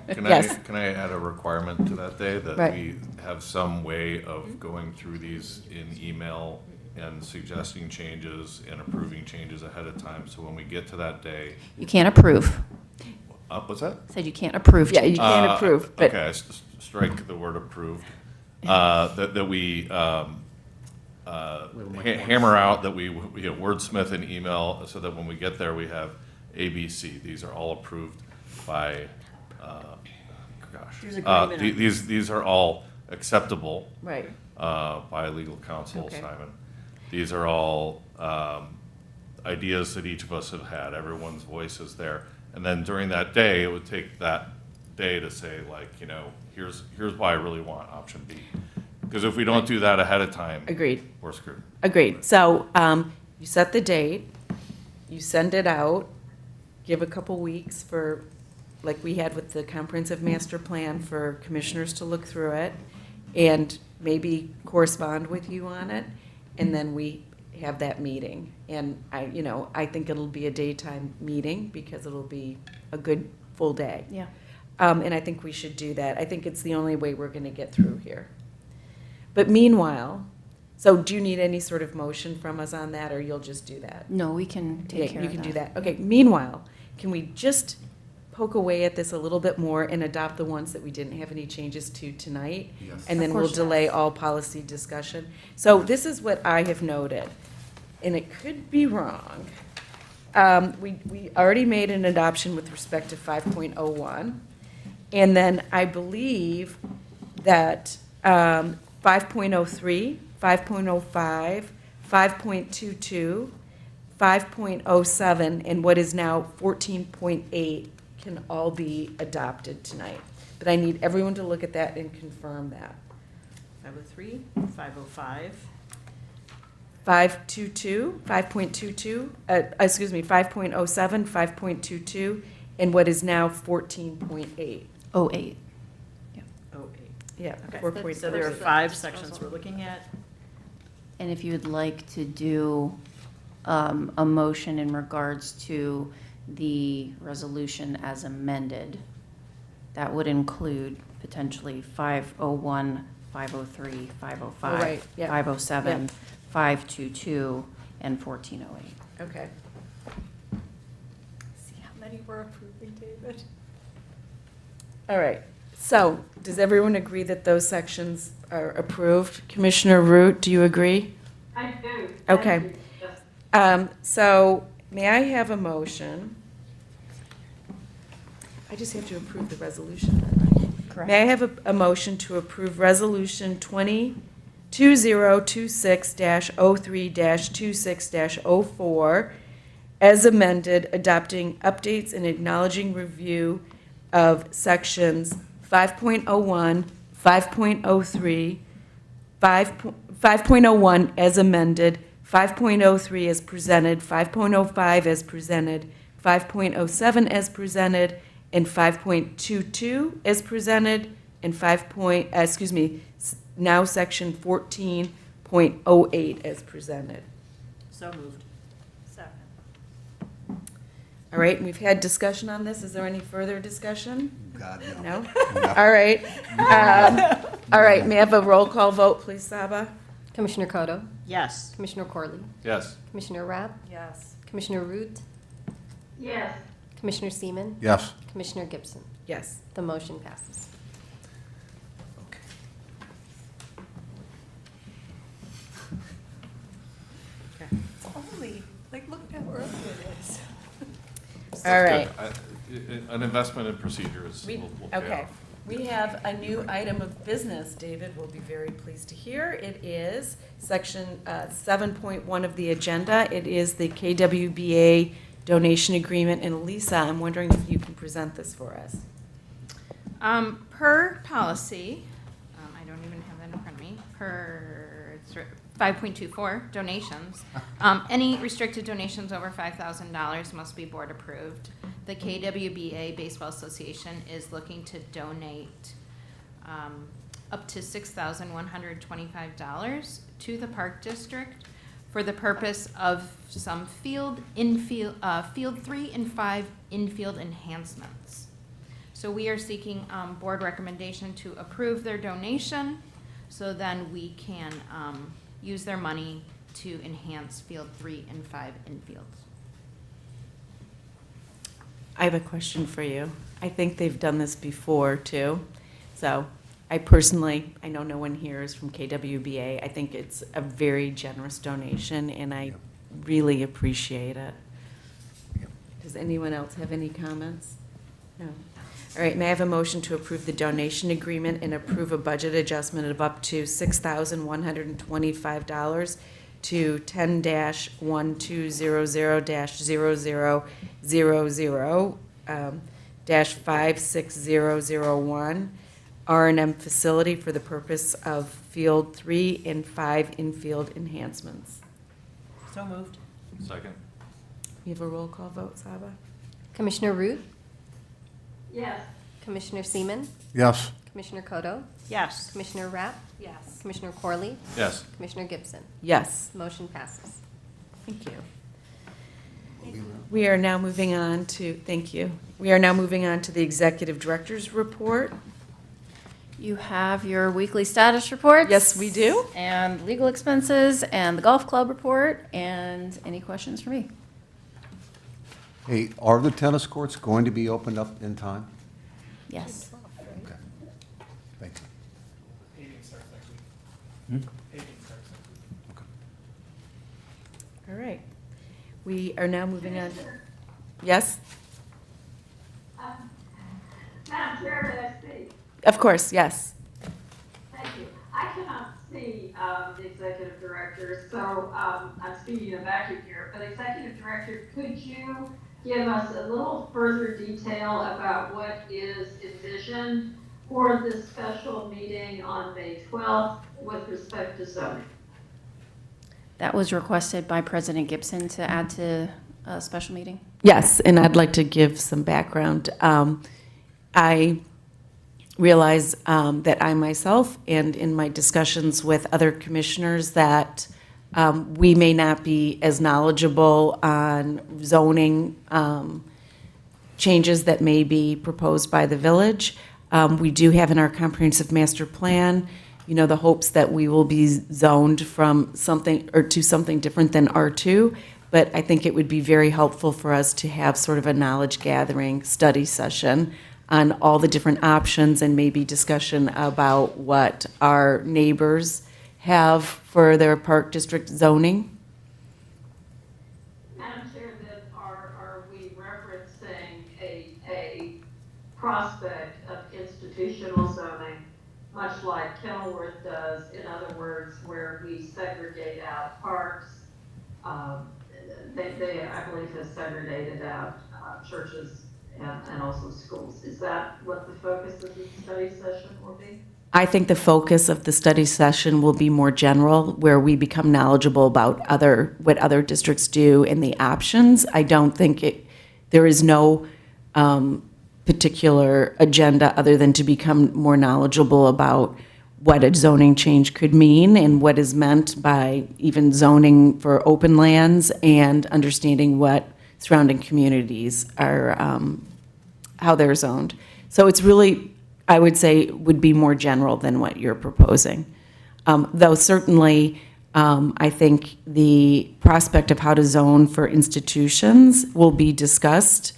Can I, Yes. can I add a requirement to that day, that Right. we have some way of going through these in email and suggesting changes and approving changes ahead of time, so when we get to that day, You can't approve. what's that? Said you can't approve. yeah, you can't approve, but, Okay, strike the word approved. That we hammer out, that we wordsmith an email, so that when we get there, we have A, B, C. These are all approved by, There's agreement on these are all acceptable right, by legal counsel, Okay. Simon. These are all ideas that each of us have had, everyone's voice is there. And then during that day, it would take that day to say like, you know, here's why I really want option B. Because if we don't do that ahead of time. Agreed. We're screwed. Agreed. So you set the date, you send it out, give a couple weeks for, like we had with the comprehensive master plan, for commissioners to look through it and maybe correspond with you on it, and then we have that meeting. And I think it'll be a daytime meeting because it'll be a good full day. Yeah. And I think we should do that. I think it's the only way we're going to get through here. But meanwhile, so do you need any sort of motion from us on that, or you'll just do that? No, we can Yeah, take care of that. you can do that. Okay, meanwhile, can we just poke away at this a little bit more and adopt the ones that we didn't have any changes to tonight? Yes. And then Of we'll course, delay yes. all policy discussion. So this is what I have noted, and it could be wrong. We already made an adoption with respect to 5.01, and then I believe that 5.03, 5.05, 5.22, 5.07, and what is now 14.8 can all be adopted tonight. But I need everyone to look at that and confirm that. 503, 505, 5.22, 5.22, 5.07, 5.22, and what is now 14.8. 08. 08. Yeah, Okay. 4.8. So there are 5 sections we're looking at. And if you would like to do a motion in regards to the resolution as amended, that would include potentially 501, 503, 505, Oh, right, yeah. 507, Yeah. 522, and 1408. Okay. See how many we're approving, David? All right. So, does everyone agree that those sections are approved? Commissioner Root, do you agree? I do. Okay. Thank you. Yes. So, may I have a motion? I just have to approve the resolution, then, right? Correct. May I have a motion to approve Resolution 2026-03-26-04 as amended, adopting updates and acknowledging review of sections 5.01, 5.03, 5.01 as amended, 5.03 as presented, 5.05 as presented, 5.07 as presented, and 5.22 as presented, and now section 14.08 as presented. So moved. Second. All right, and we've had discussion on this. Is there any further discussion? God, no. No? All right. All right, may I have a roll call vote, please, Saba? Commissioner Cotto? Yes. Commissioner Corley? Yes. Commissioner Rapp? Yes. Commissioner Root? Yes. Commissioner Seaman? Yes. Commissioner Gibson? Yes. The motion passes. Only, like, look at how early it is. All right. An investment in procedures We- will pay Okay, off. we have a new item of business, David will be very pleased to hear. It is section 7.1 of the agenda. It is the KWBA donation agreement. And Lisa, I'm wondering if you can present this for us. Per policy, I don't even have that in front of me, per 5.24, donations. Any restricted donations over $5,000 must be board approved. The KWBA Baseball Association is looking to donate up to $6,125 to the Park District for the purpose of some field 3 and 5 infield enhancements. So we are seeking board recommendation to approve their donation, so then we can use their money to enhance field 3 and 5 infields. I have a question for you. I think they've done this before, too. So I personally, I know no one here is from KWBA. I think it's a very generous donation, and I really appreciate it. Does anyone else have any comments? No. All right, may I have a motion to approve the donation agreement and approve a budget adjustment of up to $6,125 to 10-1200-0000, -56001, R&M facility for the purpose of Field 3 and 5 infield enhancements. So moved. Second? We have a roll call vote, Saba? Commissioner Root, Yes. Commissioner Seaman, Yes. Commissioner Koto, Yes. Commissioner Rapp, Yes. Commissioner Corley, Yes. Commissioner Gibson. Yes. Motion passes. Thank you. We are now moving on to, thank you. We are now moving on to the Executive Director's Report. You have your weekly status reports. Yes, we do. And legal expenses and the golf club report. And any questions for me? Hey, are the tennis courts going to be opened up in time? Yes. Okay. Thank you. Paving starts next week. Hmm? Paving starts next week. All right. We are now moving on. Yes? Madam Chair, may I speak? Of course, yes. Thank you. I cannot see the executive director, so I'm speaking in a vacuum here. But executive director, could you give us a little further detail about what is envisioned for this special meeting on May 12th with respect to zoning? That was requested by President Gibson to add to a special meeting. Yes, and I'd like to give some background. I realize that I myself, and in my discussions with other commissioners, that we may not be as knowledgeable on zoning changes that may be proposed by the village. We do have in our comprehensive master plan, the hopes that we will be zoned from something or to something different than R2. But I think it would be very helpful for us to have sort of a knowledge gathering study session on all the different options and maybe discussion about what our neighbors have for their park district zoning. Madam Chair, then are we referencing a prospect of institutional zoning, much like Kenilworth does, in other words, where we segregate out parks? They, I believe, have segregated out churches and also schools. Is that what the focus of the study session will be? I think the focus of the study session will be more general, where we become knowledgeable about what other districts do and the options. I don't think there is no particular agenda other than to become more knowledgeable about what a zoning change could mean and what is meant by even zoning for open lands, and understanding what surrounding communities are, how they're zoned. So it's really, I would say, would be more general than what you're proposing. Though certainly, I think the prospect of how to zone for institutions will be discussed,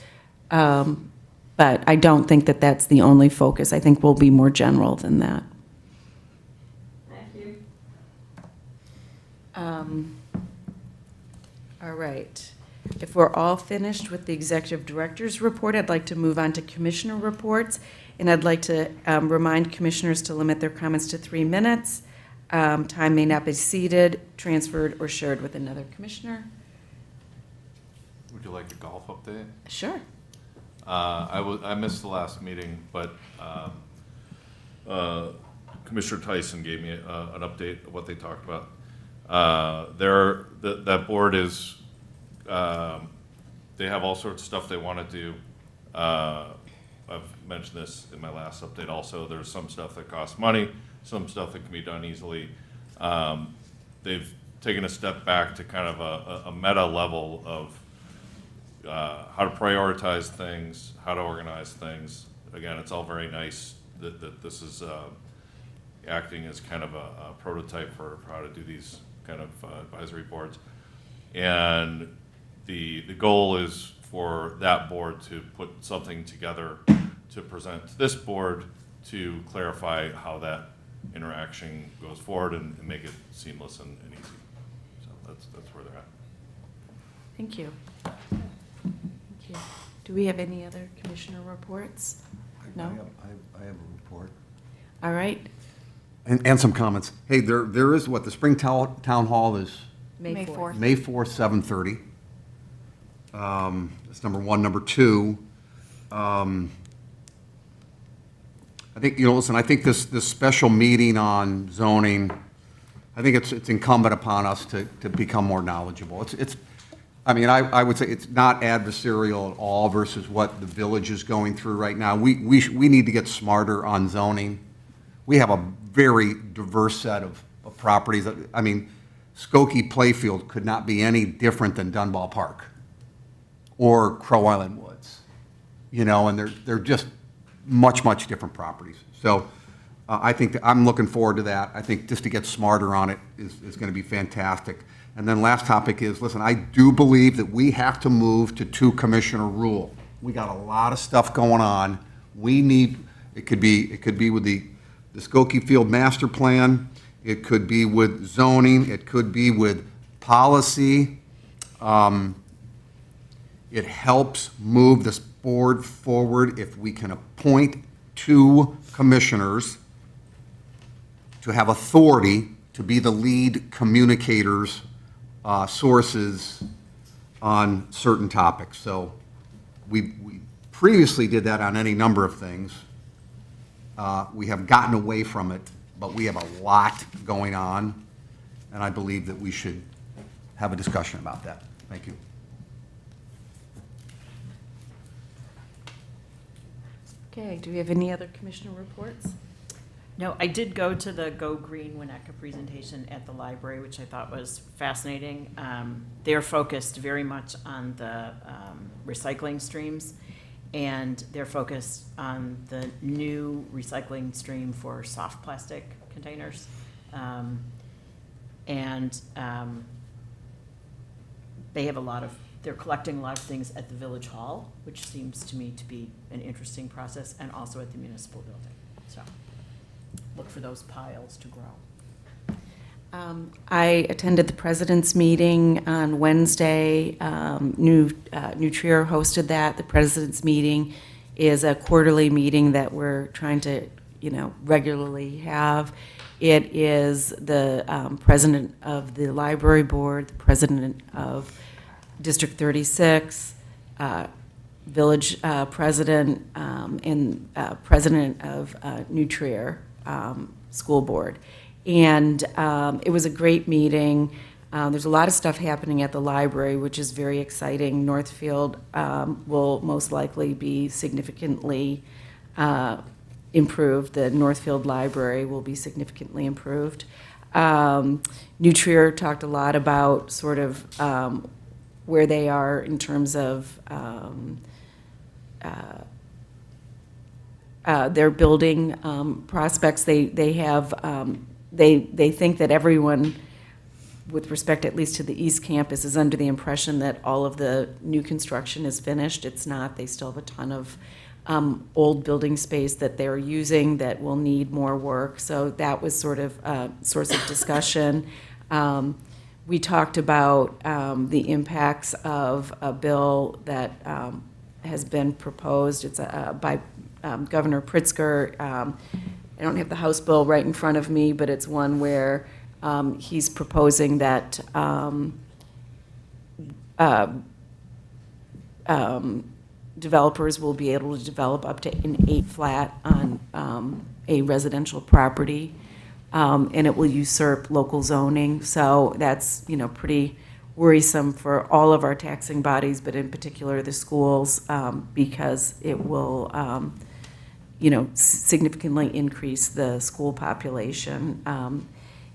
but I don't think that that's the only focus. I think we'll be more general than that. Thank you. All right. If we're all finished with the executive director's report, I'd like to move on to commissioner reports. And I'd like to remind commissioners to limit their comments to 3 minutes. Time may not be ceded, transferred, or shared with another commissioner. Would you like a golf update? Sure. I missed the last meeting, but Commissioner Tyson gave me an update of what they talked about. That board is, they have all sorts of stuff they want to do. I've mentioned this in my last update also. There's some stuff that costs money, some stuff that can be done easily. They've taken a step back to kind of a meta level of how to prioritize things, how to organize things. Again, it's all very nice that this is acting as kind of a prototype for how to do these kind of advisory boards. And the goal is for that board to put something together to present to this board to clarify how that interaction goes forward and make it seamless and easy. So that's where they're at. Thank you. Thank you. Do we have any other commissioner reports? No? I have a report. All right. And some comments. Hey, there is what, the spring town hall is May 4th. May 4th, 7:30. That's number one. Number two, I think, listen, I think this special meeting on zoning, I think it's incumbent upon us to become more knowledgeable. I mean, I would say it's not adversarial at all versus what the village is going through right now. We need to get smarter on zoning. We have a very diverse set of properties. I mean, Skokie Playfield could not be any different than Dunball Park or Crow Island Woods, and they're just much, much different properties. So I think that I'm looking forward to that. I think just to get smarter on it is going to be fantastic. And then last topic is, listen, I do believe that we have to move to 2-commissioner rule. We got a lot of stuff going on. It could be with the Skokie Field Master Plan. It could be with zoning. It could be with policy. It helps move this board forward if we can appoint 2 commissioners to have authority to be the lead communicators, sources on certain topics. So we previously did that on any number of things. We have gotten away from it, but we have a lot going on, and I believe that we should have a discussion about that. Thank you. Okay, do we have any other commissioner reports? No, I did go to the Go Green Winnetka presentation at the library, which I thought was fascinating. They're focused very much on the recycling streams, and they're focused on the new recycling stream for soft plastic containers. They have they're collecting a lot of things at the Village Hall, which seems to me to be an interesting process, and also at the municipal building. So look for those piles to grow. I attended the president's meeting on Wednesday. New Trier hosted that. The president's meeting is a quarterly meeting that we're trying to, regularly have. It is the president of the library board, the president of District 36, village president, and president of New Trier School Board. And it was a great meeting. There's a lot of stuff happening at the library, which is very exciting. Northfield will most likely be significantly improved. The Northfield Library will be significantly improved. New Trier talked a lot about sort of where they are in terms of their building prospects. They have they think that everyone, with respect at least to the East Campus, is under the impression that all of the new construction is finished. It's not. They still have a ton of old building space that they're using that will need more work. So that was sort of a source of discussion. We talked about the impacts of a bill that has been proposed. It's by Governor Pritzker. I don't have the House bill right in front of me, but it's one where he's proposing that developers will be able to develop up to an 8 flat on a residential property, and it will usurp local zoning. So that's, pretty worrisome for all of our taxing bodies, but in particular the schools, because it will significantly increase the school population.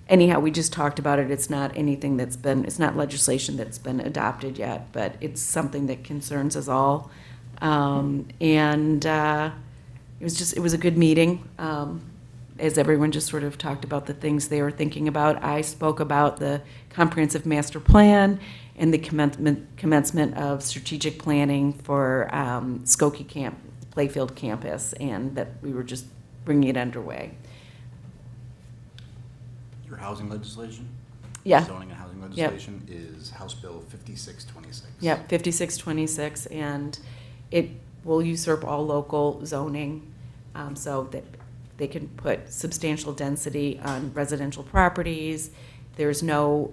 Anyhow, we just talked about it. It's not anything it's not legislation that's been adopted yet, but it's something that concerns us all. It was a good meeting. As everyone just sort of talked about the things they were thinking about. I spoke about the comprehensive master plan and the commencement of strategic planning for Skokie Playfield campus, and that we were just bringing it underway. Your housing legislation? Yeah. Zoning and housing legislation is House Bill 5626. Yep, 5626, and it will usurp all local zoning, so that they can put substantial density on residential properties. There's no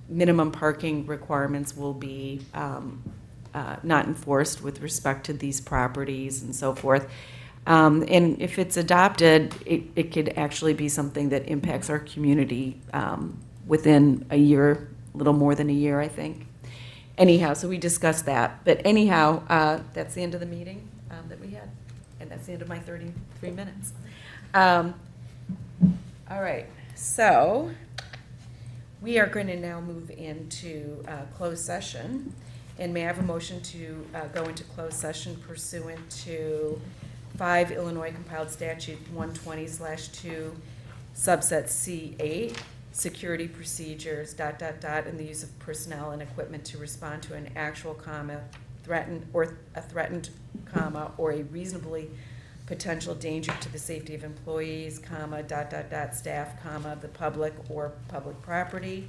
minimum parking requirements will be not enforced with respect to these properties and so forth. And if it's adopted, it could actually be something that impacts our community within a year, a little more than a year, I think. Anyhow, so we discussed that. But anyhow, that's the end of the meeting that we had. And that's the end of my 33 minutes. All right, so we are going to now move into closed session. And may I have a motion to go into closed session pursuant to 5 Illinois Compiled Statute 120/2 subset C8, security procedures, ... and the use of personnel and equipment to respond to an actual threatened or a reasonably potential danger to the safety of employees, staff, the public or public property.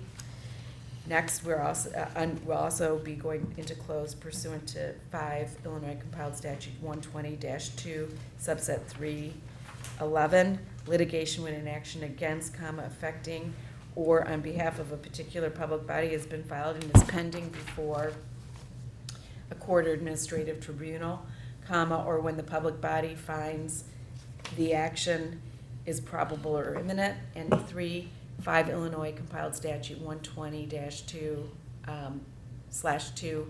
Next, we'll also be going into close pursuant to 5 Illinois Compiled Statute 120-2, subset 311, litigation when an action against, affecting, or on behalf of a particular public body has been filed and is pending before a court or administrative tribunal, or when the public body finds the action is probable or imminent, and 5 Illinois Compiled Statute 120-2 /2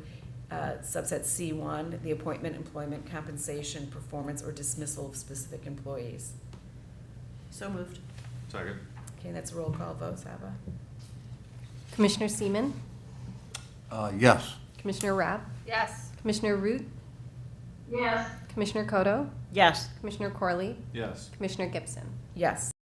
subset C1, the appointment, employment, compensation, performance, or dismissal of specific employees. So moved. Second. Okay, that's a roll call vote, Saba. Commissioner Seaman? Yes. Commissioner Rabb? Yes. Commissioner Root? Yes. Commissioner Koto? Yes. Commissioner Corley? Yes. Commissioner Gibson? Yes.